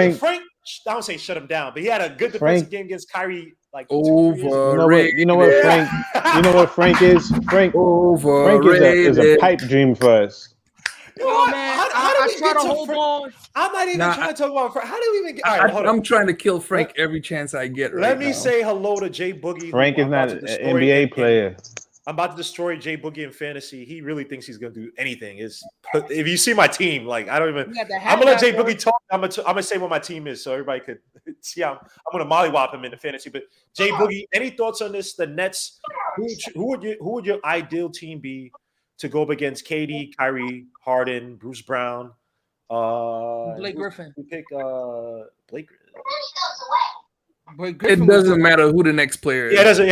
Frank. I don't say shut him down, but he had a good defensive game against Kyrie. Like overrated. You know what Frank? You know what Frank is? Frank is a pipe dream for us. Yo, man, I try to hold on. I'm not even trying to talk about Frank. How do we even get? All right, I'm trying to kill Frank every chance I get. Let me say hello to Jay Boogie. Frank is not an NBA player. I'm about to destroy Jay Boogie in fantasy. He really thinks he's gonna do anything. If you see my team, like I don't even. I'm gonna let Jay Boogie talk. I'm gonna say what my team is, so everybody could see. I'm gonna mollywop him into fantasy. But Jay Boogie, any thoughts on this? The Nets. Who would your ideal team be to go up against KD, Kyrie, Harden, Bruce Brown, Blake Griffin? We pick Blake. It doesn't matter who the next player is. Yeah, it doesn't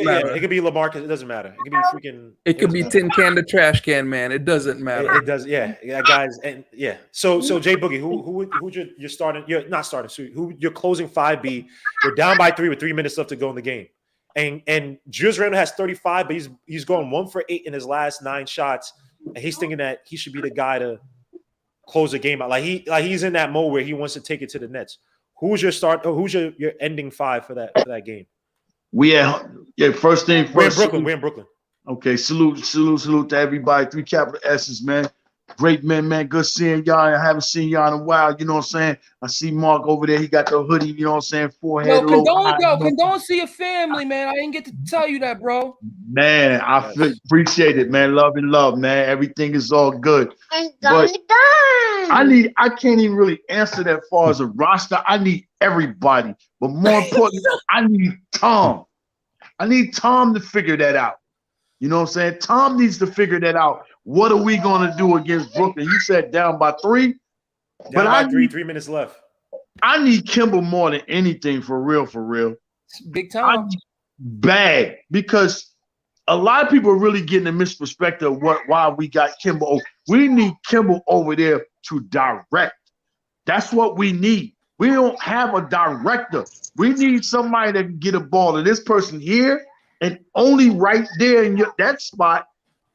matter. It could be LaMarcus. It doesn't matter. It could be freaking. It could be Tin Can the Trash Can Man. It doesn't matter. It does. Yeah, guys. And yeah. So Jay Boogie, who you're starting? You're not starting. So who your closing 5B? You're down by 3 with 3 minutes left to go in the game, and Julius Randle has 35, but he's going 1 for 8 in his last 9 shots, and he's thinking that he should be the guy to close the game out. Like he's in that mode where he wants to take it to the Nets. Who's your start? Who's your ending 5 for that game? First thing first. We're in Brooklyn. Okay, salute to everybody. 3 capital S's, man. Great men, man. Good seeing y'all. I haven't seen y'all in a while. You know what I'm saying? I see Mark over there. He got the hoodie. You know what I'm saying? Forehead. Condolences to your family, man. I didn't get to tell you that, bro. Man, I appreciate it, man. Love and love, man. Everything is all good. But I can't even really answer that far as a roster. I need everybody. But more importantly, I need Tom. I need Tom to figure that out. You know what I'm saying? Tom needs to figure that out. What are we going to do against Brooklyn? You said down by 3. Down by 3 minutes left. I need Kemba more than anything, for real. Big time. Bad. Because a lot of people are really getting a misperspective of why we got Kemba. We need Kemba over there to direct. That's what we need. We don't have a director. We need somebody that can get a ball to this person here and only right there in that spot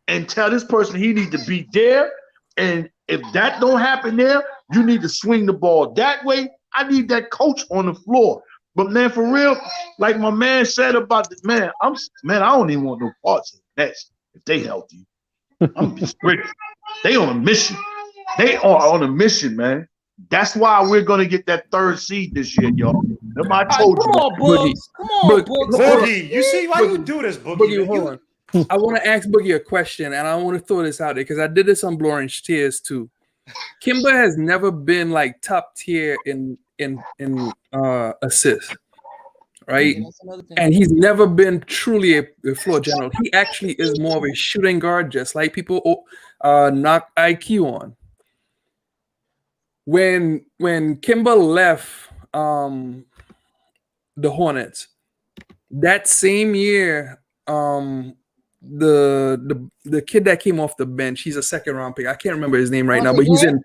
and tell this person he needs to be there. And if that don't happen there, you need to swing the ball that way. I need that coach on the floor. But man, for real, like my man said about the man, I don't even want no parts of the Nets if they healthy. I'm just ready. They on a mission. They are on a mission, man. That's why we're gonna get that 3rd seed this year, y'all. I told you. Come on, Boogie. Come on, Boogie. You see why you do this, Boogie? Hold on. I want to ask Boogie a question, and I want to throw this out there because I did this on Blowing Tears too. Kemba has never been like top tier in assists, right? And he's never been truly a floor general. He actually is more of a shooting guard, just like people knock IQ on. When Kemba left the Hornets, that same year, the kid that came off the bench, he's a 2nd round pick. I can't remember his name right now, but he's in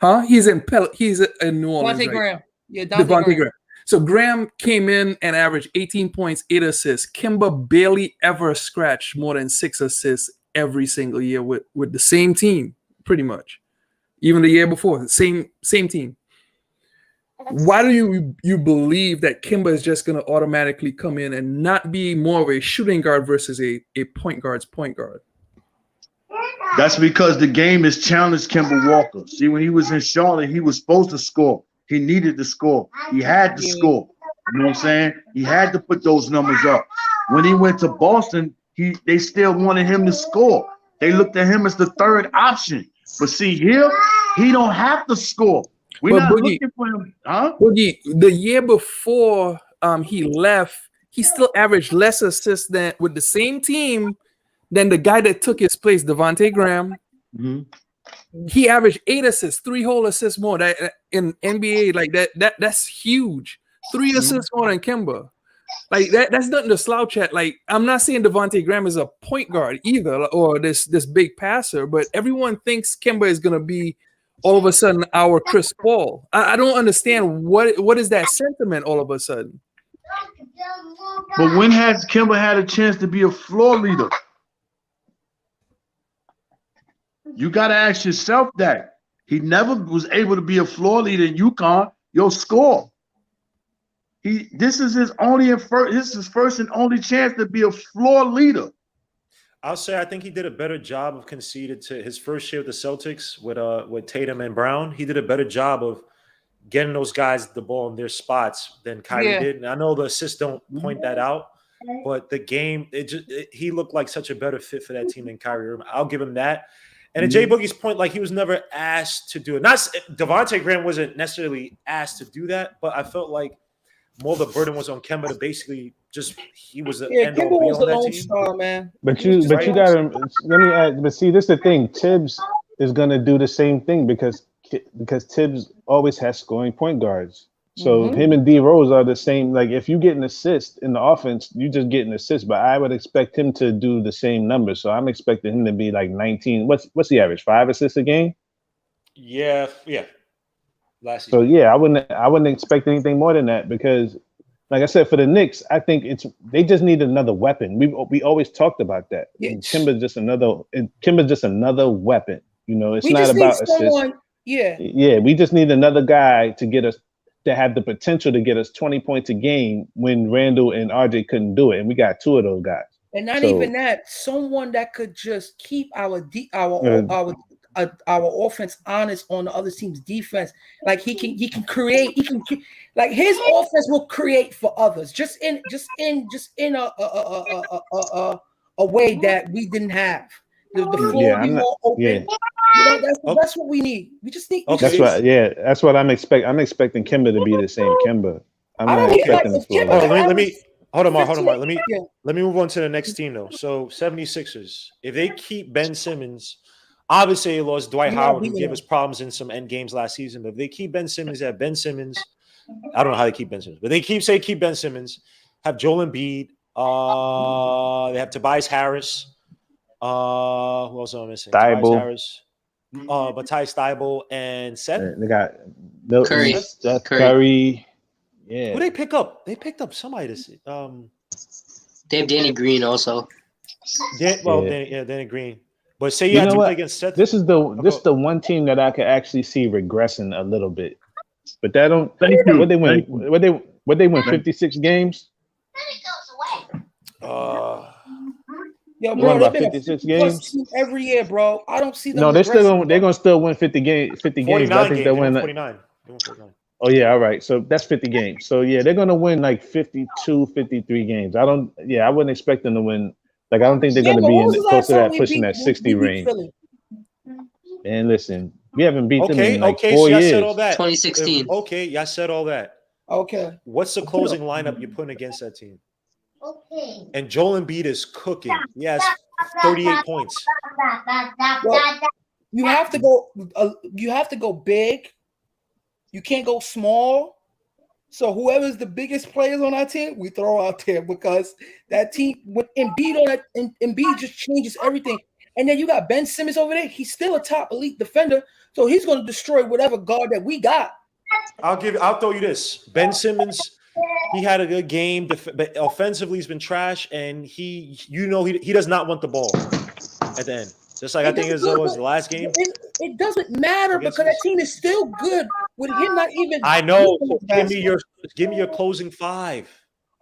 Huh? He's in New Orleans. Devontae right? Graham. Yeah, Devontae Graham. So Graham came in and averaged 18 points, 8 assists. Kemba barely ever scratched more than 6 assists every single year with the same team, pretty much. Even the year before, same team. Why do you believe that Kemba is just going to automatically come in and not be more of a shooting guard versus a point guard's point guard? That's because the game has challenged Kemba Walker. See, when he was in Charlotte, he was supposed to score. He needed to score. He had to score. You know what I'm saying? He had to put those numbers up. When he went to Boston, they still wanted him to score. They looked at him as the third option. But see, here, he don't have to score. We're not looking for him. Huh? Boogie, the year before he left, he still averaged less assists than with the same team than the guy that took his place, Devontae Graham. Mm-hmm. He averaged 8 assists, 3 whole assists more. That in NBA, like that's huge. 3 assists more than Kemba. Like that's nothing to slouch at. Like, I'm not saying Devontae Graham is a point guard either, or this big passer, but everyone thinks Kemba is gonna be all of a sudden our Chris Paul. I don't understand what is that sentiment all of a sudden. But when has Kemba had a chance to be a floor leader? You got to ask yourself that. He never was able to be a floor leader in UConn. You'll score. This is his first and only chance to be a floor leader. I'll say I think he did a better job of conceding to his first year with the Celtics with Tatum and Brown. He did a better job of getting those guys the ball in their spots than Kyrie did. And I know the assists don't point that out, but the game, he looked like such a better fit for that team than Kyrie Irving. I'll give him that. And to Jay Boogie's point, like, he was never asked to do it. Not Devontae Graham wasn't necessarily asked to do that, but I felt like more of the burden was on Kemba to basically he was the end all be on that team. Star, man. But you gotta let me add. But see, this is the thing. Thibs is gonna do the same thing because Thibs always has scoring point guards. So him and D Rose are the same. Like, if you get an assist in the offense, you just get an assist. But I would expect him to do the same numbers. So I'm expecting him to be like 19. What's the average? 5 assists a game? Yeah. Last season. So yeah, I wouldn't expect anything more than that because, like I said, for the Knicks, I think they just need another weapon. We always talked about that. Kemba's just another weapon. You know, it's not about assists. Yeah, we just need another guy to get us to have the potential to get us 20 points a game when Randall and RJ couldn't do it, and we got 2 of those guys. And not even that, someone that could just keep our offense honest on the other team's defense. Like, he can create. Like, his offense will create for others, just in a way that we didn't have. The floor will be more open. Yeah. You know, that's what we need. We just need. That's what I'm expecting. I'm expecting Kemba to be the same Kemba. I'm not expecting the floor. Let me hold on, Mark. Let me move on to the next team though. So 76ers, if they keep Ben Simmons, obviously they lost Dwight Howard, who gave us problems in some end games last season. But if they keep Ben Simmons at Ben Simmons, I don't know how they keep Ben Simmons, but they keep Ben Simmons, have Joel Embiid, they have Tobias Harris. Who else am I missing? Tobias Harris, Matthijs Thybulle, and Seth. They got Milton, Steph Curry. Yeah. Who they pick up? They picked up somebody to see. They have Danny Green also. Danny Green. But say you had to play against Seth. This is the one team that I could actually see regressing a little bit. But that don't. What they win? What they win? 56 games. Yo, bro, about 56 games every year, bro. I don't see them. No, they're gonna still win 50 games. 50 games. I think they'll win 49. Oh yeah, all right. So that's 50 games. So yeah, they're gonna win like 52, 53 games. I wouldn't expect them to win. Like, I don't think they're gonna be close to that pushing that 60 range. And listen, we haven't beat them in like 4 years. Said all that. 2016. Okay, y'all said all that. Okay. What's the closing lineup you're putting against that team? Okay. And Joel Embiid is cooking. He has 38 points. Well, you have to go. You have to go big. You can't go small. So whoever's the biggest players on our team, we throw out there, because that team with Embiid on it, and Embiid just changes everything. And then you got Ben Simmons over there. He's still a top elite defender, so he's going to destroy whatever guard that we got. I'll throw you this. Ben Simmons, he had a good game, but offensively he's been trash, and he does not want the ball at the end. Just like I think it was the last game. It doesn't matter because that team is still good with him not even. I know. Give me your closing five.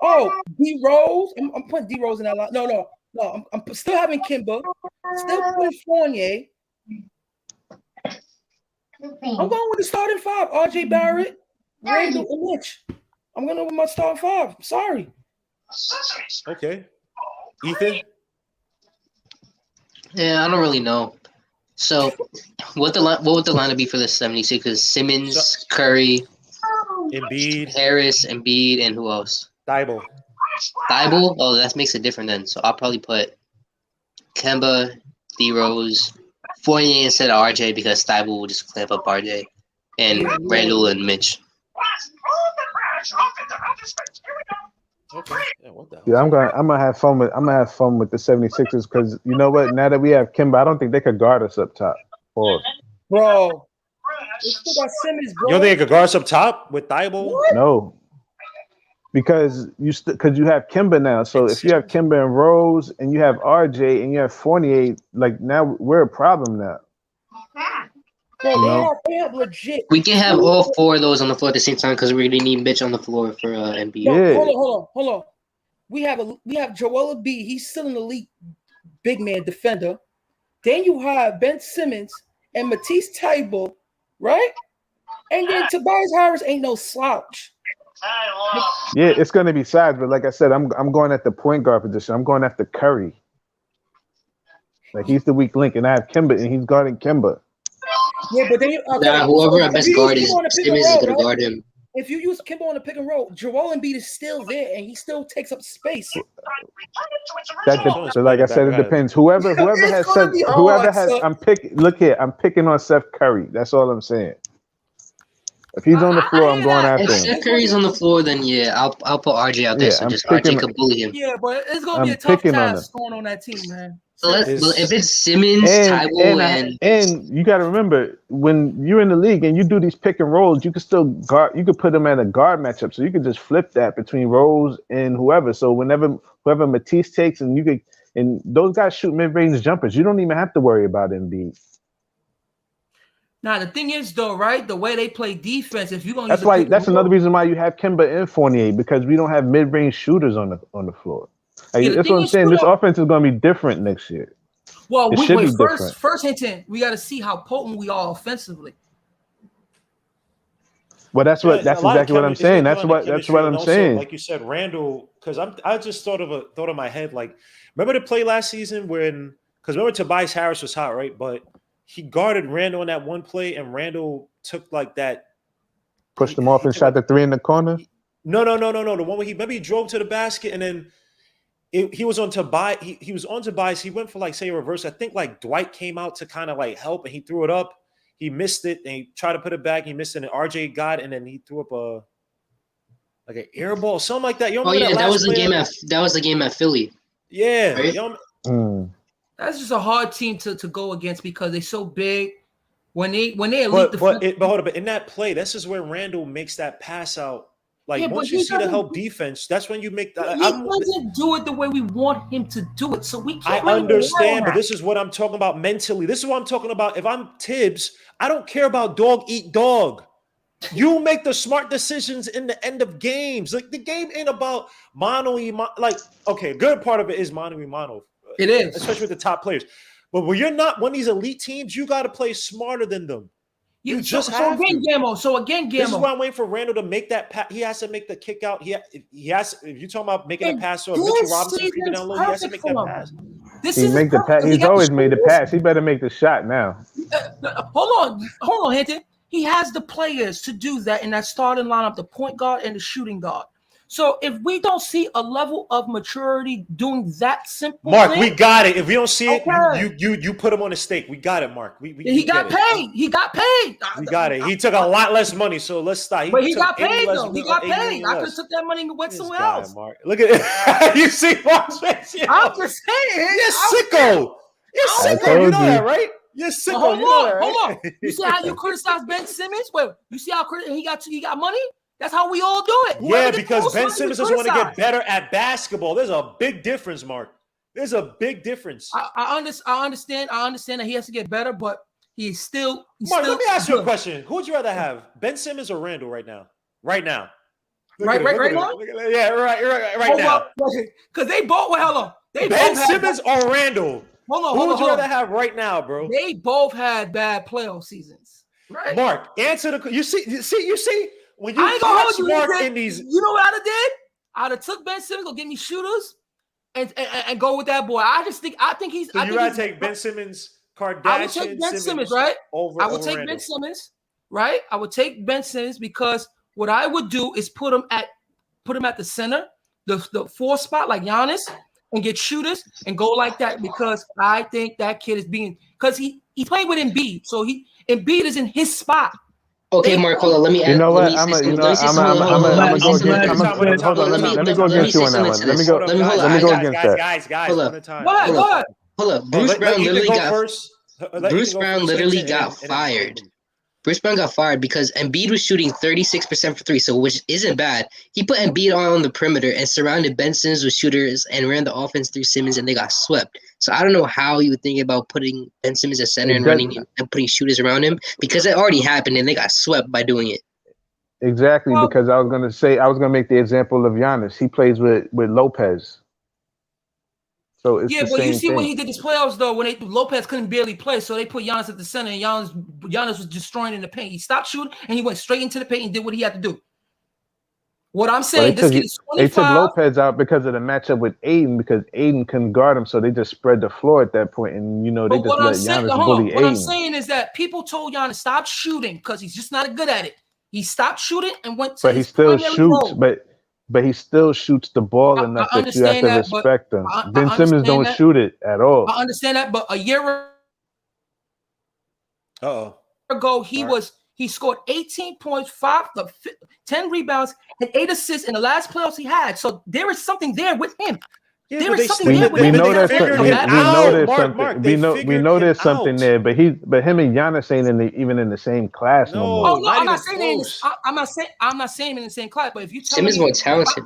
Oh, D Rose. I'm putting D Rose in that line. No. I'm still having Kemba. Still putting Fournier. I'm going with the starting five: R.J. Barrett, Randall, and Mitch. I'm going with my starting five. I'm sorry. Okay, Ethan. Yeah, I don't really know. So, what would the lineup be for the 76ers? Simmons, Curry, Embiid, Harris, Embiid, and who else? Thibault. Oh, that makes it different then. So I'll probably put Kemba, D Rose, Fournier instead of RJ because Thibault will just clamp up RJ, and Randall and Mitch. Okay. Yeah, what the hell? Yeah, I'm gonna have fun with the 76ers because you know what? Now that we have Kemba, I don't think they could guard us up top. Bro. They still got Simmons, bro. You don't think they could guard us up top with Thibault? No. Because you have Kemba now. So if you have Kemba and Rose and you have RJ and you have Fournier, like now we're a problem now. Bro, they have legit. We can have all four of those on the floor at the same time because we really need Mitch on the floor for Embiid. Yeah. Hold on. We have Joel Embiid. He's still an elite big man defender. Then you have Ben Simmons and Matisse Thybulle, right? And then Tobias Harris ain't no slouch. Yeah, it's gonna be size, but like I said, I'm going at the point guard position. I'm going after Curry. Like he's the weak link, and I have Kemba, and he's guarding Kemba. Yeah, but then whoever our best guard is, Simmons is gonna guard him. If you use Kemba on the pick and roll, Joel Embiid is still there, and he still takes up space. So like I said, it depends. Whoever has said, I'm picking on Seth Curry. That's all I'm saying. If he's on the floor, I'm going after him. If Seth Curry's on the floor, then yeah, I'll put RJ out there so just RJ can bully him. Yeah, but it's gonna be a tough task going on that team, man. So if it's Simmons, Thybulle, and you got to remember when you're in the league and you do these pick and rolls, you can still guard. You could put them at a guard matchup, so you could just flip that between Rose and whoever. So whoever Matisse takes, and those guys shoot mid-range jumpers. You don't even have to worry about Embiid. Now the thing is, though, right? The way they play defense, if you're gonna that's another reason why you have Kemba and Fournier because we don't have mid-range shooters on the floor. That's what I'm saying. This offense is going to be different next year. Well, first Hinton, we got to see how potent we are offensively. Well, that's exactly what I'm saying. That's what I'm saying. Like you said, Randall, because I just thought of my head. Like, remember the play last season because remember Tobias Harris was hot, right? But he guarded Randall in that one play, and Randall took like that, pushed him off and shot the three in the corner. No. The one where he drove to the basket and then. He was on Tobias. He was on Tobias. He went for like say a reverse. I think like Dwight came out to kind of like help, and he threw it up. He missed it, and he tried to put it back. He missed it, and RJ got it, and then he threw up an air ball, something like that. That was the game at Philly. Yeah, right? That's just a hard team to go against because they're so big. When they elite, but hold on. But in that play, this is where Randall makes that pass out. Like once you see the help defense, that's when you make that. He doesn't do it the way we want him to do it, so we can't. I understand, but this is what I'm talking about mentally. This is what I'm talking about. If I'm Tibbs, I don't care about dog eat dog. You make the smart decisions in the end of games. Like the game ain't about mono. Like okay, good part of it is mono. It is, especially with the top players. But when you're not one of these elite teams, you got to play smarter than them. You just have again, to. Gammo. This is why I'm waiting for Randall to make that pass. He has to make the kick out. He has. If you're talking about making a pass or Mitchell Robinson creeping down low, he has to make that pass. He's always made the pass. He better make the shot now. Hold on, Hinton. He has the players to do that in that starting lineup, the point guard and the shooting guard. So if we don't see a level of maturity doing that simple, Mark, we got it. If we don't see it, you put him on the stake. We got it, Mark. He got paid. He got paid. We got it. He took a lot less money, so let's stop. But he got paid though. He got paid. I could have took that money and went somewhere else. Mark. Look at it. You see Mark's face. I'm just saying. You're sicko. You're sicko, you know that, right? You're sicko, you know that, right? Hold on. You see how you criticize Ben Simmons? Well, you see how he got money? That's how we all do it. Yeah, because Ben Simmons doesn't want to get better at basketball. There's a big difference, Mark. There's a big difference. I understand that he has to get better, but he's still. Mark, let me ask you a question. Who would you rather have, Ben Simmons or Randall right now? Right now. Right now? Yeah, right now. Because they both, hello. Ben Simmons or Randall? Hold on. Who would you rather have right now, bro? They both had bad playoff seasons. Right? Mark, answer the. You see. When you I ain't gonna hold you. Mark in these, you know what I'd have did? I'd have took Ben Simmons, go get me shooters, and go with that boy. I think he's. So you gotta take Ben Simmons, Kardashian. I would take Ben Simmons, right? I would take Ben Simmons, right? I would take Ben Simmons because what I would do is put him at the center, the 4 spot like Giannis, and get shooters and go like that because I think that kid is because he's playing with Embiid, so Embiid is in his spot. Okay, Mark, hold on. Let me. You know what? I'm gonna go against. Let me go against you on that one. Let me go against that. Guys. Hold up. Bruce Brown literally got fired. Bruce Brown got fired because Embiid was shooting 36% for 3, so which isn't bad. He put Embiid on the perimeter and surrounded Ben Simmons with shooters and ran the offense through Simmons, and they got swept. So I don't know how you would think about putting Ben Simmons at center and running and putting shooters around him because it already happened and they got swept by doing it. Exactly, because I was gonna make the example of Giannis. He plays with Lopez. So it's but you see when he did his playoffs though, when Lopez couldn't barely play, so they put Giannis at the center, and Giannis was destroying in the paint. He stopped shooting and he went straight into the paint and did what he had to do. What I'm saying, this kid is 25. They took Lopez out because of the matchup with Aiden, because Aiden couldn't guard him, so they just spread the floor at that point, and they just let Giannis bully Aiden. What I'm saying is that people told Giannis stop shooting because he's just not good at it. He stopped shooting and went to his primary role. But he still shoots the ball enough that you have to respect him. Ben Simmons don't shoot it at all. I understand that, but a year ago, he scored 18 points, 10 rebounds, and 8 assists in the last playoffs he had. So there is something there with him. We know there's something there, but him and Giannis ain't even in the same class no more. Oh no, I'm not saying in the same class. But if you tell Simmons more talented,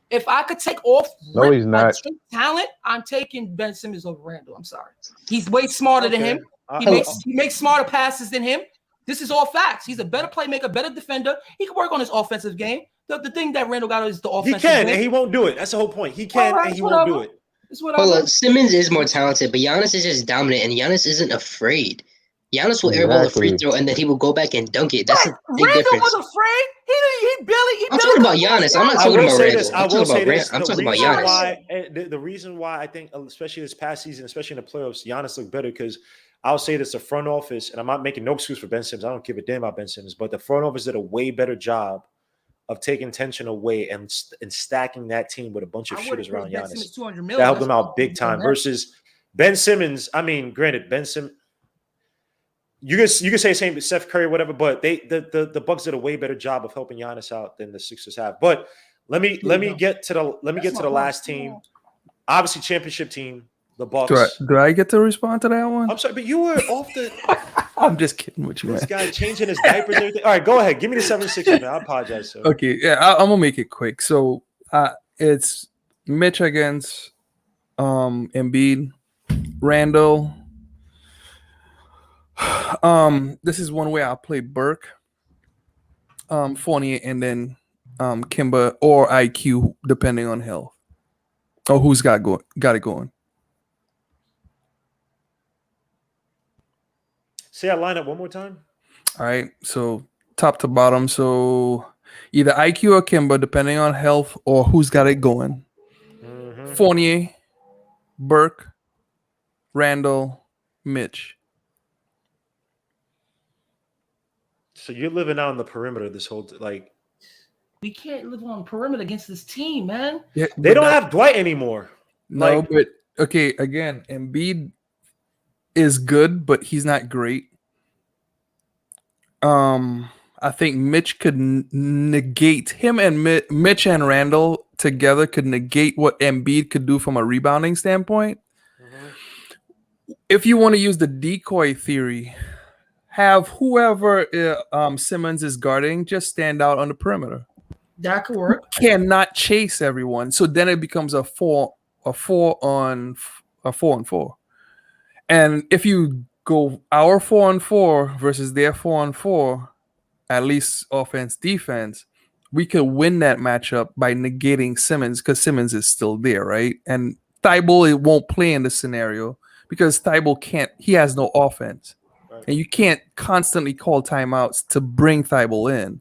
if I could take off he's not talent, I'm taking Ben Simmons over Randall. I'm sorry, he's way smarter than him. He makes smarter passes than him. This is all facts. He's a better playmaker, better defender. He can work on his offensive game. The thing that Randall got is the offensive game. He can, and he won't do it. That's the whole point. He can, and he won't do it. Hold on. Simmons is more talented, but Giannis is just dominant, and Giannis isn't afraid. Giannis will airball a free throw, and then he will go back and dunk it. That's a big difference. Randall was afraid. He barely. I'm talking about Giannis. I'm not talking about Randall. I'm talking about Giannis. The reason why I think, especially this past season, especially in the playoffs, Giannis looked better because I'll say this: the front office, and I'm not making no excuse for Ben Simmons. I don't give a damn about Ben Simmons, but the front office did a way better job of taking tension away and stacking that team with a bunch of shooters around Giannis. That helped them out big time. Versus Ben Simmons. I mean, granted, Ben Simmons. You can say the same with Steph Curry, whatever, but the Bucks did a way better job of helping Giannis out than the Sixers have. But let me get to the last team. Obviously, championship team, the Bucks. Do I get to respond to that one? I'm sorry, but you were off the. I'm just kidding with you, man. This guy changing his diapers and everything. All right, go ahead. Give me the 76ers, man. I apologize, sir. Okay, yeah, I'm gonna make it quick. So it's Mitch against Embiid, Randall. This is one way I'll play Burke, Fournier, and then Kemba or IQ, depending on health. Or who's got it going. Say that lineup one more time. All right, so top to bottom. So either IQ or Kemba, depending on health or who's got it going. Mm-hmm. Fournier, Burke, Randall, Mitch. So you're living out on the perimeter this whole we can't live on perimeter against this team, man. Yeah, they don't have Dwight anymore. No, but okay, again, Embiid is good, but he's not great. I think Mitch could negate him, and Mitch and Randall together could negate what Embiid could do from a rebounding standpoint. if you want to use the decoy theory, have whoever Simmons is guarding just stand out on the perimeter. That could work. You cannot chase everyone, so then it becomes a four on 4. And if you go our 4-on-4 versus their 4-on-4, at least offense defense, we could win that matchup by negating Simmons because Simmons is still there, right? And Thibault, it won't play in this scenario because Thibault he has no offense. Right. And you can't constantly call timeouts to bring Thibault in.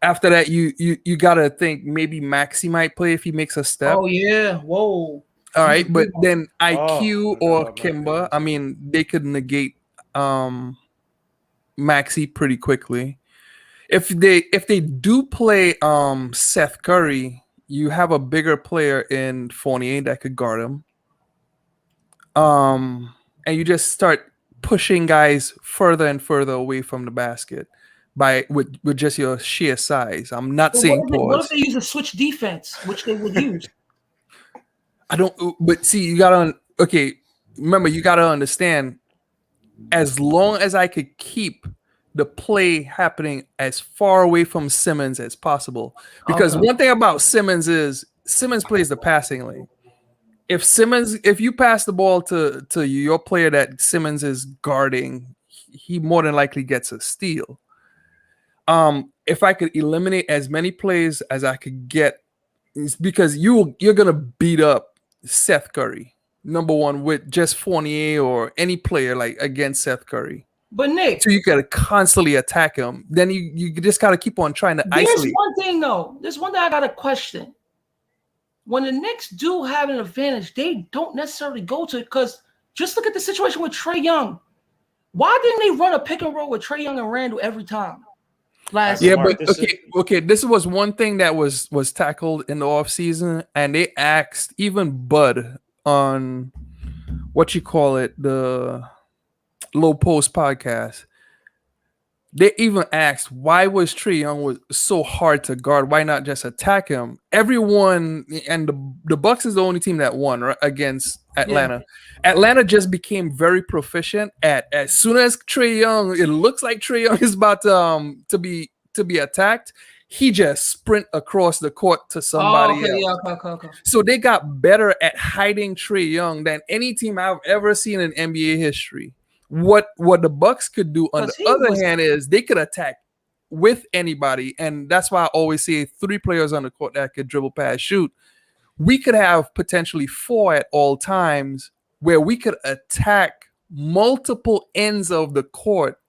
After that, you gotta think maybe Maxey might play if he makes a step. Oh yeah, whoa. All right, but then IQ or Kemba, I mean, they could negate Maxey pretty quickly. If they do play Seth Curry, you have a bigger player in Fournier that could guard him. And you just start pushing guys further and further away from the basket with just your sheer size. I'm not saying pause. What if they use a switch defense, which they would use? But see, remember, you gotta understand, as long as I could keep the play happening as far away from Simmons as possible. Because one thing about Simmons is Simmons plays the passing lane. If you pass the ball to your player that Simmons is guarding, he more than likely gets a steal. If I could eliminate as many plays as I could get, it's because you're gonna beat up Seth Curry, number one, with just Fournier or any player like against Seth Curry. But Nick, so you gotta constantly attack him. Then you just gotta keep on trying to isolate. There's one thing though. There's one thing I got a question. When the Knicks do have an advantage, they don't necessarily go to it because just look at the situation with Trae Young. Why didn't they run a pick and roll with Trae Young and Randall every time? This was one thing that was tackled in the offseason, and they asked even Bud on the Low Post podcast. They even asked, why was Trae Young so hard to guard? Why not just attack him? Everyone, and the Bucks is the only team that won, right, against Atlanta. Yeah. Atlanta just became very proficient at, as soon as Trae Young, it looks like Trae Young is about to be attacked, he just sprint across the court to somebody else. Okay. So they got better at hiding Trae Young than any team I've ever seen in NBA history. What the Bucks could do on the other hand is they could attack with anybody, and that's why I always say 3 players on the court that could dribble, pass, shoot. We could have potentially 4 at all times where we could attack multiple ends of the court.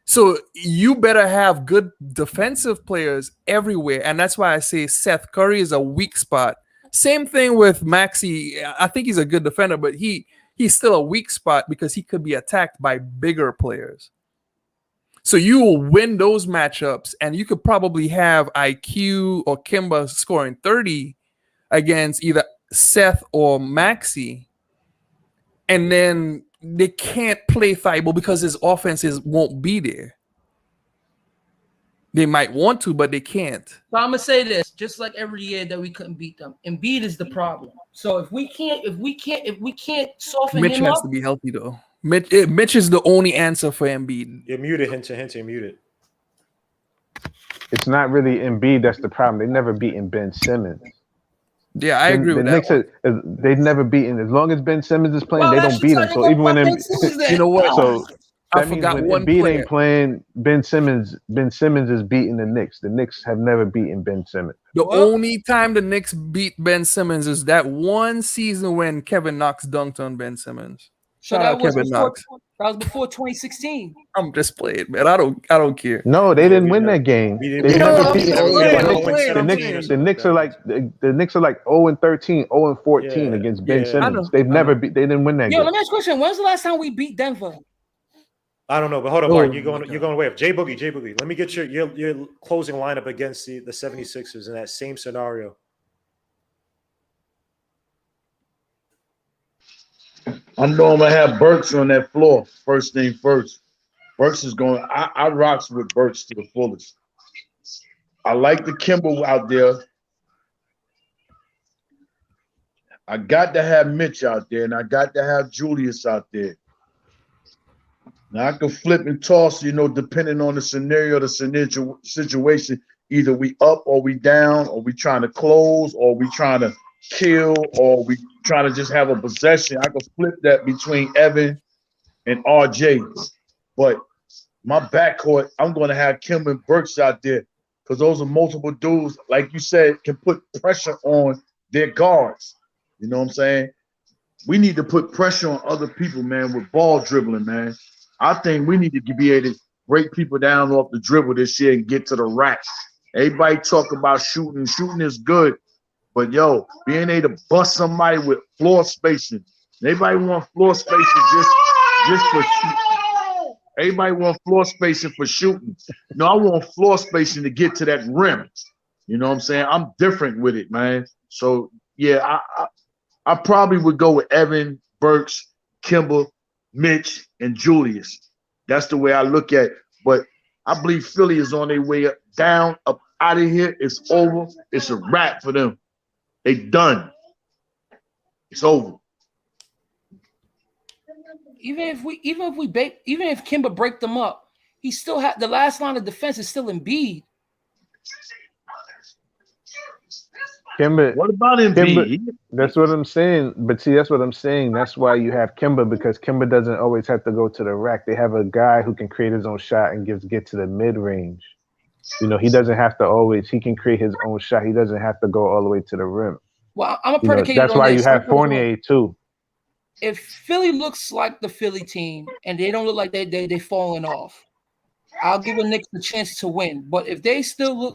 So you better have good defensive players everywhere, and that's why I say Seth Curry is a weak spot. Same thing with Maxey. I think he's a good defender, but he's still a weak spot because he could be attacked by bigger players. So you will win those matchups, and you could probably have IQ or Kemba scoring 30 against either Seth or Maxey, and then they can't play Thibault because his offenses won't be there. They might want to, but they can't. So I'm gonna say this: just like every year that we couldn't beat them, Embiid is the problem. So if we can't soften Mitch him up, has to be healthy though. Mitch is the only answer for Embiid. You're muted, Hinter, muted. It's not really Embiid that's the problem. They never beaten Ben Simmons. Yeah, I agree with that. They've never beaten. As long as Ben Simmons is playing, they don't beat him. So even when you know what? So I forgot when one Embiid player. ain't playing, Ben Simmons is beating the Knicks. The Knicks have never beaten Ben Simmons. The only time the Knicks beat Ben Simmons is that one season when Kevin Knox dunked on Ben Simmons. Shout out Kevin Knox. That was before 2016. I'm just playing, man. I don't care. No, they didn't win that game. They never beat the Knicks are like 0-13, 0-14 against Ben Simmons. They didn't win that game. Let me ask you a question. When was the last time we beat Denver? I don't know, but hold on, Mark. You're going away. J Boogie. Let me get your closing lineup against the 76ers in that same scenario. I know I'm gonna have Burks on that floor. First thing first. Burks is going. I rocks with Burks to the fullest. I like the Kemba out there. I got to have Mitch out there, and I got to have Julius out there. Now I can flip and toss, depending on the scenario, the situation. Either we up or we down, or we trying to close, or we trying to kill, or we trying to just have a possession. I can flip that between Evan and RJ. But my backcourt, I'm going to have Kemba and Burks out there because those are multiple dudes, like you said, can put pressure on their guards. You know what I'm saying? We need to put pressure on other people, man, with ball dribbling, man. I think we need to be able to break people down off the dribble this year and get to the rack. Everybody talk about shooting. Shooting is good. But, being able to bust somebody with floor spacing. Everybody want floor spacing just for shooting. Everybody want floor spacing for shooting. No, I want floor spacing to get to that rim. You know what I'm saying? I'm different with it, man. So, yeah, I probably would go with Evan, Burks, Kemba, Mitch, and Julius. That's the way I look at it. But I believe Philly is on their way down, up out of here. It's over. It's a wrap for them. They done. It's over. Even if Kemba break them up, he still had the last line of defense is still Embiid. Kemba. What about Embiid? That's what I'm saying. But see, that's what I'm saying. That's why you have Kemba, because Kemba doesn't always have to go to the rack. They have a guy who can create his own shot and get to the mid range. He doesn't have to always. He can create his own shot. He doesn't have to go all the way to the rim. Well, I'm a predicated. That's why you have Fournier too. If Philly looks like the Philly team and they don't look like they're falling off, I'll give the Knicks the chance to win. But if they still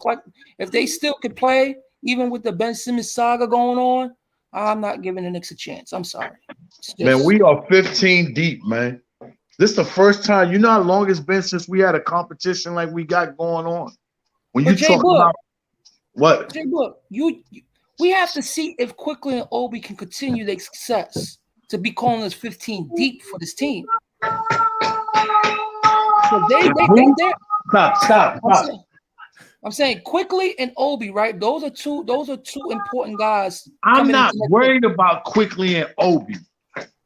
could play, even with the Ben Simmons saga going on, I'm not giving the Knicks a chance. I'm sorry. Man, we are 15 deep, man. This is the first time. You know how long it's been since we had a competition like we got going on. When you talk about what? Jay Book, we have to see if Quickly and Obi can continue their success to be calling us 15 deep for this team. Stop. I'm saying Quickly and Obi, right? Those are two important guys. I'm not worried about Quickly and Obi.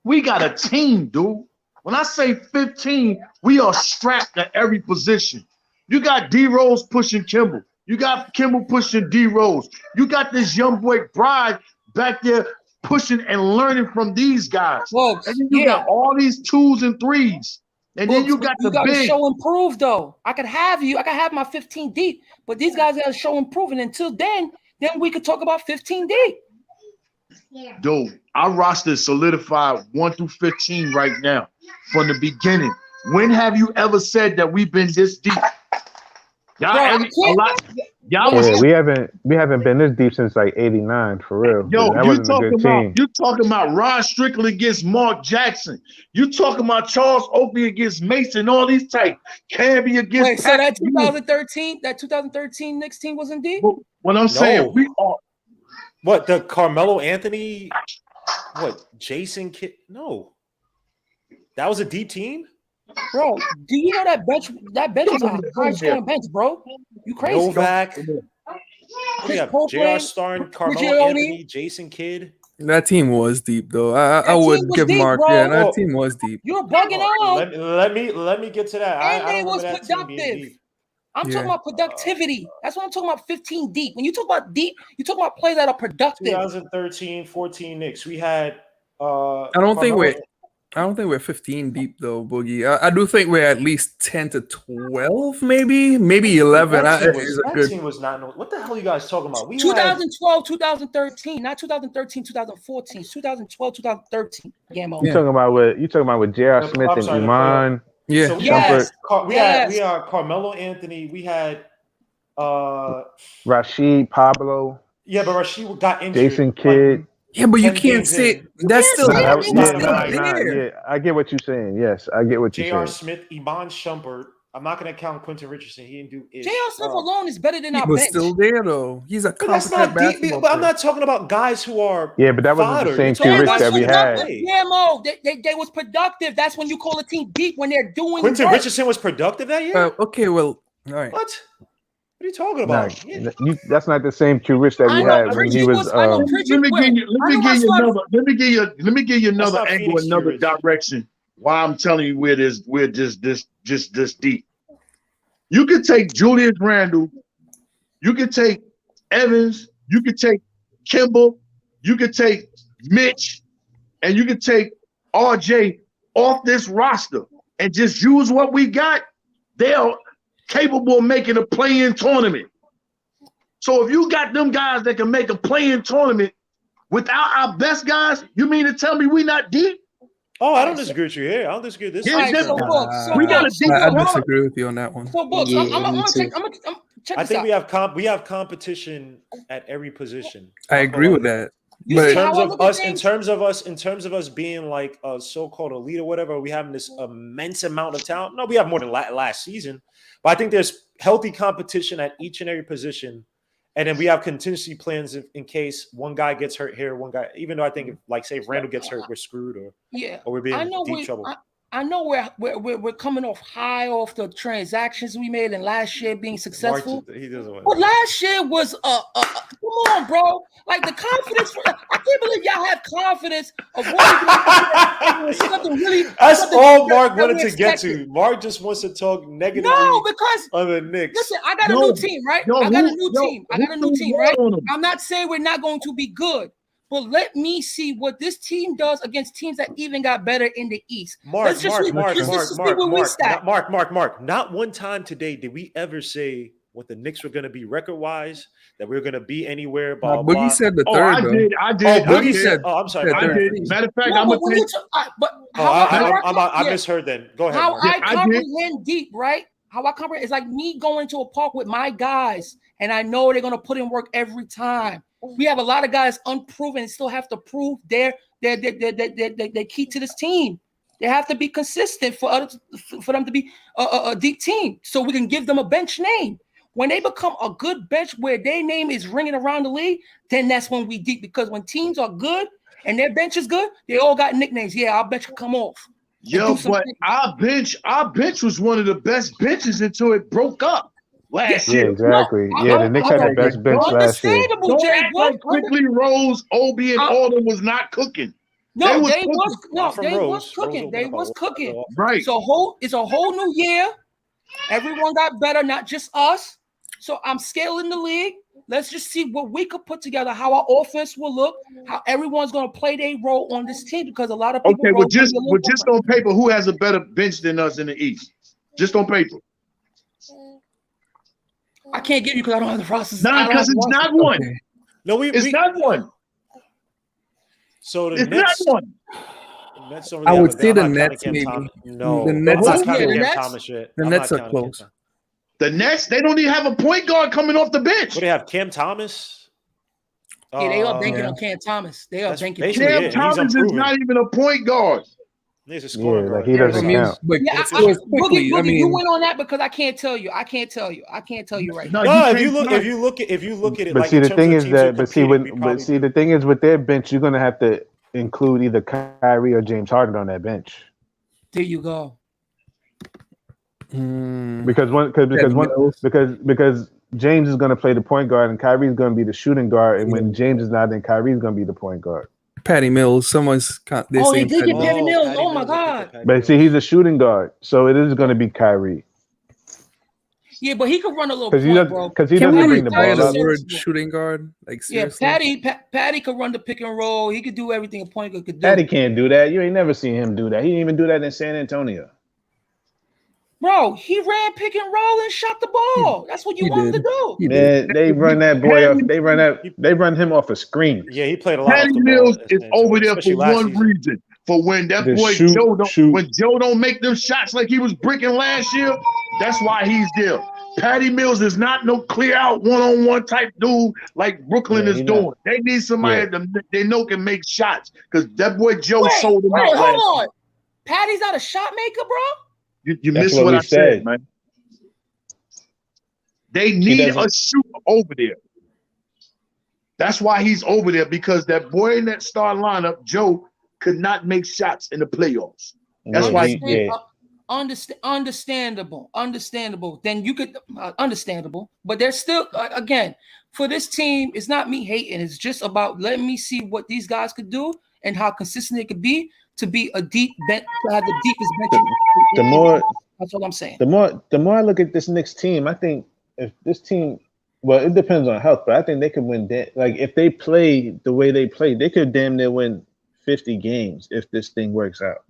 We got a team, dude. When I say 15, we are strapped at every position. You got D Rose pushing Kemba. You got Kemba pushing D Rose. You got this young boy Bride back there pushing and learning from these guys. Folks, and then you got all these 2s and 3s. And then you got the big. To show and prove, though. I could have my 15 deep, but these guys got to show and prove. And until then we could talk about 15 deep. Dude, our roster is solidified 1 through 15 right now from the beginning. When have you ever said that we've been this deep? We haven't been this deep since like '89 for real. You talking about Rod Strickland against Mark Jackson. You talking about Charles Oakley against Mason, all these type. Camby against. Wait, so that 2013 Knicks team wasn't deep? What I'm saying, we are. What, the Carmelo Anthony? What, Jason Kidd? No, that was a deep team. Bro, do you know that bench? That bench was a high-scoring bench, bro. You crazy? Novak. We have J.R. Starn, Carmelo Anthony, Jason Kidd. That team was deep, though. I would give Mark. Bro. Yeah, that team was deep. You're bugging out. Let me get to that. And they was productive. I'm talking about productivity. That's what I'm talking about. 15 deep. When you talk about deep, you talk about players that are productive. 2013-14 Knicks. We had. I don't think we're 15 deep though, Boogie. I do think we're at least 10 to 12, maybe 11. That team was not. What the hell are you guys talking about? 2012, 2013, not 2013, 2014. 2012, 2013. Gammo. You talking about with J.R. Smith and Iman? Yeah. So we had Carmelo Anthony. We had Rashid, Pablo. Yeah, but Rashid got injured. Jason Kidd. Yeah, but you can't say that's still there. Yeah, I get what you're saying. Yes, I get what you're saying. J.R. Smith, Iman Shumpert. I'm not going to count Quentin Richardson. He didn't do it. J.R. Smith alone is better than our bench. bench. Still there though. He's a competent basketball player. I'm not talking about guys who are. Yeah, but that wasn't the same Q Rich that we had. Yeah, Mo, they was productive. That's when you call a team deep when they're doing. Quentin Richardson was productive that year. Okay, well, all right. What? What are you talking about? That's not the same Q Rich that we had when he was. Let me give you another angle, another direction. Why I'm telling you we're just this deep. You could take Julius Randle, you could take Evans, you could take Kemba, you could take Mitch, and you could take RJ off this roster and just use what we got. They're capable of making a play-in tournament. So if you got them guys that can make a play-in tournament without our best guys, you mean to tell me we not deep? Oh, I don't disagree with you here. I don't disagree with this. We got a deep. I disagree with you on that one. So, Books, I'm gonna check I think we have competition at every position. I agree with that. But in terms of us being like a so-called elite or whatever, we have this immense amount of talent. No, we have more than last season. But I think there's healthy competition at each and every position. And then we have contingency plans in case one guy gets hurt here, one guy. Even though I think, say if Randall gets hurt, we're screwed, or we're being in deep trouble. I know we're coming off high off the transactions we made in last year being successful. But last year was come on, bro. Like the confidence. I can't believe y'all have confidence of something really. That's all Mark wanted to get to. Mark just wants to talk negatively. No, because of the Knicks. Listen, I got a new team, right? I got a new team, right? I'm not saying we're not going to be good. But let me see what this team does against teams that even got better in the East. Mark. Not one time today did we ever say what the Knicks were going to be record-wise, that we were going to be anywhere. Blah, blah. Boogie said the third. I did. Boogie said. Oh, I'm sorry. Matter of fact, I misheard then. Go ahead. How I comprehend deep, right? How I comprehend is like me going to a park with my guys, and I know they're going to put in work every time. We have a lot of guys unproven and still have to prove they're key to this team. They have to be consistent for them to be a deep team, so we can give them a bench name. When they become a good bench where their name is ringing around the league, then that's when we deep. Because when teams are good and their bench is good, they all got nicknames. Yeah, our bench will come off. Yo, but our bench was one of the best benches until it broke up. Last year. Exactly. The Knicks had the best bench last year. Don't act like Quickly, Rose, Obi, and Alden was not cooking. They was cooking. Right. So it's a whole new year. Everyone got better, not just us. So I'm scaling the league. Let's just see what we could put together, how our offense will look, how everyone's going to play their role on this team, because a lot of people. Okay, well, just on paper, who has a better bench than us in the East? Just on paper. I can't give you because I don't have the process. No, because it's not one. Okay. No, it's not one. So it's Nets, not one. Nets I would say the Nets maybe. No, the Nets are close. The Nets are close. The Nets, they don't even have a point guard coming off the bench. What do they have? Cam Thomas? Yeah, they are banking on Cam Thomas. They are banking. Cam Thomas is not even a point guard. He's a scoring guard. He doesn't count. Boogie, you went on that because I can't tell you right now. No, if you look at it. But see, the thing is that. The thing is with their bench, you're gonna have to include either Kyrie or James Harden on that bench. There you go. Because James is going to play the point guard and Kyrie is going to be the shooting guard, and when James is not, then Kyrie is going to be the point guard. Patty Mills, he did get Patty Mills. Oh my God! But see, he's a shooting guard, so it is going to be Kyrie. Yeah, but he could run a little point, bro. Because he doesn't bring the ball up. Shooting guard, like seriously. Yeah, Patty could run the pick and roll. He could do everything a point guard could do. Patty can't do that. You ain't never seen him do that. He didn't even do that in San Antonio. Bro, he ran pick and roll and shot the ball. That's what you wanted to do. Man, they run that boy off. They run him off a screen. Yeah, he played a lot. Patty Mills is over there for one reason. For when that boy Joe don't make them shots like he was bricking last year, that's why he's there. Patty Mills is not no clear out one-on-one type dude like Brooklyn is doing. They need somebody that they know can make shots, because that boy Joe sold him out last year. Patty's not a shot maker, bro. You missed what I said, man. They need a shooter over there. That's why he's over there, because that boy in that star lineup, Joe, could not make shots in the playoffs. That's why. Understandable. Then you could understandable, but there's still again for this team. It's not me hating. It's just about letting me see what these guys could do and how consistent it could be to be a deep bench, to have the deepest bench. The more that's what I'm saying. The more I look at this Knicks team, I think if this team, well, it depends on health, but I think they could win. Like if they play the way they play, they could damn near win 50 games if this thing works out.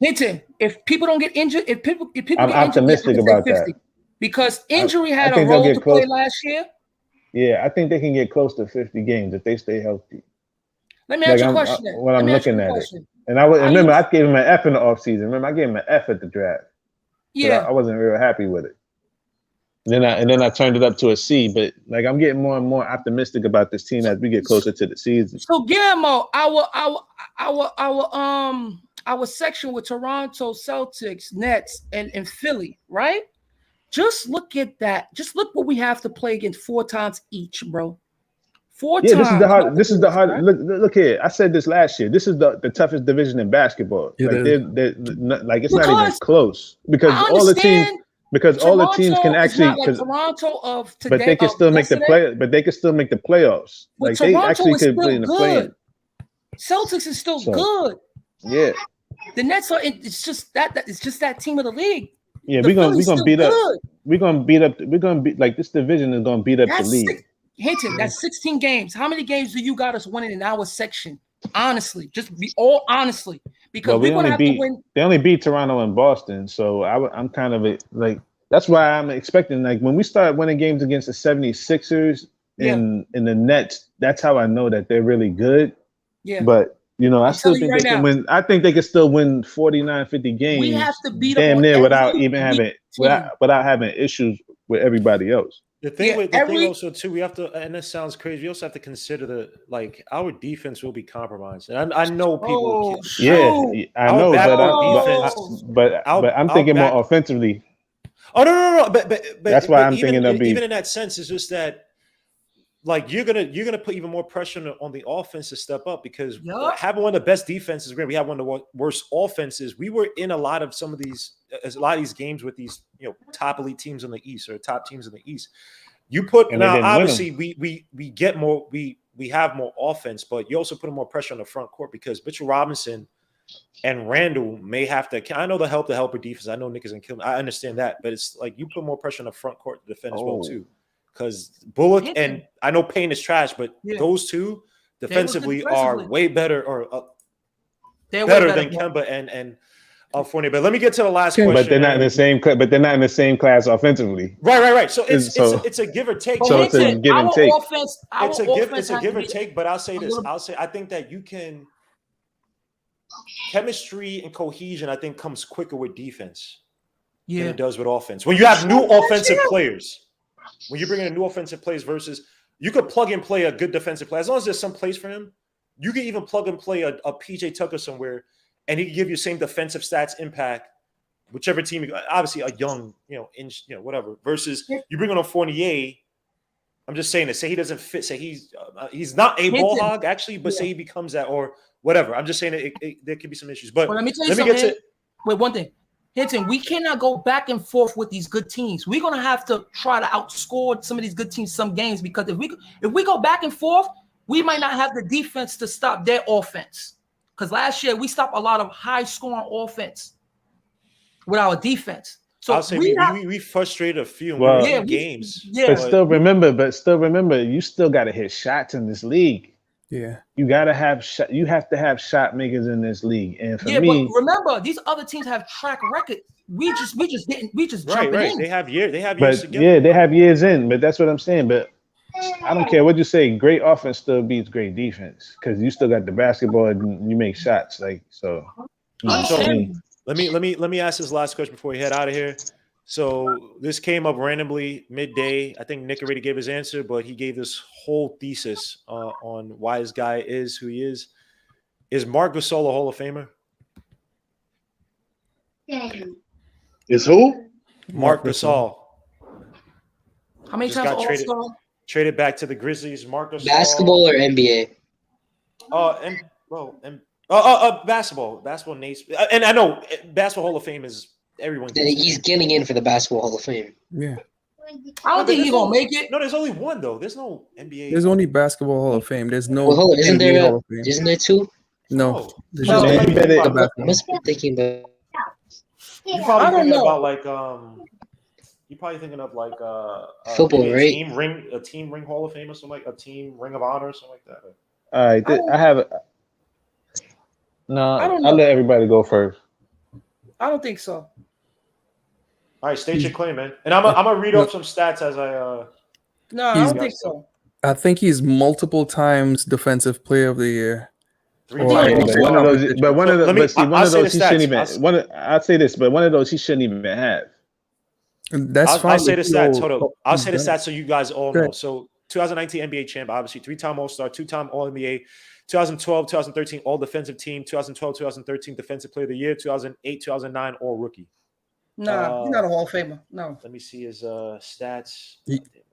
Hinton, if people don't get injured, if people I'm get optimistic injured, about that because injury had a role to play last year. Yeah, I think they can get close to 50 games if they stay healthy. Let me ask you a question. When I'm looking at it, and I remember I gave him an F in the offseason. Remember, I gave him an F at the draft. Yeah, I wasn't real happy with it. And then I turned it up to a C. But like I'm getting more and more optimistic about this team as we get closer to the season. So Guillermo, our section with Toronto, Celtics, Nets, and Philly, right? Just look at that. Just look what we have to play against 4 times each, bro. 4 times. This is the hard. Right? Look here. I said this last year. This is the toughest division in basketball. Like it's not even close because all the teams can actually. Like Toronto of today, but they can still make the play. But they can still make the playoffs. But like they actually could play in the play. Celtics is still good. Yeah. The Nets are. It's just that team of the league. Yeah, we're gonna beat up. We're gonna beat like this division is gonna beat up the league. Hinton, that's 16 games. How many games do you got us winning in our section? Honestly, just be all honestly, because we're gonna have to win. They only beat Toronto and Boston, so I'm kind of like that's why I'm expecting like when we start winning games against the 76ers and the Nets, that's how I know that they're really good. Yeah, but I still think they can win. I think they can still win 49, 50 games. We have to beat damn near without even having issues with everybody else. The thing also too, we have to, and this sounds crazy. We also have to consider our defense will be compromised. And I know people. I know, but I'm thinking more offensively. Oh no! But that's why I'm thinking they'll be even in that sense. It's just that. Like you're gonna put even more pressure on the offense to step up because having one of the best defenses, great. We have one of the worst offenses. We were in a lot of these games with these top elite teams in the East or top teams in the East. You put now obviously we get more we have more offense, but you also put more pressure on the front court because Mitchell Robinson and Randall may have to. I know the helper defense. I know Nick isn't killing. I understand that, but it's like you put more pressure on the front court to defend as well too. Because Bullock and I know Payne is trash, but those two defensively are way better or better than Kemba and Fournier. But let me get to the last question. But they're not in the same. But they're not in the same class offensively. Right. So it's a give or take. So it's a give and take. It's a give or take. But I'll say this. I think that you can chemistry and cohesion. I think comes quicker with defense than it does with offense. When you have new offensive players. When you bring in a new offensive players versus you could plug and play a good defensive play. As long as there's some place for him, you can even plug and play a PJ Tucker somewhere and he can give you the same defensive stats impact, whichever team, obviously a young, whatever, versus you bring on a Fournier. I'm just saying that say he doesn't fit, say he's not a ball hog actually, but say he becomes that or whatever. I'm just saying that there could be some issues. But let me tell you something. Wait, one thing. Hinton, we cannot go back and forth with these good teams. We're gonna have to try to outscore some of these good teams some games because if we go back and forth, we might not have the defense to stop their offense. Because last year we stopped a lot of high-scoring offense with our defense. So I'll say we frustrated a few games. But still remember, you still got to hit shots in this league. Yeah, you have to have shot makers in this league, and for me, but remember these other teams have track record. We just jumping in. They have years together. Yeah, they have years in, but that's what I'm saying. But I don't care what you say. Great offense still beats great defense because you still got the basketball and you make shots. Like so. Let me ask this last question before we head out of here. So this came up randomly midday. I think Nick already gave his answer, but he gave this whole thesis on why this guy is who he is. Is Marc Gasol a Hall of Famer? Is who? Marc Gasol. How many times All-Star? Traded back to the Grizzlies. Marc Gasol. Basketball or NBA? Basketball. Basketball. Nace. And I know Basketball Hall of Fame is everyone. He's getting in for the Basketball Hall of Fame. Yeah. I don't think he's gonna make it. No, there's only one though. There's no NBA. There's only Basketball Hall of Fame. There's no. Well, isn't NBA there? Hall of Fame. Isn't there two? No. There's No, just I must be thinking about. You're probably I don't thinking know. about like you're probably thinking of like Football, maybe right? a team ring Hall of Fame or something like a team ring of honor or something like that. All right, I have. No, I don't know. I'll let everybody go first. I don't think so. All right, state your claim, man. And I'm gonna read off some stats as I. No, I don't think so. I think he's multiple times Defensive Player of the Year. Three One times. of those, but one of the, but see, one I'll of say those the he shouldn't stats. even. I'll say this, but one of those he shouldn't even have. That's fine. I'll say the stats. Hold Hold up. I'll say the stats so you guys all know. Okay. So 2019 NBA champ, obviously 3-time All-Star, 2-time All-NBA, 2012, 2013 All Defensive Team, 2012, 2013 Defensive Player of the Year, 2008, 2009 All Rookie. Nah, he's not a Hall of Famer. No. Let me see his stats.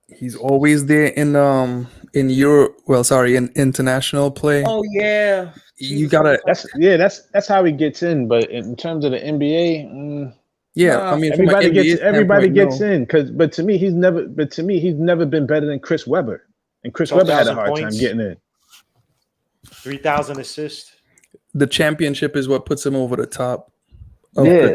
He's always there in in international play. Oh yeah. You gotta. That's how he gets in. But in terms of the NBA, I mean, from an NBA everybody gets standpoint, in. But to me, he's never been better than Chris Webber. And Chris Webber had a hard time getting in. 3,000 assists. the championship is what puts him over the top. Yeah,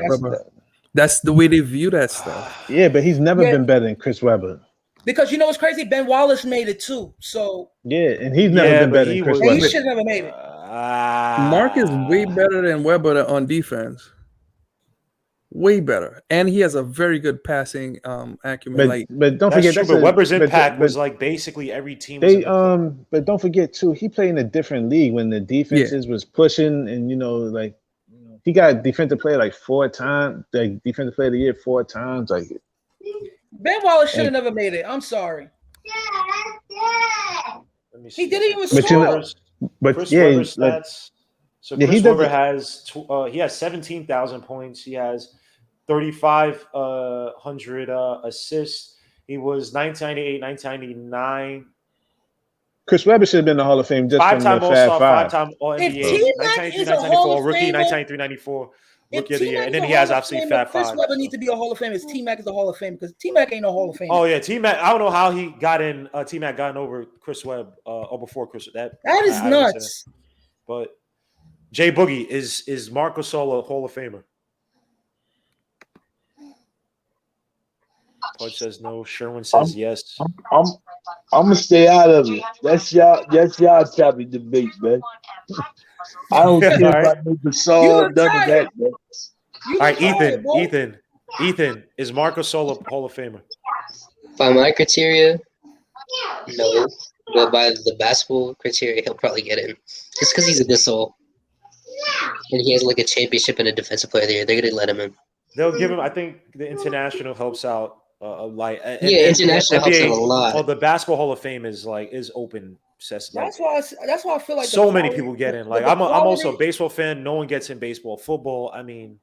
that's the way they view that stuff. Yeah, but he's never been better than Chris Webber. Because you know what's crazy? Ben Wallace made it too. So yeah, and he's never been better than Chris Webber. He should have never made it. Mark is way better than Webber on defense. Way better, and he has a very good passing acumen. But don't forget, but Webber's impact was like basically every team. But don't forget too, he played in a different league when the defenses was pushing, and he got defensive player like 4 times, like defensive player of the year 4 times. Like Ben Wallace should have never made it. I'm sorry. He didn't even score. Chris Webber's stats. So Chris Webber has 17,000 points. He has 3,500 assists. He was 1998, 1999. Chris Webber should have been in the Hall of Fame just from the Fab Five. 5-time All-NBA, 1994 rookie, 1993-94 rookie of the year, and then he has obviously Fab Five. Chris Webber needs to be a Hall of Fame. T-Mac is the Hall of Fame because T-Mac ain't no Hall of Fame. Oh yeah, T-Mac. I don't know how he got in. T-Mac got in over Chris Webb or before Chris. That is nuts. But Jay Boogie is Marc Gasol a Hall of Famer? Coach says no. Sherwin says yes. I'm gonna stay out of it. That's y'all topic debate, man. I don't care about no Gasol, none of that, man. All right, Ethan, is Marc Gasol a Hall of Famer? By my criteria, no. But by the basketball criteria, he'll probably get in. Just because he's a Gasol. And he has like a championship and a defensive player of the year. They're going to let him in. They'll give him, I think the international helps out a lot. International helps out a lot. Well, the Basketball Hall of Fame is open sesame. That's why I feel like so many people get in. Like I'm also a baseball fan. No one gets in baseball. Football, I mean,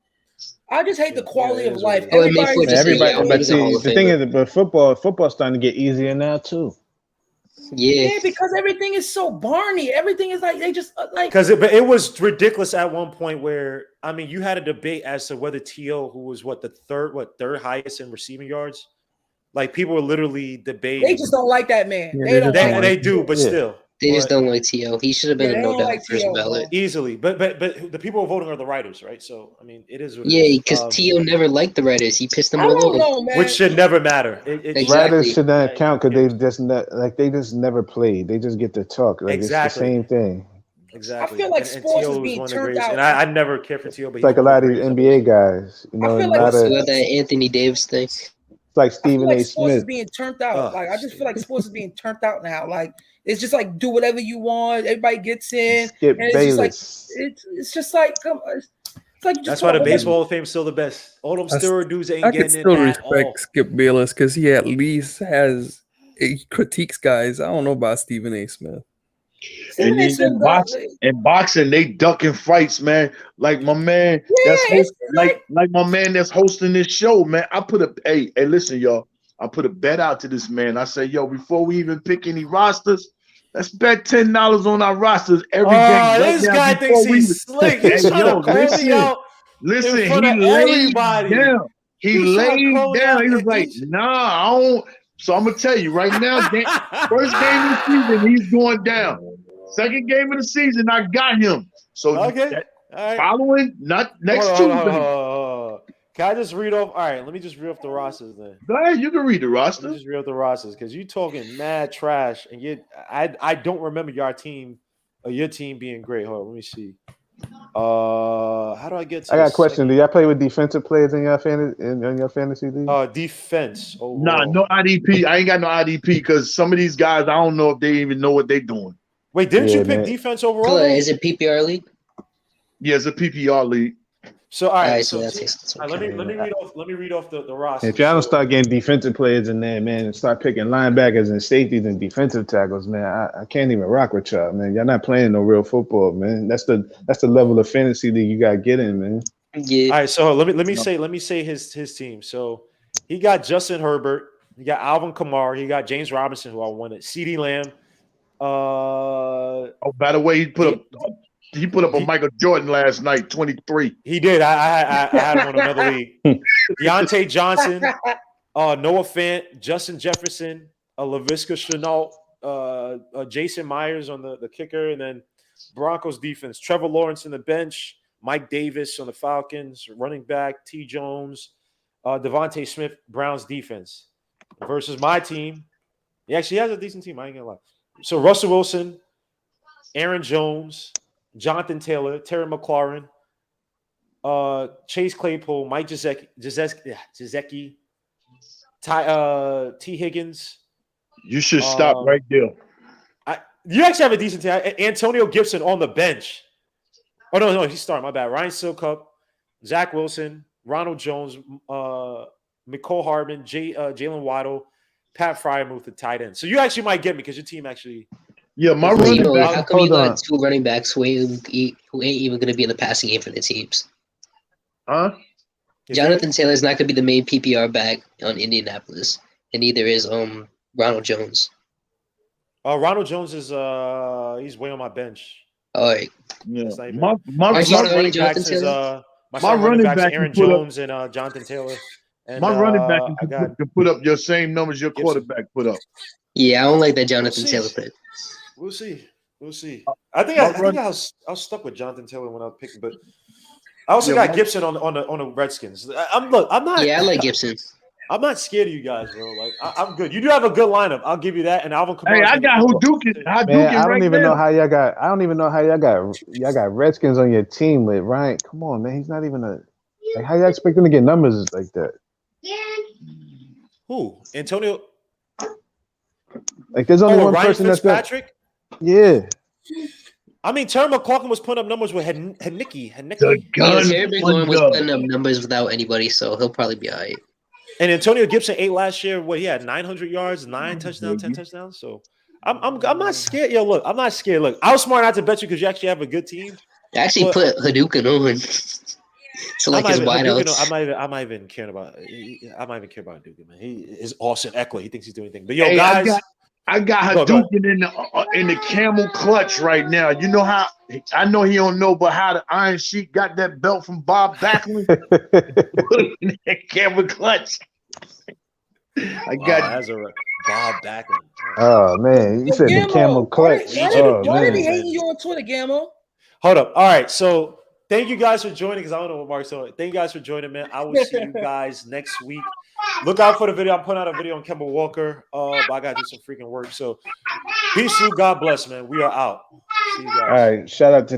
I just hate the quality of life. But the thing is, but football's starting to get easier now too. Yeah, because everything is so Barney. Everything is like they just like because it was ridiculous at one point where you had a debate as to whether T.O., who was the third highest in receiving yards, like people were literally debating. They just don't like that man. Yeah, they do, but still. They just don't like T.O. He should have been a no doubt first ballot. Easily. But the people who are voting are the writers, right? So, it is what because T.O. never liked the writers. He pissed them all off. Which should never matter. Exactly. Writers should not count because they just never played. They just get to talk. Like, exactly. It's the same thing. Exactly. I feel like sports is being turned out. And I never cared for T.O. But it's like a lot of these NBA guys. I feel like that Anthony Davis thing. It's like Stephen A. Smith. Sports is being turned out. Like I just feel like sports is being turned out now. Like it's just like do whatever you want. Everybody gets in. Skip Bayless. It's just like come. It's like that's why the baseball Hall of Fame is still the best. All them steroid dudes ain't getting it. I can still respect Skip Bayless because he at least he critiques guys. I don't know about Stephen A. Smith. And in boxing, they ducking fights, man. Like my man, like my man that's hosting this show, man. I put hey, listen, y'all. I put a bet out to this man. I say, yo, before we even pick any rosters, let's bet $10 on our rosters every game. This guy thinks he's slick. He's trying to call me out. Listen, in front he of laid everybody. down. He laid down. He was like, nah, I don't. So I'm gonna tell you right now, first game of the season, he's going down. Second game of the season, I got him. So okay. All right. Following, not next hold Tuesday. on. Can I just read off? All right, let me just read off the rosters then. Go ahead, you can read the roster. Let me just read off the rosters because you talking mad trash, and I don't remember your team being great. Hold on, let me see. How do I get to I got a question. Do y'all play with defensive players in your fantasy league? Defense. Nah, no IDP. I ain't got no IDP because some of these guys, I don't know if they even know what they're doing. Wait, didn't you pick defense overall? Is it PPR league? Yeah, it's a PPR league. So all right, so that takes some let me read off the roster. If y'all don't start getting defensive players in there, man, and start picking linebackers and safeties and defensive tackles, man, I can't even rock with y'all, man. Y'all not playing no real football, man. That's the level of fantasy that you gotta get in, man. Yeah. All right, so let me say his team. So he got Justin Herbert, he got Alvin Kamara, he got James Robinson, who I wanted, CeeDee Lamb. By the way, he put up a Michael Jordan last night, 23. He did. I had him on another league. Deontay Johnson, Noah Fant, Justin Jefferson, Laviska Shenault, Jason Myers on the kicker, and then Broncos defense. Trevor Lawrence on the bench, Mike Davis on the Falcons, running back T. Jones, Devontae Smith, Browns defense versus my team. He actually has a decent team. I ain't gonna lie. So Russell Wilson, Aaron Jones, Jonathan Taylor, Terry McLaurin, Chase Claypool, Mike Gesicki, T. Higgins. You should stop right there. You actually have a decent team. Antonio Gibson on the bench. Oh, no, he's starting. My bad. Ryan Silcup, Zach Wilson, Ronald Jones, Mecole Hardman, Jalen Waddle, Pat Freiermuth, the tight end. So you actually might get me because your team actually. Yeah, my running back. How come you got two running backs who ain't even going to be in the passing game for the teams? Huh? Jonathan Taylor's not going to be the main PPR back on Indianapolis, and neither is Ronald Jones. Ronald Jones is he's way on my bench. All right. Yeah. My running backs is Aaron Jones and Jonathan Taylor. And, my running back can put up your same numbers your quarterback put up. Yeah, I don't like that Jonathan Taylor pick. We'll see. I think I was stuck with Jonathan Taylor when I was picking, but I also got Gibson on the Redskins. I'm not. Yeah, I like Gibson. I'm not scared of you guys, bro. Like I'm good. You do have a good lineup. I'll give you that. And Alvin Kamara. Hey, I got Hadouken. I don't even know how y'all got. I don't even know how y'all got Redskins on your team with Ryan. Come on, man. He's not even like. How y'all expect him to get numbers like that? Who? Antonio. Like there's only one Ryan person Fitzpatrick? Yeah. I mean, Terry McLaurin was putting up numbers with Henicky. Terry McLaurin was putting up numbers without anybody, so he'll probably be all right. And Antonio Gibson ate last year. What he had 900 yards, 9 touchdowns, 10 touchdowns. So I'm not scared. Yo, look, I'm not scared. Look, I was smart not to bet you because you actually have a good team. I actually put Hadouken on. So like his wideouts. I'm not even caring about. I'm not even care about Hadouken, man. He is Austin Eckler. He thinks he's doing anything. But yo, guys. I got Hadouken in the camel clutch right now. You know how I know he don't know, but how the Iron Sheik got that belt from Bob Backlund? Put it in that camel clutch. I got Bob Backlund. Oh man, you said the camel clutch. Why did he hate you on Twitter, Gammo? Hold up. All right, so thank you guys for joining because I don't know what Mark's doing. Thank you guys for joining, man. I will see you guys next week. Look out for the video. I'm putting out a video on Kemba Walker. But I gotta do some freaking work. So peace through. God bless, man. We are out. See you guys. All right. Shout out to